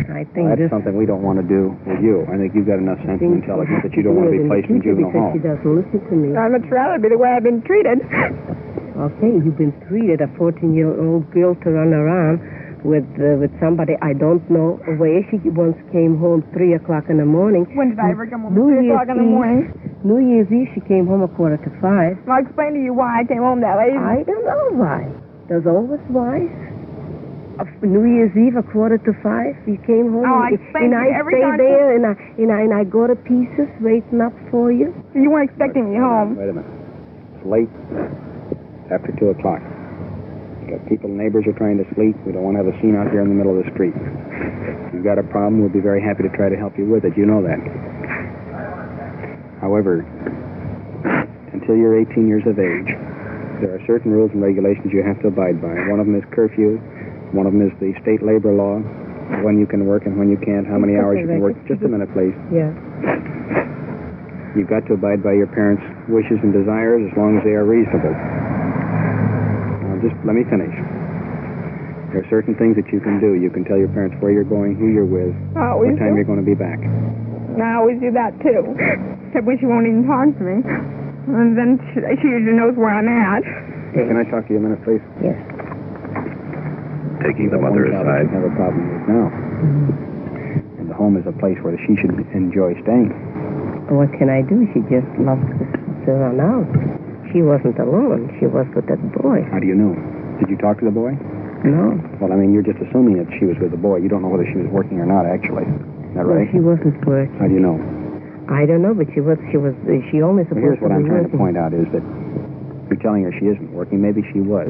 I think that's something we don't want to do with you. I think you've got enough sense and intelligence that you don't want to be placed in juvenile home. She doesn't listen to me. I'd much rather be the way I've been treated. Okay, you've been treated, a 14-year-old girl to run around with somebody I don't know where. She once came home 3 o'clock in the morning. When did I ever come home at 3 o'clock in the morning? New Year's Eve, she came home 4:45. I'll explain to you why I came home that late. I don't know why. There's always why. New Year's Eve, 4:45, you came home. Oh, I explained to you every time. Stay there and I go to pieces waiting up for you. You weren't expecting me home. Wait a minute. It's late. After 2 o'clock. You got people, neighbors are trying to sleep. We don't want to have a scene out here in the middle of the street. If you've got a problem, we'll be very happy to try to help you with it. You know that. However, until you're 18 years of age, there are certain rules and regulations you have to abide by. One of them is curfew. One of them is the state labor law, when you can work and when you can't, how many hours you can work. Just a minute, please. Yeah. You've got to abide by your parents' wishes and desires as long as they are reasonable. Now, just let me finish. There are certain things that you can do. You can tell your parents where you're going, who you're with, what time you're going to be back. I always do that, too. Except when she won't even talk to me. And then she usually knows where I'm at. Can I talk to you a minute, please? Yes. Taking the mother aside. Have a problem with now. And the home is a place where she should enjoy staying. What can I do? She just loves to run out. She wasn't alone. She was with that boy. How do you know? Did you talk to the boy? No. Well, I mean, you're just assuming that she was with the boy. You don't know whether she was working or not, actually. Is that right? She wasn't working. How do you know? I don't know, but she only supposed Here's what I'm trying to working. point out is that you're telling her she isn't working. Maybe she was.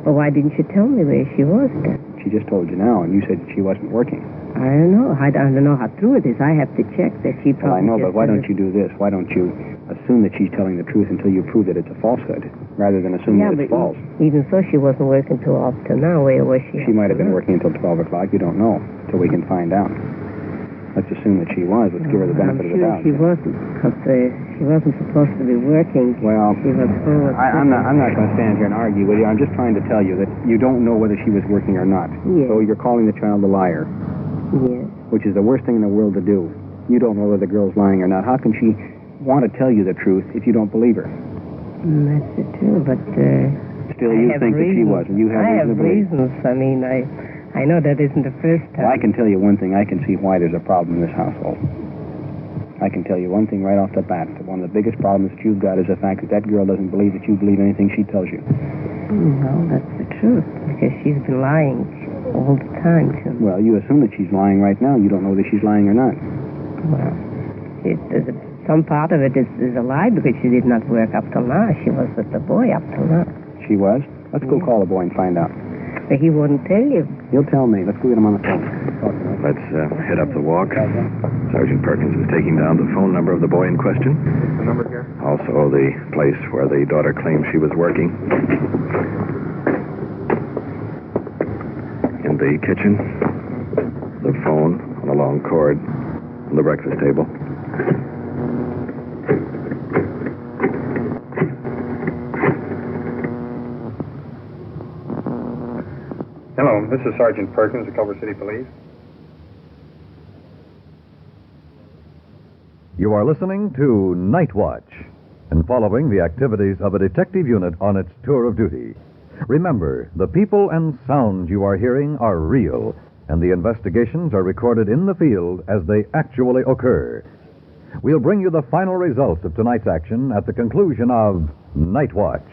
Well, why didn't you tell me where she was then? She just told you now, and you said she wasn't working. I don't know. I don't know how true it is. I have to check that she Well, probably I know, but why don't you do this? Why don't you assume that she's telling the truth until you prove that it's a falsehood, rather than assume that it's false? Even so, she wasn't working till up to now. Where was she? She might have been working until 12 o'clock. You don't know until we can find out. Let's assume that she was. Let's give her the benefit of the doubt. She wasn't, because she wasn't supposed to be working. Well, she was I'm not going to stand here and argue with you. I'm just trying to tell you that you don't know whether she was working or not. Yes. So you're calling the child a liar. Yes. Which is the worst thing in the world to do. You don't know whether the girl's lying or not. How can she want to tell you the truth if you don't believe her? That's it too, but still, you think that she was, and you have I have reason to believe. reasons. I mean, I know that isn't the first time. Well, I can tell you one thing. I can see why there's a problem in this household. I can tell you one thing right off the bat. One of the biggest problems that you've got is the fact that that girl doesn't believe that you believe anything she tells you. No, that's the truth, because she's been lying all the time to me. Well, you assume that she's lying right now. You don't know whether she's lying or not. Well, some part of it is a lie, because she did not work up till now. She was with the boy up till now. She was? Let's go call the boy and find out. But he wouldn't tell you. He'll tell me. Let's go get him on the phone. Let's head up the walk. Sergeant Perkins is taking down the phone number of the boy in question. The number here? Also the place where the daughter claims she was working. In the kitchen, the phone on a long cord on the breakfast table. Hello, this is Sergeant Perkins of Culver City Police. You are listening to Night Watch and following the activities of a detective unit on its tour of duty. Remember, the people and sounds you are hearing are real, and the investigations are recorded in the field as they actually occur. We'll bring you the final results of tonight's action at the conclusion of Night Watch.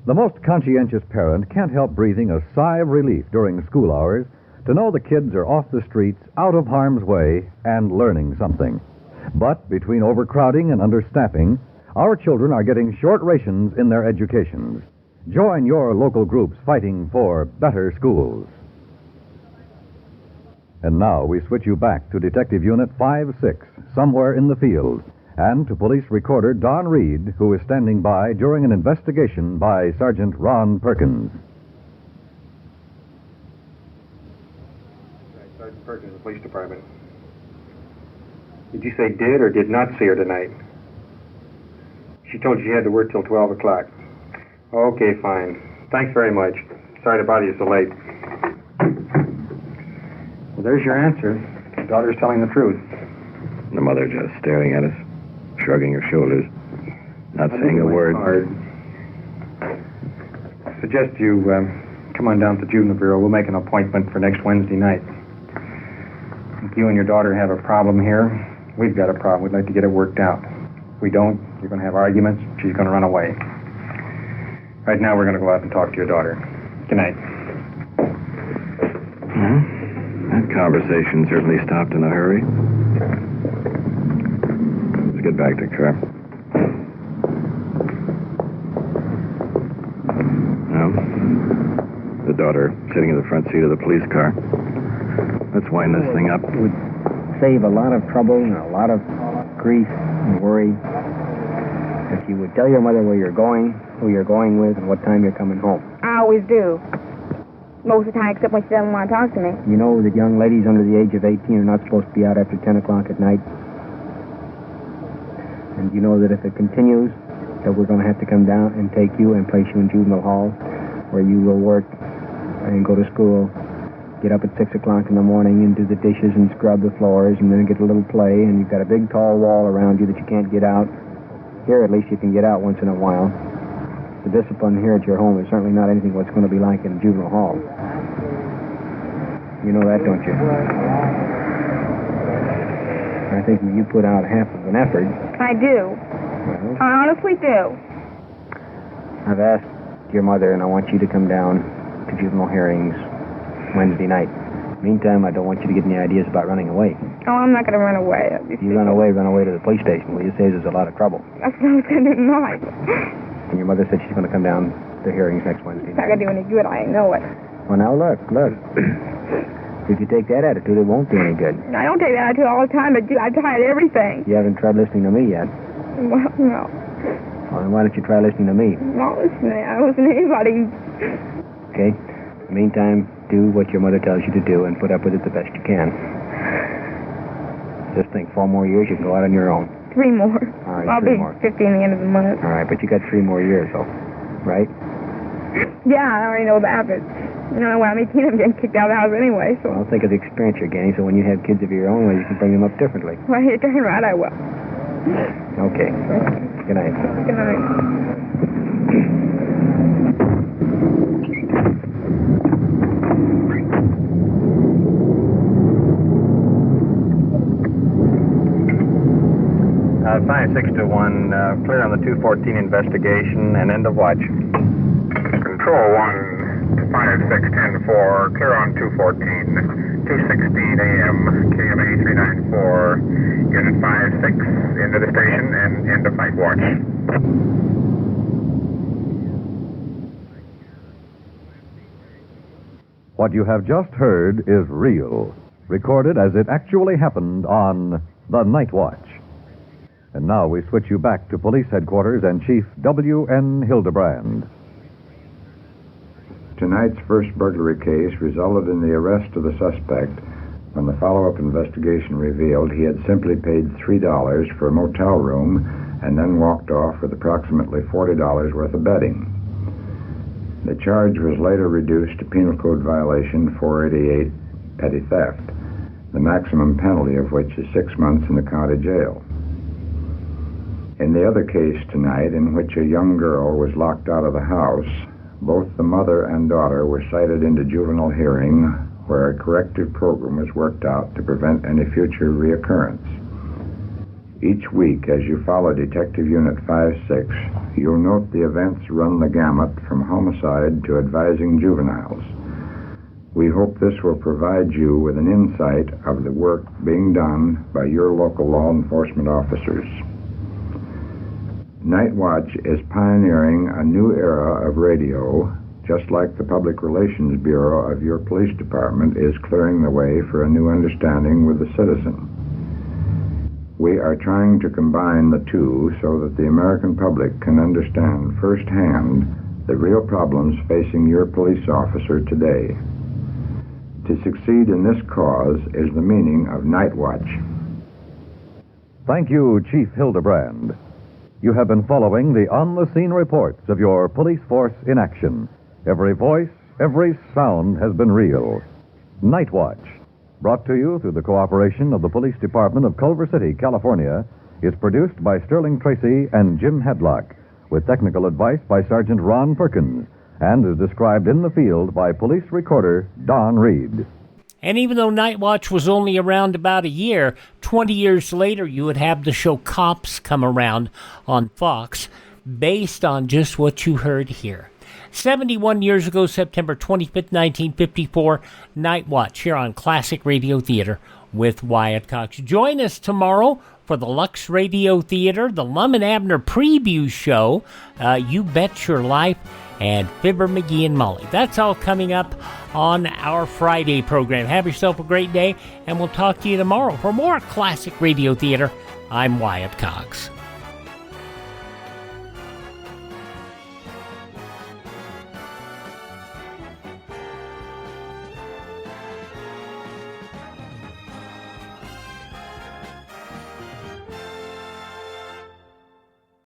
The most conscientious parent can't help breathing a sigh of relief during school hours to know the kids are off the streets, out of harm's way, and learning something. But between overcrowding and understaffing, our children are getting short rations in their educations. Join your local groups fighting for better schools. And now we switch you back to Detective Unit 5-6, somewhere in the field, and to police recorder Don Reed, who is standing by during an investigation by Sergeant Ron Perkins. Sergeant Perkins, the police department. Did you say did or did not see her tonight? She told you she had to work till 12 o'clock. Okay, fine. Thanks very much. Sorry to bother you so late. Well, there's your answer. Your daughter's telling the truth. The mother just staring at us, shrugging her shoulders, not saying a word. I suggest you come on down to the Juvenile Bureau. We'll make an appointment for next Wednesday night. If you and your daughter have a problem here, we've got a problem. We'd like to get it worked out. If we don't, you're going to have arguments. She's going to run away. Right now, we're going to go out and talk to your daughter. Good night. Well, that conversation certainly stopped in a hurry. Let's get back to the car. Well, the daughter sitting in the front seat of the police car. Let's wind this thing up. It would save a lot of trouble and a lot of grief and worry, if you would tell your mother where you're going, who you're going with, and what time you're coming home. I always do. Most of the time, except when she doesn't want to talk to me. You know that young ladies under the age of 18 are not supposed to be out after 10 o'clock at night? And you know that if it continues, that we're going to have to come down and take you and place you in juvenile hall, where you will work and go to school, get up at 6 o'clock in the morning and do the dishes and scrub the floors and then get a little play, and you've got a big tall wall around you that you can't get out. Here, at least, you can get out once in a while. The discipline here at your home is certainly not anything what's going to be like in juvenile hall. You know that, don't you? I think you put out half of an effort. I do. Well, I honestly do. I've asked your mother, and I want you to come down to juvenile hearings Wednesday night. Meantime, I don't want you to get any ideas about running away. Oh, I'm not going to run away. If you run away to the police station, will you? Saves us a lot of trouble. That's what I was going to do tonight. And your mother said she's going to come down to hearings next Wednesday It's not going to do any good. I know it. Well, now, look. If you take that attitude, it won't do any good. I don't take that attitude all the time, but I've tried everything. You haven't tried listening to me yet. Well, no. Well, then why don't you try listening to me? Not listening. I don't listen to anybody. Okay? Meantime, do what your mother tells you to do and put up with it the best you can. Just think, 4 more years, you can go out on your own. 3 more. All right, I'll 3 be more. 50 in the end of the month. All right, but you got 3 more years, though, right? Yeah, I already know that, but when I'm 18, I'm getting kicked out of the house anyway, so... Well, think of the experience you're gaining, so when you have kids of your own, well, you can bring them up differently. Well, you're darn right I will. Okay. Good night. Good night. 5621, clear on the 214 investigation and end of watch. Control 1, 5610-4, clear on 214, 2:16 a.m., KMA 394, Unit 56, into the station and end of night watch. What you have just heard is real, recorded as it actually happened on The Night Watch. And now we switch you back to police headquarters and Chief W.N. Hildebrand. Tonight's first burglary case resulted in the arrest of the suspect when the follow-up investigation revealed he had simply paid $3 for a motel room and then walked off with approximately $40 worth of betting. The charge was later reduced to Penal Code violation 488, petty theft, the maximum penalty of which is 6 months in the county jail. In the other case tonight, in which a young girl was locked out of the house, both the mother and daughter were cited into juvenile hearing, where a corrective program was worked out to prevent any future reoccurrence. Each week, as you follow Detective Unit 56, you'll note the events run the gamut from homicide to advising juveniles. We hope this will provide you with an insight of the work being done by your local law enforcement officers. Night Watch is pioneering a new era of radio, just like the Public Relations Bureau of your police department is clearing the way for a new understanding with the citizen. We are trying to combine the two so that the American public can understand firsthand the real problems facing your police officer today. To succeed in this cause is the meaning of Night Watch. Thank you, Chief Hildebrand. You have been following the on-the-scene reports of your police force in action. Every voice, every sound has been real. Night Watch, brought to you through the cooperation of the Police Department of Culver City, California, is produced by Sterling Tracy and Jim Hadlock, with technical advice by Sergeant Ron Perkins, and is described in the field by police recorder Don Reed. And even though Night Watch was only around about a year, 20 years later you would have the show Cops come around on Fox, based on just what you heard here. 71 years ago, September 25th, 1954, Night Watch here on Classic Radio Theater with Wyatt Cox. Join us tomorrow for the Lux Radio Theater, the Lum and Abner Preview Show, You Bet Your Life, and Fibber McGee and Molly. That's all coming up on our Friday program. Have yourself a great day, and we'll talk to you tomorrow for more classic radio theater. I'm Wyatt Cox.